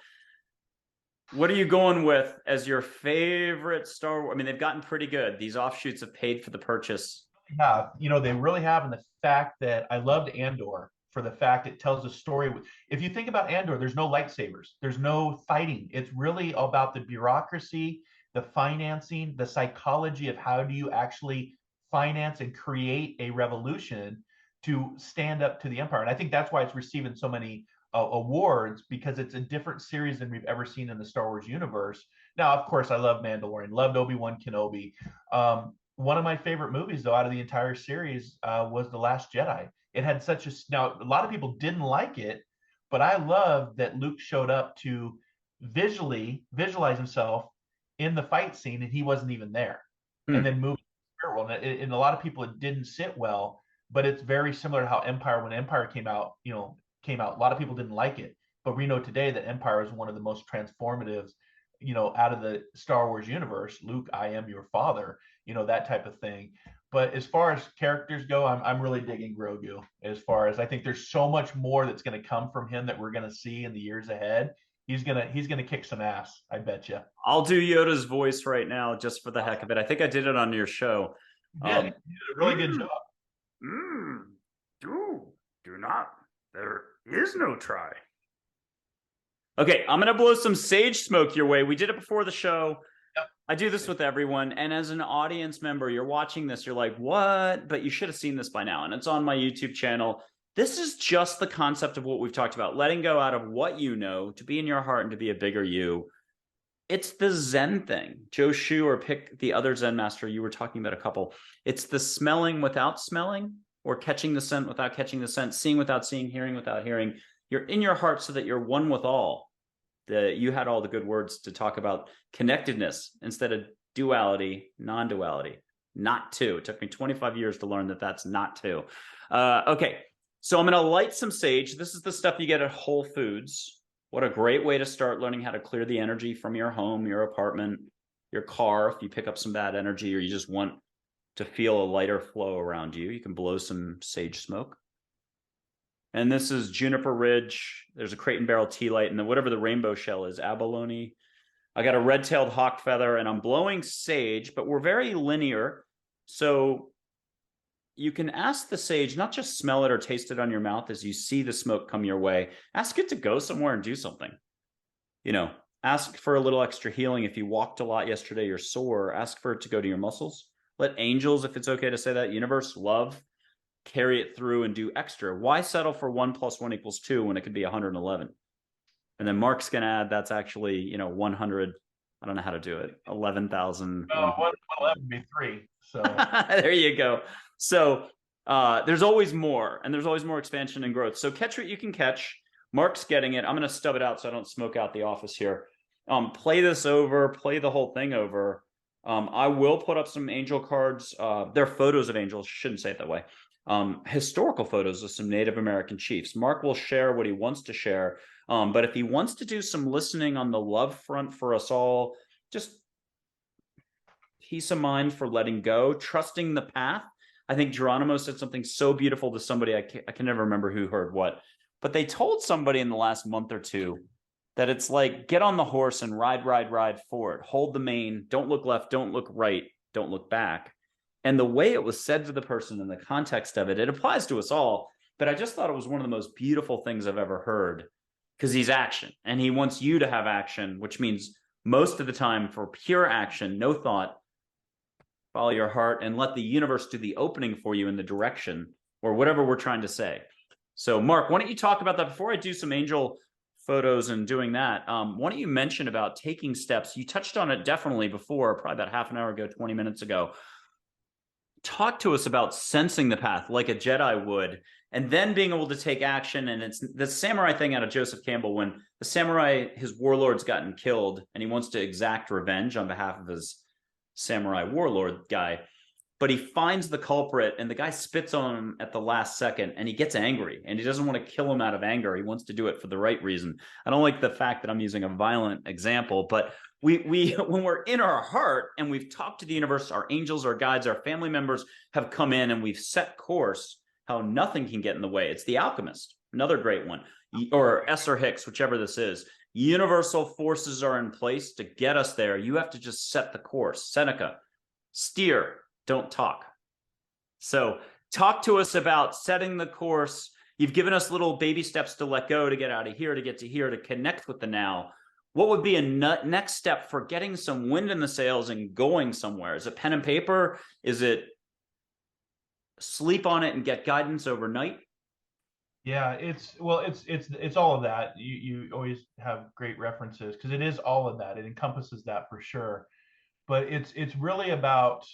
What are you going with as your favorite Star Wars? I mean, they've gotten pretty good. These offshoots have paid for the purchase. Yeah, they really have. And the fact that I loved Andor for the fact it tells a story. If you think about Andor, there's no lightsabers, there's no fighting. It's really about the bureaucracy, the financing, the psychology of how do you actually finance and create a revolution to stand up to the empire. And I think that's why it's receiving so many awards because it's a different series than we've ever seen in the Star Wars universe. Now, of course, I love Mandalorian, loved Obi-Wan Kenobi. One of my favorite movies, though, out of the entire series was The Last Jedi. It had such a now a lot of people didn't like it, but I love that Luke showed up to visualize himself in the fight scene, and he wasn't even there, and then moved to the spirit world. And a lot of people, it didn't sit well, but it's very similar to how Empire, when Empire came out, a lot of people didn't like it, but we know today that Empire is one of the most transformative, out of the Star Wars universe. Luke, I am your father, that type of thing. But as far as characters go, I'm really digging Grogu. As far as I think there's so much more that's going to come from him that we're going to see in the years ahead. He's gonna kick some ass, I bet you. I'll do Yoda's voice right now just for the heck of it. I think I did it on your show. You did a really good job. Do not. There is no try. Okay, I'm gonna blow some sage smoke your way. We did it before the show. Yep. I do this with everyone, and as an audience member, you're watching this, you're like, what? But you should have seen this by now, and it's on my YouTube channel. This is just the concept of what we've talked about, letting go out of what you know to be in your heart and to be a bigger you. It's the Zen thing. Joe Shu, or pick the other Zen master, you were talking about a couple. It's the smelling without smelling, or catching the scent without catching the scent, seeing without seeing, hearing without hearing. You're in your heart so that you're one with all. You had all the good words to talk about connectedness instead of duality, non-duality, not two. It took me 25 years to learn that that's not two. Okay. So I'm going to light some sage. This is the stuff you get at Whole Foods. What a great way to start learning how to clear the energy from your home, your apartment, your car. If you pick up some bad energy or you just want to feel a lighter flow around you, you can blow some sage smoke. And this is Juniper Ridge. There's a crate and barrel tea light, and then whatever the rainbow shell is, abalone. I got a red-tailed hawk feather, and I'm blowing sage, but we're very linear. So you can ask the sage, not just smell it or taste it on your mouth as you see the smoke come your way. Ask it to go somewhere and do something. Ask for a little extra healing. If you walked a lot yesterday, you're sore, ask for it to go to your muscles. Let angels, if it's okay to say that, universe, love, carry it through and do extra. Why settle for 1 + 1 = 2 when it could be 111? And then Mark's going to add, that's actually, 100. I don't know how to do it. 11,000. 111 would be 3. So there you go. So there's always more, and there's always more expansion and growth. So catch what you can catch. Mark's getting it. I'm going to stub it out so I don't smoke out the office here. Play this over, play the whole thing over. I will put up some angel cards. They're photos of angels. Shouldn't say it that way. Historical photos of some Native American chiefs. Mark will share what he wants to share. But if he wants to do some listening on the love front for us all, just peace of mind for letting go, trusting the path. I think Geronimo said something so beautiful to somebody. I can never remember who heard what, but they told somebody in the last month or two that it's like, get on the horse and ride forward. Hold the mane. Don't look left. Don't look right. Don't look back. And the way it was said to the person in the context of it, it applies to us all. But I just thought it was one of the most beautiful things I've ever heard, because he's action and he wants you to have action, which means most of the time for pure action, no thought, follow your heart and let the universe do the opening for you in the direction or whatever we're trying to say. So Mark, why don't you talk about that before I do some angel photos and doing that? Why don't you mention about taking steps? You touched on it definitely before, probably about half an hour ago, 20 minutes ago. Talk to us about sensing the path like a Jedi would, and then being able to take action. And it's the samurai thing out of Joseph Campbell, when the samurai, his warlord's gotten killed and he wants to exact revenge on behalf of his samurai warlord guy, but he finds the culprit and the guy spits on him at the last second and he gets angry and he doesn't want to kill him out of anger. He wants to do it for the right reason. I don't like the fact that I'm using a violent example, but we when we're in our heart and we've talked to the universe, our angels, our guides, our family members have come in and we've set course, how nothing can get in the way. It's The Alchemist, another great one, or Esther Hicks, whichever this is. Universal forces are in place to get us there. You have to just set the course. Seneca, steer, don't talk. So talk to us about setting the course. You've given us little baby steps to let go, to get out of here, to get to here, to connect with the now. What would be a next step for getting some wind in the sails and going somewhere? Is it pen and paper? Is it sleep on it and get guidance overnight? Yeah, it's all of that. You always have great references because it is all of that. It encompasses that for sure. But it's really about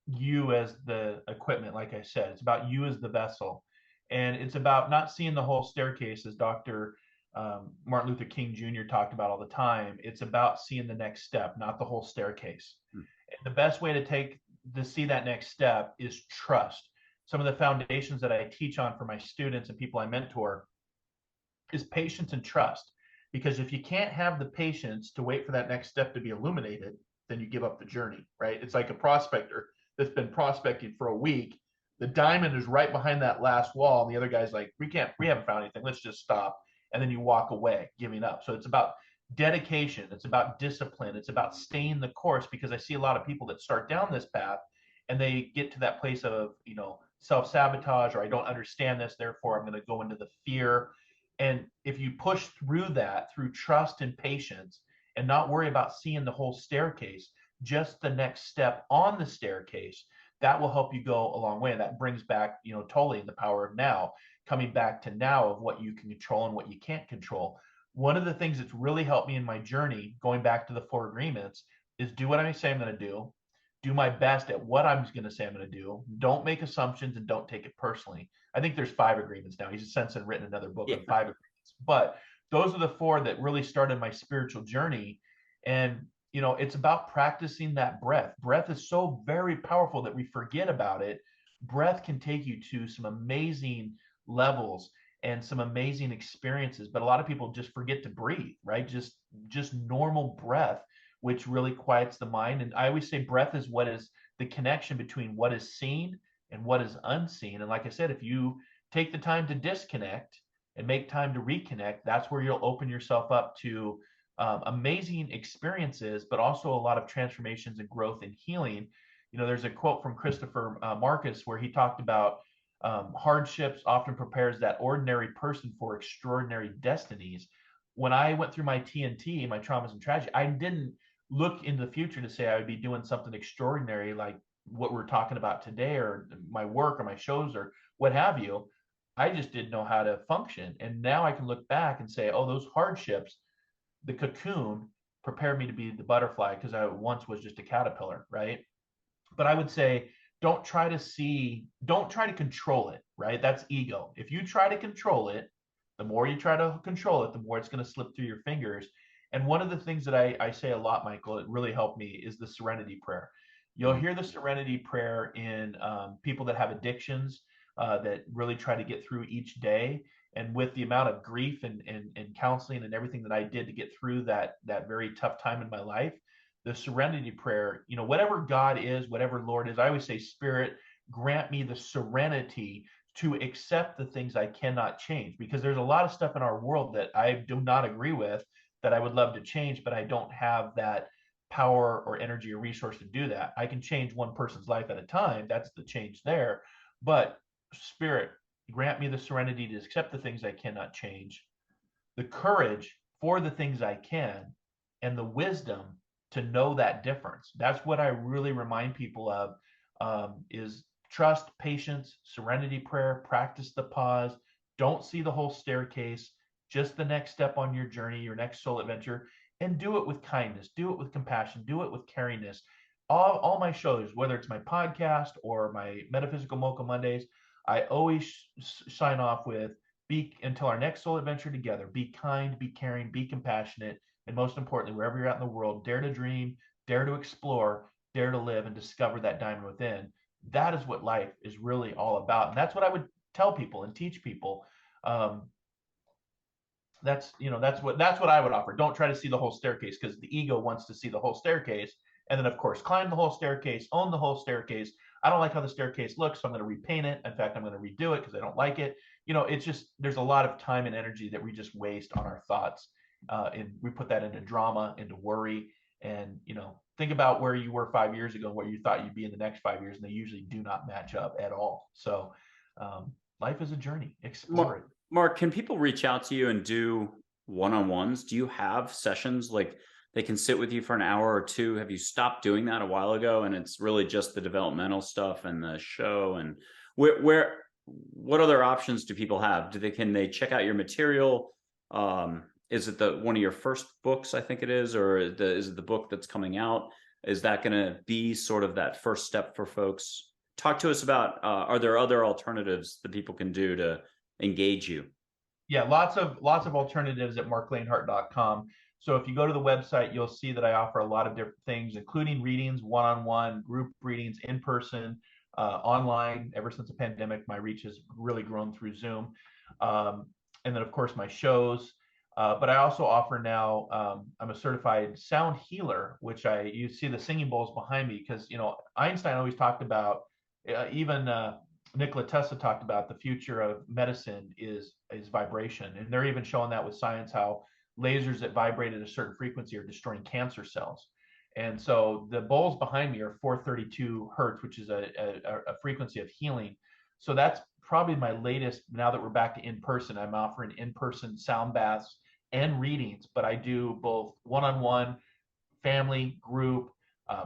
you as the equipment, like I said. It's about you as the vessel. And it's about not seeing the whole staircase, as Dr. Martin Luther King Jr. talked about all the time. It's about seeing the next step, not the whole staircase. Hmm. And the best way to see that next step is trust. Some of the foundations that I teach on for my students and people I mentor is patience and trust. Because if you can't have the patience to wait for that next step to be illuminated, then you give up the journey, right? It's like a prospector that's been prospecting for a week. The diamond is right behind that last wall, and the other guy's like, we haven't found anything. Let's just stop. And then you walk away, giving up. So it's about dedication. It's about discipline. It's about staying the course, because I see a lot of people that start down this path and they get to that place of, self-sabotage, or I don't understand this, therefore I'm going to go into the fear. And if you push through that through trust and patience and not worry about seeing the whole staircase, just the next step on the staircase, that will help you go a long way. And that brings back, totally the power of now, coming back to now of what you can control and what you can't control. One of the things that's really helped me in my journey, going back to the 4 agreements, is do what I say I'm going to do my best at what I'm going to say I'm going to do. Don't make assumptions and don't take it personally. I think there's 5 agreements now. He's since written another book Yeah. on 5 agreements, but those are the 4 that really started my spiritual journey. And it's about practicing that breath. Breath is so very powerful that we forget about it. Breath can take you to some amazing levels and some amazing experiences, but a lot of people just forget to breathe, right? Just normal breath, which really quiets the mind. And I always say breath is what is the connection between what is seen and what is unseen. And like I said, if you take the time to disconnect and make time to reconnect, that's where you'll open yourself up to amazing experiences, but also a lot of transformations and growth and healing. There's a quote from Christopher Marcus where he talked about hardships often prepares that ordinary person for extraordinary destinies. When I went through my TNT, my traumas and tragedy, I didn't look into the future to say I would be doing something extraordinary like what we're talking about today, or my work or my shows or what have you. I just didn't know how to function. And now I can look back and say, oh, those hardships, the cocoon, prepared me to be the butterfly, because I once was just a caterpillar, right? But I would say, don't try to control it, right? That's ego. If you try to control it, the more you try to control it, the more it's going to slip through your fingers. And one of the things that I say a lot, Michael, it really helped me, is the serenity prayer. You'll hear the serenity prayer in people that have addictions, that really try to get through each day. And with the amount of grief and counseling and everything that I did to get through that very tough time in my life, the serenity prayer, whatever God is, whatever Lord is, I always say, Spirit, grant me the serenity to accept the things I cannot change, because there's a lot of stuff in our world that I do not agree with, that I would love to change, but I don't have that power or energy or resource to do that. I can change one person's life at a time. That's the change there. But Spirit, grant me the serenity to accept the things I cannot change, the courage for the things I can, and the wisdom to know that difference. That's what I really remind people of, is trust, patience, serenity prayer, practice the pause. Don't see the whole staircase, just the next step on your journey, your next soul adventure, and do it with kindness, do it with compassion, do it with caringness. All my shows, whether it's my podcast or my Metaphysical Mocha Mondays, I always sign off with, be until our next soul adventure together, be kind, be caring, be compassionate, and most importantly, wherever you're at in the world, dare to dream, dare to explore, dare to live, and discover that diamond within. That is what life is really all about. And that's what I would tell people and teach people. That's what I would offer. Don't try to see the whole staircase, because the ego wants to see the whole staircase. And then, of course, climb the whole staircase, own the whole staircase. I don't like how the staircase looks, so I'm going to repaint it. In fact, I'm going to redo it because I don't like it. It's just, there's a lot of time and energy that we just waste on our thoughts. And we put that into drama, into worry. And, think about where you were 5 years ago and where you thought you'd be in the next 5 years, and they usually do not match up at all. So life is a journey. Explore it. Mark, can people reach out to you and do one-on-ones? Do you have sessions like they can sit with you for an hour or two? Have you stopped doing that a while ago, and it's really just the developmental stuff and the show? And where what other options do people have? Can they check out your material? Is it one of your first books, I think it is, or is it the book that's coming out? Is that going to be sort of that first step for folks? Talk to us about, are there other alternatives that people can do to engage you? Yeah, lots of alternatives at marclainhart.com. So if you go to the website, you'll see that I offer a lot of different things, including readings, one-on-one, group readings, in person, online. Ever since the pandemic, my reach has really grown through Zoom. And then, of course, my shows. But I also offer now, I'm a certified sound healer, which you see the singing bowls behind me, because, Einstein always talked about, even Nikola Tesla talked about, the future of medicine is vibration. And they're even showing that with science, how lasers that vibrate at a certain frequency are destroying cancer cells. And so the bowls behind me are 432 hertz, which is a frequency of healing. So that's probably my latest. Now that we're back to in-person, I'm offering in-person sound baths and readings, but I do both one-on-one, family, group,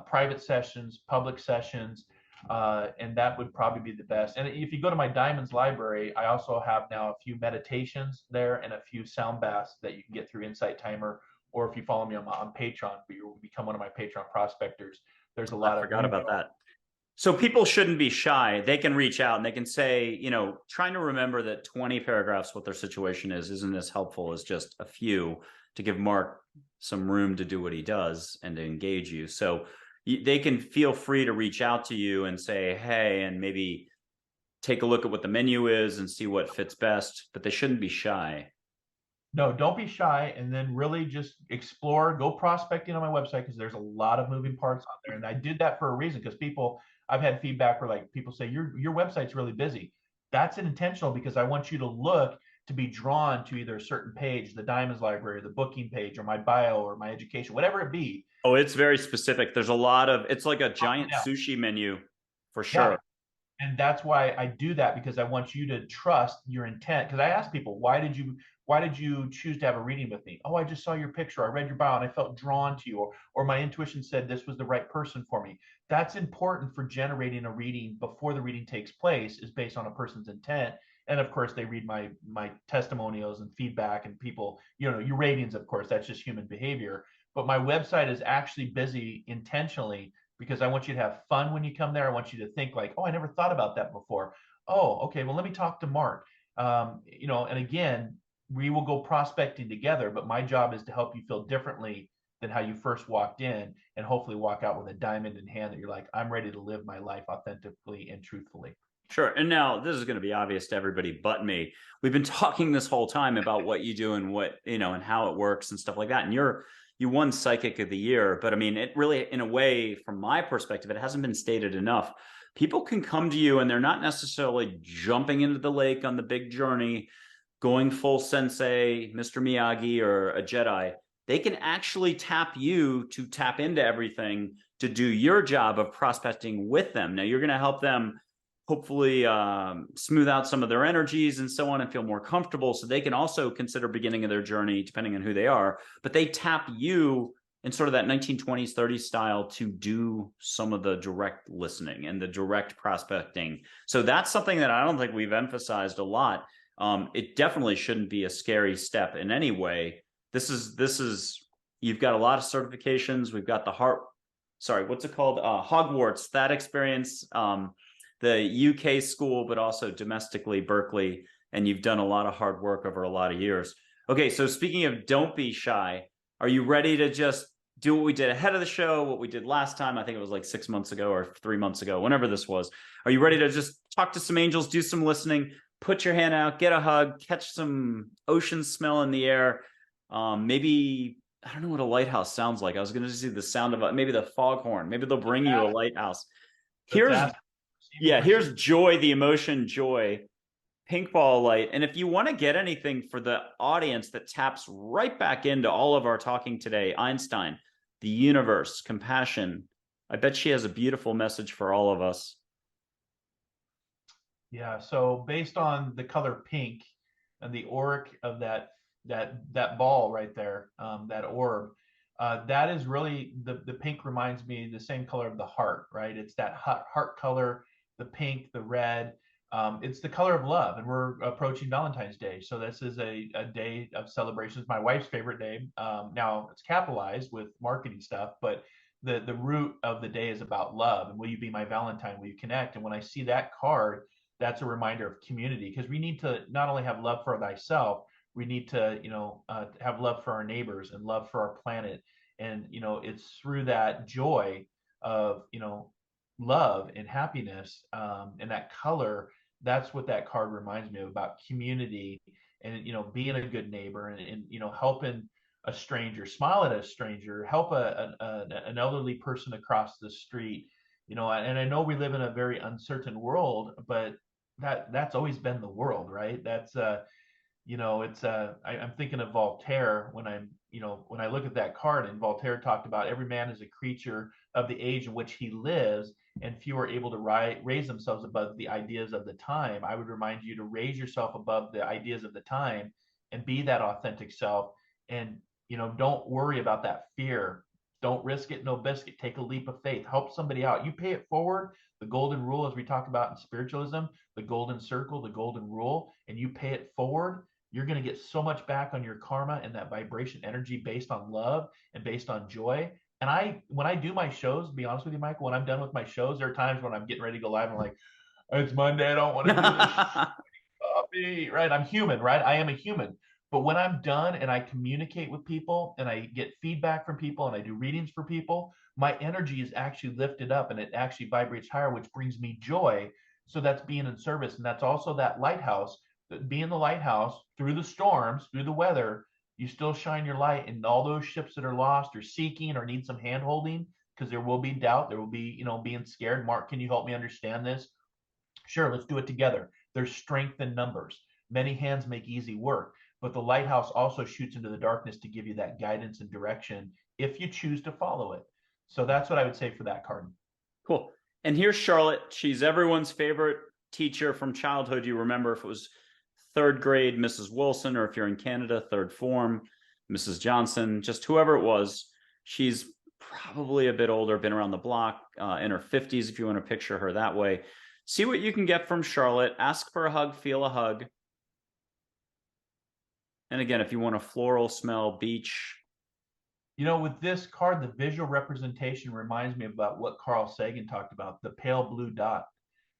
private sessions, public sessions, and that would probably be the best. And if you go to my Diamonds library, I also have now a few meditations there and a few sound baths that you can get through Insight Timer, or if you follow me on Patreon, you become one of my Patreon prospectors. There's a lot I forgot about that. So people shouldn't be shy. They can reach out and they can say, trying to remember that 20 paragraphs, what their situation is, isn't as helpful as just a few, to give Marc some room to do what he does and to engage you. So they can feel free to reach out to you and say, hey, and maybe take a look at what the menu is and see what fits best, but they shouldn't be shy. No, don't be shy, and then really just explore, go prospecting on my website, because there's a lot of moving parts on there. And I did that for a reason, because I've had feedback where, like, people say your website's really busy. That's intentional, because I want you to look to be drawn to either a certain page, the Diamonds library, the booking page, or my bio, or my education, whatever it be. Oh, it's very specific. There's a lot of, it's like a giant sushi menu for sure. Yeah. And that's why I do that, because I want you to trust your intent. Because I ask people, why did you choose to have a reading with me? Oh, I just saw your picture, I read your bio, and I felt drawn to you, or my intuition said this was the right person for me. That's important for generating a reading before the reading takes place, is based on a person's intent. And of course, they read my testimonials and feedback, and people, your ratings, of course, that's just human behavior. But my website is actually busy intentionally, because I want you to have fun when you come there. I want you to think like, oh, I never thought about that before. Oh, okay, well, let me talk to Marc. And again, we will go prospecting together, but my job is to help you feel differently than how you first walked in, and hopefully walk out with a diamond in hand that you're like, I'm ready to live my life authentically and truthfully. Sure. And now this is going to be obvious to everybody but me. We've been talking this whole time about what you do and what, and how it works and stuff like that. And you won Psychic of the Year, but I mean, it really, in a way, from my perspective, it hasn't been stated enough. People can come to you and they're not necessarily jumping into the lake on the big journey, going full sensei, Mr. Miyagi, or a Jedi. They can actually tap you to tap into everything to do your job of prospecting with them. Now, you're going to help them hopefully smooth out some of their energies and so on, and feel more comfortable, so they can also consider beginning of their journey, depending on who they are. But they tap you in sort of that 1920s, 30s style to do some of the direct listening and the direct prospecting. So that's something that I don't think we've emphasized a lot. It definitely shouldn't be a scary step in any way. This is you've got a lot of certifications. We've got what's it called? Hogwarts, that experience. The UK school, but also domestically, Berkeley, and you've done a lot of hard work over a lot of years. Okay, so speaking of don't be shy, are you ready to just do what we did ahead of the show, what we did last time? I think it was like 6 months ago or 3 months ago, whenever this was. Are you ready to just talk to some angels, do some listening, put your hand out, get a hug, catch some ocean smell in the air? Maybe, I don't know what a lighthouse sounds like. I was going to see the sound of maybe the foghorn. Maybe they'll bring you a lighthouse. Here's joy, the emotion, joy, pink ball light. And if you want to get anything for the audience that taps right back into all of our talking today, Einstein, the universe, compassion, I bet she has a beautiful message for all of us. Yeah, so based on the color pink and the auric of that ball right there, that orb, that is really the pink reminds me the same color of the heart, right? It's that heart color, the pink, the red. It's the color of love, and we're approaching Valentine's Day. So this is a day of celebrations, my wife's favorite day. Now it's capitalized with marketing stuff, but the root of the day is about love. And will you be my Valentine? Will you connect? And when I see that card, that's a reminder of community, because we need to not only have love for thyself, we need to, have love for our neighbors and love for our planet. And, it's through that joy of, love and happiness, and that color. That's what that card reminds me of, about community, and being a good neighbor, and helping a stranger, smile at a stranger, help an elderly person across the street. And I know we live in a very uncertain world, but that's always been the world, right? That's it's I'm thinking of Voltaire when when I look at that card, and Voltaire talked about every man is a creature of the age in which he lives, and few are able to raise themselves above the ideas of the time. I would remind you to raise yourself above the ideas of the time and be that authentic self. And don't worry about that fear. Don't risk it, no biscuit. Take a leap of faith. Help somebody out. You pay it forward. The golden rule, as we talk about in spiritualism, the golden circle, the golden rule, and you pay it forward, you're going to get so much back on your karma and that vibration energy based on love and based on joy. And when I do my shows, to be honest with you, Michael, when I'm done with my shows, there are times when I'm getting ready to go live, and I'm like, it's Monday, I don't want to do this. Coffee, right? I'm human, right? I am a human. But when I'm done and I communicate with people and I get feedback from people and I do readings for people, my energy is actually lifted up and it actually vibrates higher, which brings me joy. So that's being in service. And that's also that lighthouse, being the lighthouse through the storms, through the weather. You still shine your light, and all those ships that are lost or seeking or need some hand holding, because there will be doubt, there will be, being scared. Mark, can you help me understand this? Sure, let's do it together. There's strength in numbers. Many hands make easy work, but the lighthouse also shoots into the darkness to give you that guidance and direction if you choose to follow it. So that's what I would say for that card. Cool. And here's Charlotte. She's everyone's favorite teacher from childhood. You remember, if it was third grade, Mrs. Wilson, or if you're in Canada, third form, Mrs. Johnson, just whoever it was. She's probably a bit older, been around the block, in her 50s, if you want to picture her that way. See what you can get from Charlotte. Ask for a hug, feel a hug. And again, if you want a floral smell, beach. With this card, the visual representation reminds me about what Carl Sagan talked about, the pale blue dot,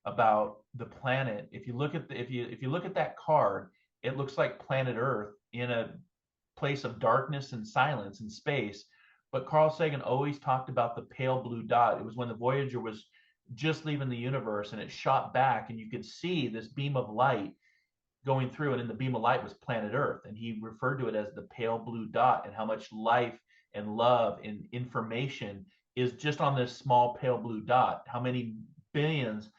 about the planet. If you look at if you look at that card, it looks like planet Earth in a place of darkness and silence and space. But Carl Sagan always talked about the pale blue dot. It was when the Voyager was just leaving the universe, and it shot back, and you could see this beam of light going through, and in the beam of light was planet Earth, and he referred to it as the pale blue dot, and how much life and love and information is just on this small pale blue dot. How many billions?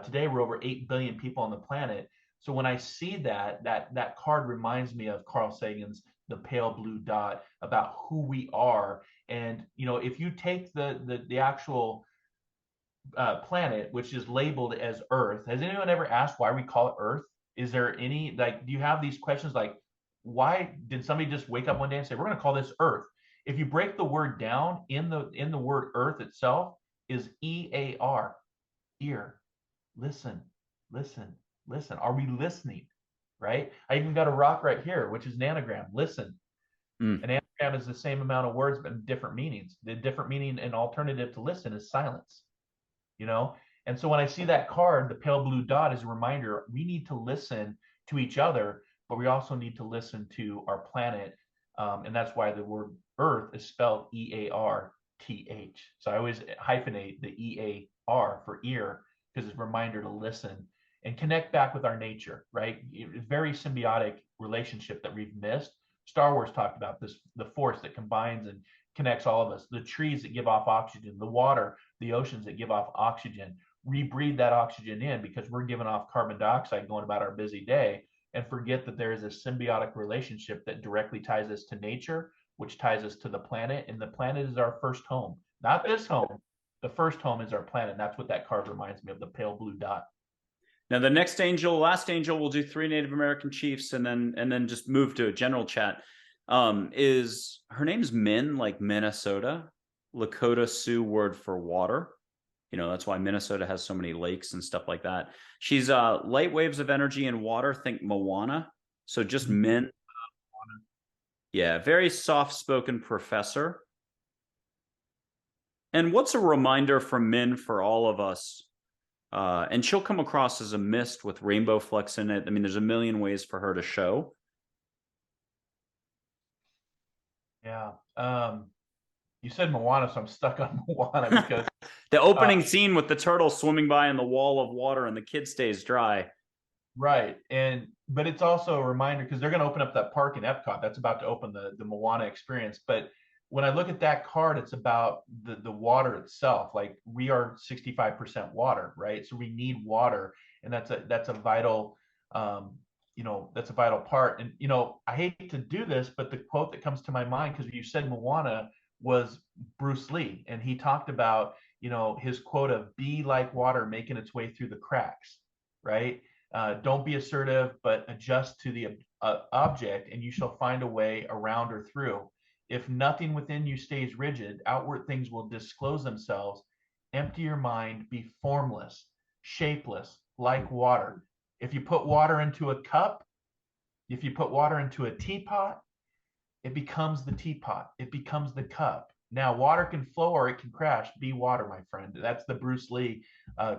Today we're over 8 billion people on the planet. So when I see that card reminds me of Carl Sagan's the pale blue dot, about who we are. And if you take the actual planet, which is labeled as Earth. Has anyone ever asked why we call it Earth? Is there any, do you have these questions like, why did somebody just wake up one day and say, we're going to call this Earth? If you break the word down, in the word Earth itself is EAR, ear, listen, listen, listen. Are we listening? Right? I even got a rock right here, which is an anagram, listen. An anagram is the same amount of words, but different meanings. The different meaning and alternative to listen is silence. And so when I see that card, the pale blue dot, is a reminder we need to listen to each other, but we also need to listen to our planet. And that's why the word Earth is spelled EARTH. So I always hyphenate the EAR for ear, because it's a reminder to listen and connect back with our nature, right? It's a very symbiotic relationship that we've missed. Star Wars talked about this, the force that combines and connects all of us, the trees that give off oxygen, the water, the oceans that give off oxygen. We breathe that oxygen in because we're giving off carbon dioxide going about our busy day, and forget that there is a symbiotic relationship that directly ties us to nature, which ties us to the planet. And the planet is our first home, not this home. The first home is our planet. And that's what that card reminds me of, the pale blue dot. Now, the next angel, last angel, we'll do 3 Native American chiefs and then just move to a general chat. Is her name's Min, like Minnesota, Lakota Sioux word for water. That's why Minnesota has so many lakes and stuff like that. She's light waves of energy and water. Think Moana. So just men. Yeah, very soft-spoken professor. And what's a reminder from Min for all of us? And she'll come across as a mist with rainbow flecks in it. I mean, there's a million ways for her to show. Yeah. You said Moana, so I'm stuck on Moana because the opening scene with the turtle swimming by in the wall of water and the kid stays dry. Right. But it's also a reminder because they're going to open up that park in Epcot. That's about to open the Moana experience. But when I look at that card, it's about the water itself. Like we are 65% water, right? So we need water, and that's a vital that's a vital part. And I hate to do this, but the quote that comes to my mind, because you said Moana, was Bruce Lee, and he talked about his quote of "be like water making its way through the cracks," right? Don't be assertive, but adjust to the object, and you shall find a way around or through. If nothing within you stays rigid, outward things will disclose themselves. Empty your mind, be formless, shapeless, like water. If you put water into a cup, if you put water into a teapot, it becomes the teapot. It becomes the cup. Now, water can flow or it can crash. Be water, my friend. That's the Bruce Lee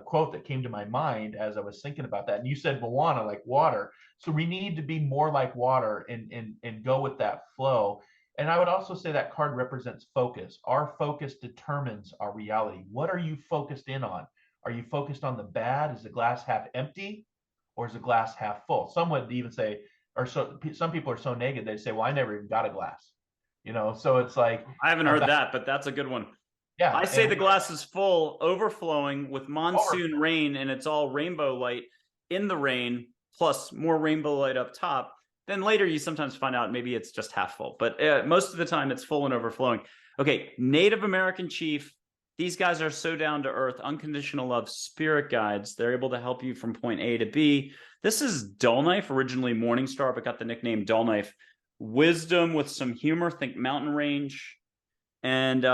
quote that came to my mind as I was thinking about that. And you said Moana, like water. So we need to be more like water and go with that flow. And I would also say that card represents focus. Our focus determines our reality. What are you focused in on? Are you focused on the bad? Is the glass half empty or is the glass half full? Some would even say, or so some people are so negative, they say, well, I never even got a glass. So it's like I haven't heard that, but that's a good one. Yeah. I say the glass is full, overflowing with monsoon rain, and it's all rainbow light in the rain, plus more rainbow light up top. Then later you sometimes find out maybe it's just half full, but most of the time it's full and overflowing. Okay, Native American chief. These guys are so down to earth, unconditional love, spirit guides. They're able to help you from point A to B. This is Dull Knife, originally Morningstar, but got the nickname Dull Knife. Wisdom with some humor, think mountain range. And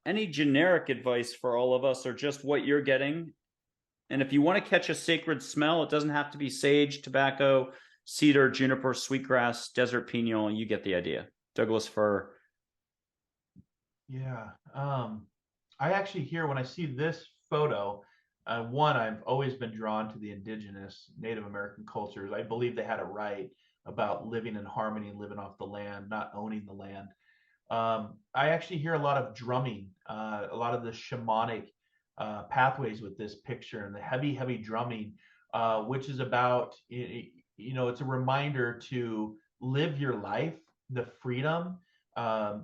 any generic advice for all of us or just what you're getting. And if you want to catch a sacred smell, it doesn't have to be sage, tobacco, cedar, juniper, sweetgrass, desert piñol. You get the idea. Douglas fir. Yeah. I actually hear when I see this photo, one, I've always been drawn to the indigenous Native American cultures. I believe they had it right about living in harmony and living off the land, not owning the land. I actually hear a lot of drumming, a lot of the shamanic pathways with this picture and the heavy, heavy drumming, which is about, it's a reminder to live your life, the freedom.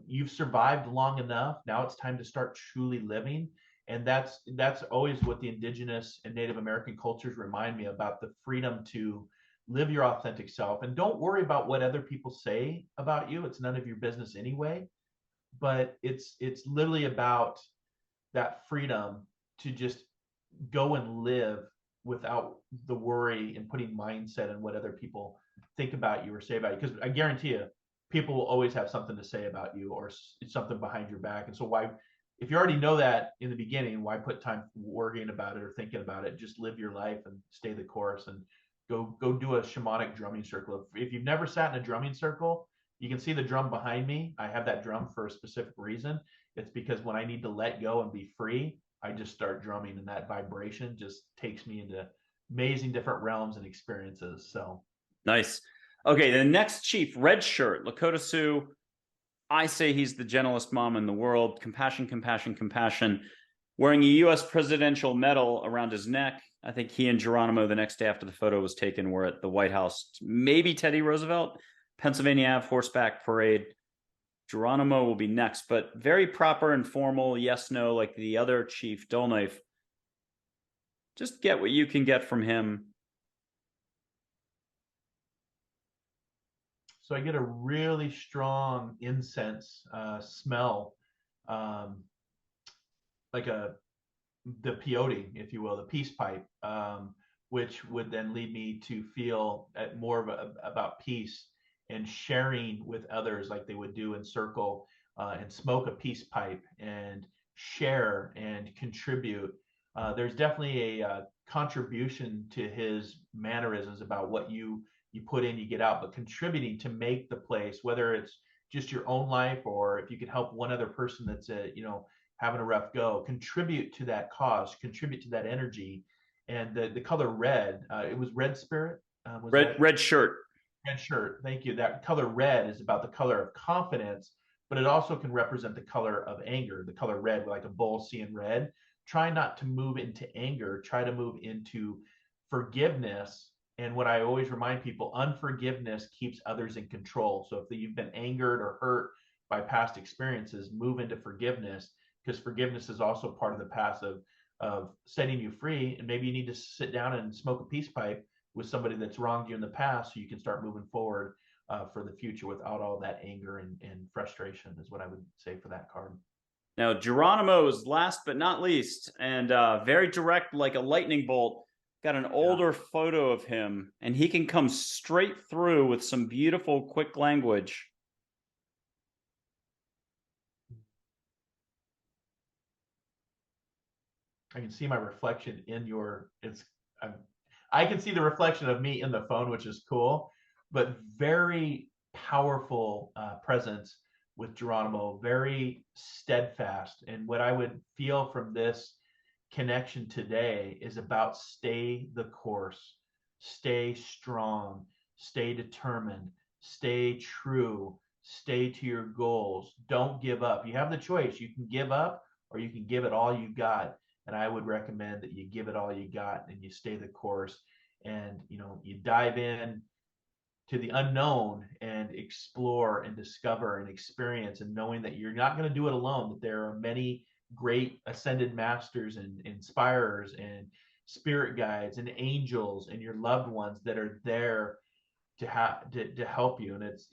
You've survived long enough. Now it's time to start truly living. And that's always what the indigenous and Native American cultures remind me about, the freedom to live your authentic self. And don't worry about what other people say about you. It's none of your business anyway. But it's literally about that freedom to just go and live without the worry and putting mindset in what other people think about you or say about you. Because I guarantee you, people will always have something to say about you or something behind your back. And so why, if you already know that in the beginning, why put time worrying about it or thinking about it? Just live your life and stay the course and go do a shamanic drumming circle. If you've never sat in a drumming circle, you can see the drum behind me. I have that drum for a specific reason. It's because when I need to let go and be free, I just start drumming, and that vibration just takes me into amazing different realms and experiences. So nice. Okay, the next chief, red shirt, Lakota Sioux. I say he's the gentlest mom in the world. Compassion, compassion, compassion. Wearing a U.S. presidential medal around his neck. I think he and Geronimo, the next day after the photo was taken, were at the White House. Maybe Teddy Roosevelt. Pennsylvania Ave horseback parade. Geronimo will be next, but very proper and formal. Yes, no, like the other chief, Dull Knife. Just get what you can get from him. So I get a really strong incense smell, like the peyote, if you will, the peace pipe, which would then lead me to feel more of about peace and sharing with others, like they would do in circle, and smoke a peace pipe and share and contribute. there's definitely a contribution to his mannerisms about what you put in, you get out, but contributing to make the place, whether it's just your own life or if you can help one other person that's having a rough go, contribute to that cause, contribute to that energy. And the color red, it was red spirit. Red shirt. Red shirt. Thank you. That color red is about the color of confidence, but it also can represent the color of anger. The color red, like a bull seeing red. Try not to move into anger. Try to move into forgiveness. And what I always remind people, unforgiveness keeps others in control. So if you've been angered or hurt by past experiences, move into forgiveness, because forgiveness is also part of the path of setting you free. And maybe you need to sit down and smoke a peace pipe with somebody that's wronged you in the past so you can start moving forward for the future without all that anger and frustration, is what I would say for that card. Now, Geronimo is last but not least, and very direct, like a lightning bolt. Got an older photo of him, and he can come straight through with some beautiful, quick language. I can see my reflection in your, I can see the reflection of me in the phone, which is cool, but very powerful presence with Geronimo, very steadfast. And what I would feel from this connection today is about stay the course, stay strong, stay determined, stay true, stay to your goals. Don't give up. You have the choice. You can give up or you can give it all you got. And I would recommend that you give it all you got and you stay the course, and you dive in to the unknown and explore and discover and experience, and knowing that you're not going to do it alone, that there are many great ascended masters and inspirers and spirit guides and angels and your loved ones that are there to help you. And it's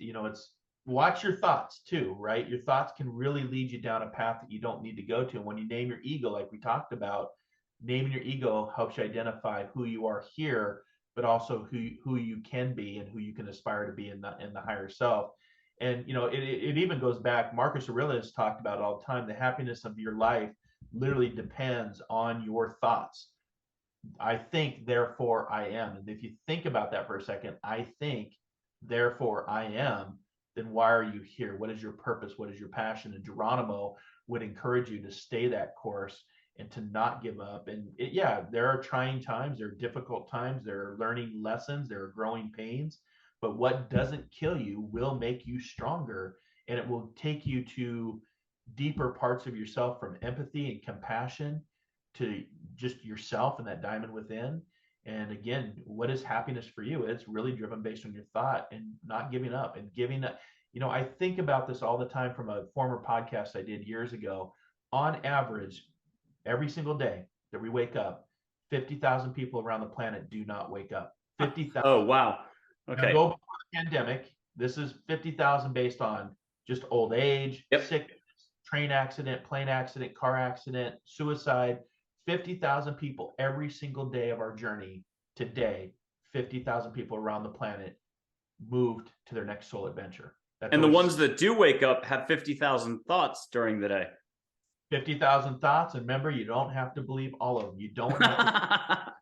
watch your thoughts too, right? Your thoughts can really lead you down a path that you don't need to go to. And when you name your ego, like we talked about, naming your ego helps you identify who you are here, but also who you can be and who you can aspire to be in the higher self. And it even goes back. Marcus Aurelius talked about it all the time. The happiness of your life literally depends on your thoughts. I think, therefore I am. And if you think about that for a second, I think, therefore I am, then why are you here? What is your purpose? What is your passion? And Geronimo would encourage you to stay that course and to not give up. And there are trying times, there are difficult times, there are learning lessons, there are growing pains, but what doesn't kill you will make you stronger, and it will take you to deeper parts of yourself, from empathy and compassion to just yourself and that diamond within. And again, what is happiness for you? It's really driven based on your thought and not giving up and giving up. I think about this all the time from a former podcast I did years ago. On average, every single day that we wake up, 50,000 people around the planet do not wake up. 50,000. Oh, wow. Okay. Now, go before the pandemic. This is 50,000 based on just old age, sickness, train accident, plane accident, car accident, suicide. 50,000 people every single day of our journey. Today, 50,000 people around the planet moved to their next soul adventure. And the ones that do wake up have 50,000 thoughts during the day. 50,000 thoughts. And remember, you don't have to believe all of them. You don't have to.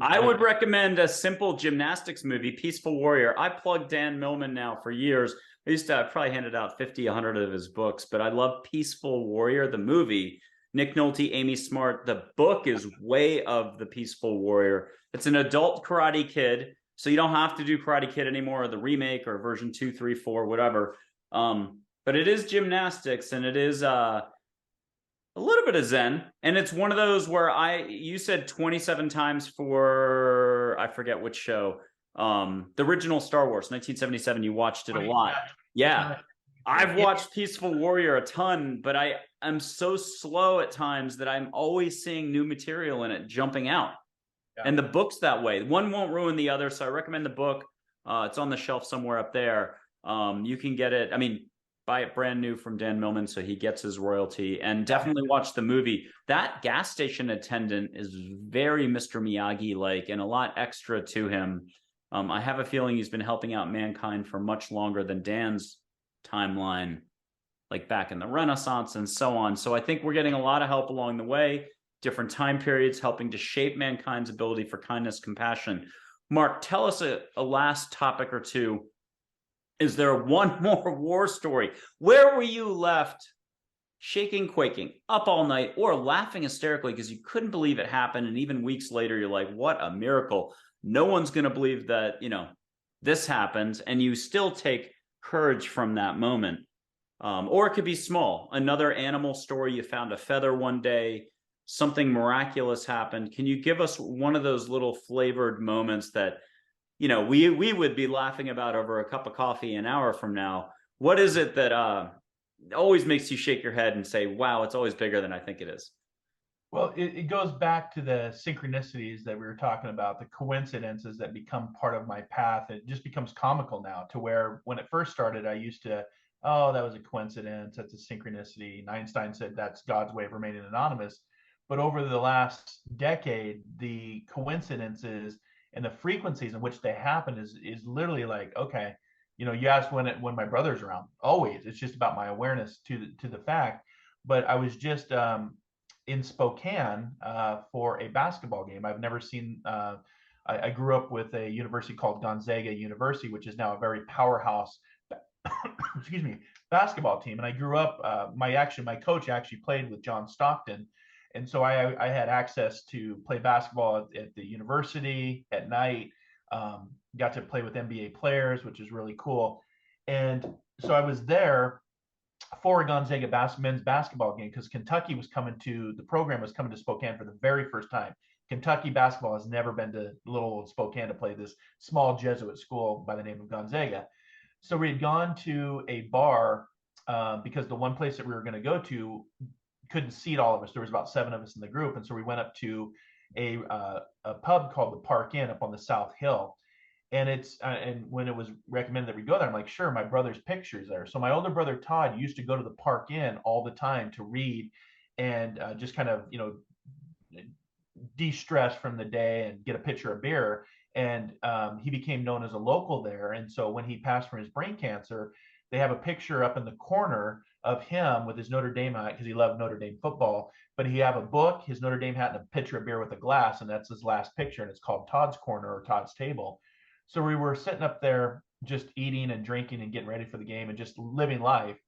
I would recommend a simple gymnastics movie, Peaceful Warrior. I plug Dan Millman now for years. I used to probably handed out 50, 100 of his books, but I love Peaceful Warrior, the movie. Nick Nolte, Amy Smart. The book is way of the Peaceful Warrior. It's an adult Karate Kid, so you don't have to do Karate Kid anymore, or the remake, or version 2, 3, 4, whatever. But it is gymnastics, and it is a little bit of Zen. And it's one of those where you said 27 times for, I forget which show, the original Star Wars, 1977. You watched it a lot. Yeah. I've watched Peaceful Warrior a ton, but I'm so slow at times that I'm always seeing new material in it jumping out. Yeah. And the book's that way. One won't ruin the other, so I recommend the book. It's on the shelf somewhere up there. You can get it. I mean, buy it brand new from Dan Millman so he gets his royalty, and definitely watch the movie. That gas station attendant is very Mr. Miyagi-like and a lot extra to him. I have a feeling he's been helping out mankind for much longer than Dan's timeline, like back in the Renaissance and so on. So I think we're getting a lot of help along the way. different time periods, helping to shape mankind's ability for kindness, compassion. Marc, tell us a last topic or two. Is there one more war story? Where were you left shaking, quaking, up all night, or laughing hysterically because you couldn't believe it happened? And even weeks later, you're like, what a miracle. No one's going to believe that, this happened. And you still take courage from that moment. Or it could be small. Another animal story, you found a feather one day, something miraculous happened. Can you give us one of those little flavored moments that, we would be laughing about over a cup of coffee an hour from now? What is it that always makes you shake your head and say, wow, it's always bigger than I think it is? Well, it goes back to the synchronicities that we were talking about, the coincidences that become part of my path. It just becomes comical now, to where when it first started, I used to, oh, that was a coincidence. That's a synchronicity. And Einstein said that's God's way of remaining anonymous. But over the last decade, the coincidences and the frequencies in which they happen is literally like, okay, you asked when my brother's around. Always, it's just about my awareness to the fact. But I was just in Spokane for a basketball game. I've never seen. I grew up with a university called Gonzaga University, which is now a very powerhouse, excuse me, basketball team. And I grew up. My coach actually played with John Stockton, and so I had access to play basketball at the university at night. Got to play with NBA players, which is really cool. And so I was there for a Gonzaga men's basketball game because the program was coming to Spokane for the very first time. Kentucky basketball has never been to little old Spokane to play this small Jesuit school by the name of Gonzaga. So we had gone to a bar because the one place that we were going to go to couldn't seat all of us. There was about 7 of us in the group. And so we went up to a pub called the Park Inn up on the South Hill. And and when it was recommended that we go there, I'm like, sure, my brother's picture's there. So my older brother Todd used to go to the Park Inn all the time to read and just kind of de-stress from the day and get a pitcher of beer. And he became known as a local there. And so when he passed from his brain cancer, they have a picture up in the corner of him with his Notre Dame hat because he loved Notre Dame football. But he have a book, his Notre Dame hat, and a pitcher of beer with a glass, and that's his last picture. And it's called Todd's Corner or Todd's Table. So we were sitting up there just eating and drinking and getting ready for the game and just living life.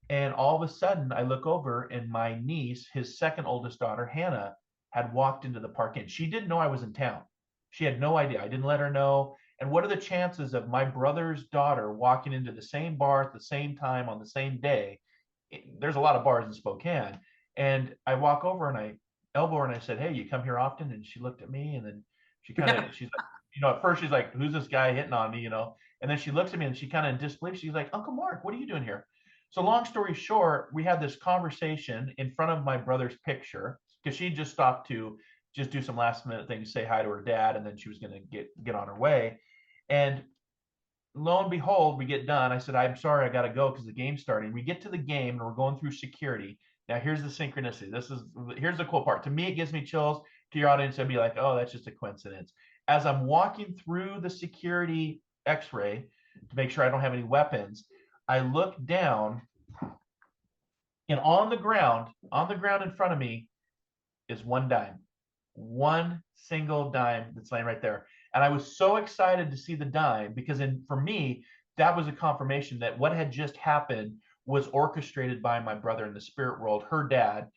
And all of a sudden, I look over and my niece, his second oldest daughter, Hannah, had walked into the Park Inn. She didn't know I was in town. She had no idea. I didn't let her know. And what are the chances of my brother's daughter walking into the same bar at the same time on the same day? There's a lot of bars in Spokane. And I walk over and I elbow her and I said, hey, you come here often? And she looked at me and then she's like, at first she's like, who's this guy hitting on me, And then she looks at me and she kind of in disbelief. She's like, Uncle Marc, what are you doing here? So long story short, we had this conversation in front of my brother's picture because she just stopped to just do some last minute things, say hi to her dad, and then she was going to get on her way. And lo and behold, we get done. I said, I'm sorry, I got to go because the game's starting. We get to the game and we're going through security. Now, here's the synchronicity. Here's the cool part. To me, it gives me chills. To your audience, I'd be like, oh, that's just a coincidence. As I'm walking through the security x-ray to make sure I don't have any weapons, I look down and on the ground in front of me is one dime, one single dime that's laying right there. And I was so excited to see the dime because for me, that was a confirmation that what had just happened was orchestrated by my brother in the spirit world, her dad,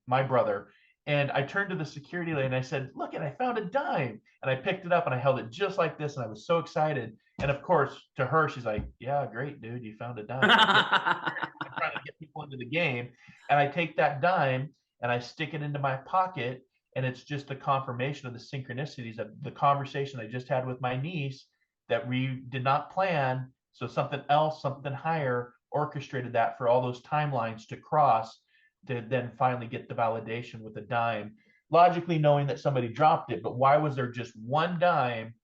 my brother. And I turned to the security lady and I said, look, and I found a dime. And I picked it up and I held it just like this. And I was so excited. And of course, to her, she's like, yeah, great, dude, you found a dime. I'm trying to get people into the game. And I take that dime and I stick it into my pocket. And it's just the confirmation of the synchronicities of the conversation I just had with my niece that we did not plan. So something else, something higher orchestrated that for all those timelines to cross to then finally get the validation with a dime, logically knowing that somebody dropped it. But why was there just one dime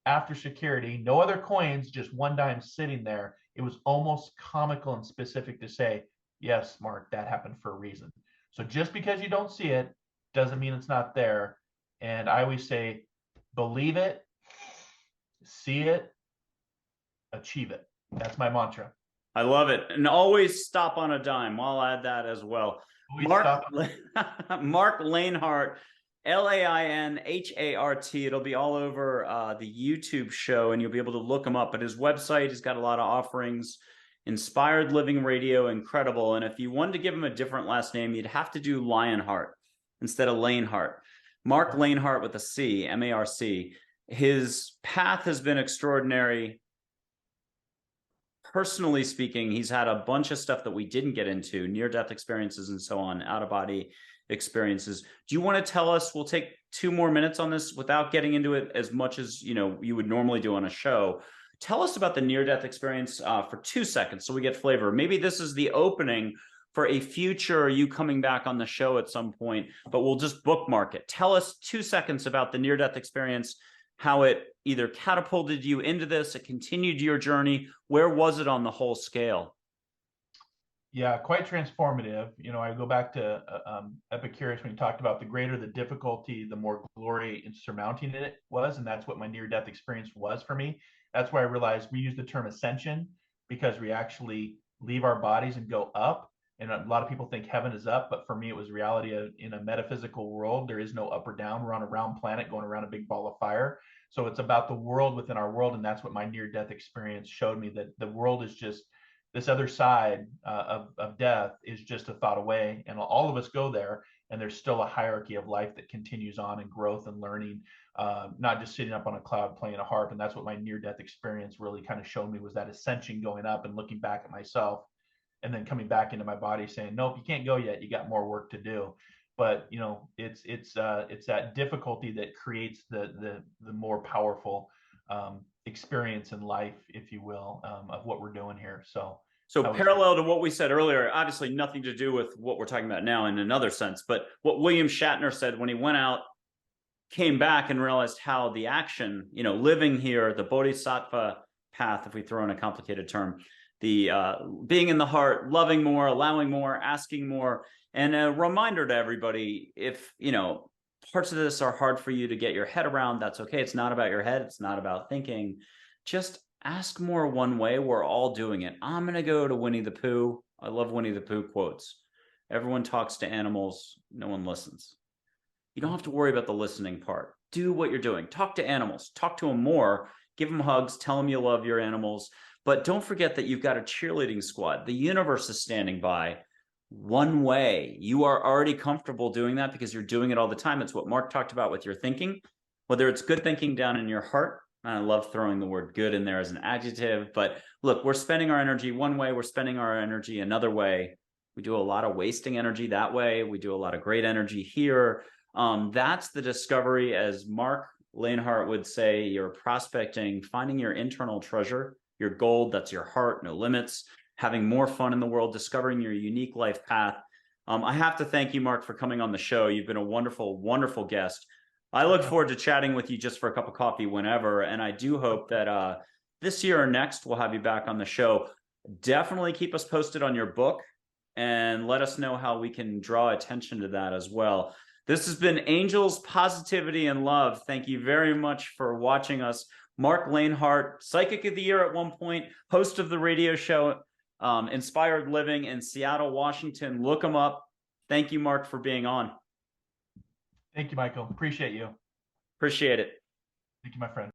after security, no other coins, just one dime sitting there? It was almost comical and specific to say, yes, Marc, that happened for a reason. So just because you don't see it doesn't mean it's not there. And I always say, believe it, see it, achieve it. That's my mantra. I love it. And always stop on a dime. I'll add that as well. Always Mark, stop. Marc Lainhart, Lainhart. It'll be all over the YouTube show, and you'll be able to look him up. But his website has got a lot of offerings. Inspired Living Radio, incredible. And if you wanted to give him a different last name, you'd have to do Lionheart instead of Lainhart. Marc Lainhart with a C, M-A-R-C. His path has been extraordinary. Personally speaking, he's had a bunch of stuff that we didn't get into, near-death experiences and so on, out-of-body experiences. Do you want to tell us, we'll take 2 more minutes on this without getting into it as much as you would normally do on a show. Tell us about the near-death experience for 2 seconds so we get flavor. Maybe this is the opening for a future you coming back on the show at some point, but we'll just bookmark it. Tell us 2 seconds about the near-death experience, how it either catapulted you into this, it continued your journey. Where was it on the whole scale? Yeah, quite transformative. I go back to Epicurus when he talked about the greater the difficulty, the more glory in surmounting it was. And that's what my near-death experience was for me. That's why I realized we use the term ascension, because we actually leave our bodies and go up. And a lot of people think heaven is up, but for me, it was reality in a metaphysical world. There is no up or down. We're on a round planet going around a big ball of fire. So it's about the world within our world. And that's what my near-death experience showed me, that the world is just this other side of death is just a thought away. And all of us go there. And there's still a hierarchy of life that continues on in growth and learning, not just sitting up on a cloud playing a harp. And that's what my near-death experience really kind of showed me, was that ascension, going up and looking back at myself, and then coming back into my body saying, nope, you can't go yet. You got more work to do. But it's that difficulty that creates the more powerful experience in life, if you will, of what we're doing here. So parallel to what we said earlier, obviously nothing to do with what we're talking about now in another sense, but what William Shatner said when he went out, came back and realized how the action, living here, the bodhisattva path, if we throw in a complicated term, the being in the heart, loving more, allowing more, asking more. And a reminder to everybody, if parts of this are hard for you to get your head around, that's okay. It's not about your head. It's not about thinking. Just ask more one way. We're all doing it. I'm going to go to Winnie the Pooh. I love Winnie the Pooh quotes. Everyone talks to animals. No one listens. You don't have to worry about the listening part. Do what you're doing. Talk to animals. Talk to them more. Give them hugs. Tell them you love your animals. But don't forget that you've got a cheerleading squad. The universe is standing by. One way. You are already comfortable doing that because you're doing it all the time. It's what Mark talked about with your thinking, whether it's good thinking down in your heart. I love throwing the word good in there as an adjective, but look, we're spending our energy one way, we're spending our energy another way. We do a lot of wasting energy that way. We do a lot of great energy here. That's the discovery, as Marc Lainhart would say, you're prospecting, finding your internal treasure, your gold, that's your heart, no limits, having more fun in the world, discovering your unique life path. I have to thank you, Marc, for coming on the show. You've been a wonderful, wonderful guest. I look forward to chatting with you just for a cup of coffee whenever, and I do hope that this year or next we'll have you back on the show. Definitely keep us posted on your book and let us know how we can draw attention to that as well. This has been Angels, Positivity, and Love. Thank you very much for watching us. Marc Lainhart, Psychic of the Year at one point, host of the radio show Inspired Living in Seattle, Washington. Look him up. Thank you, Marc, for being on. Thank you, Michael. Appreciate you. Appreciate it. Thank you, my friend.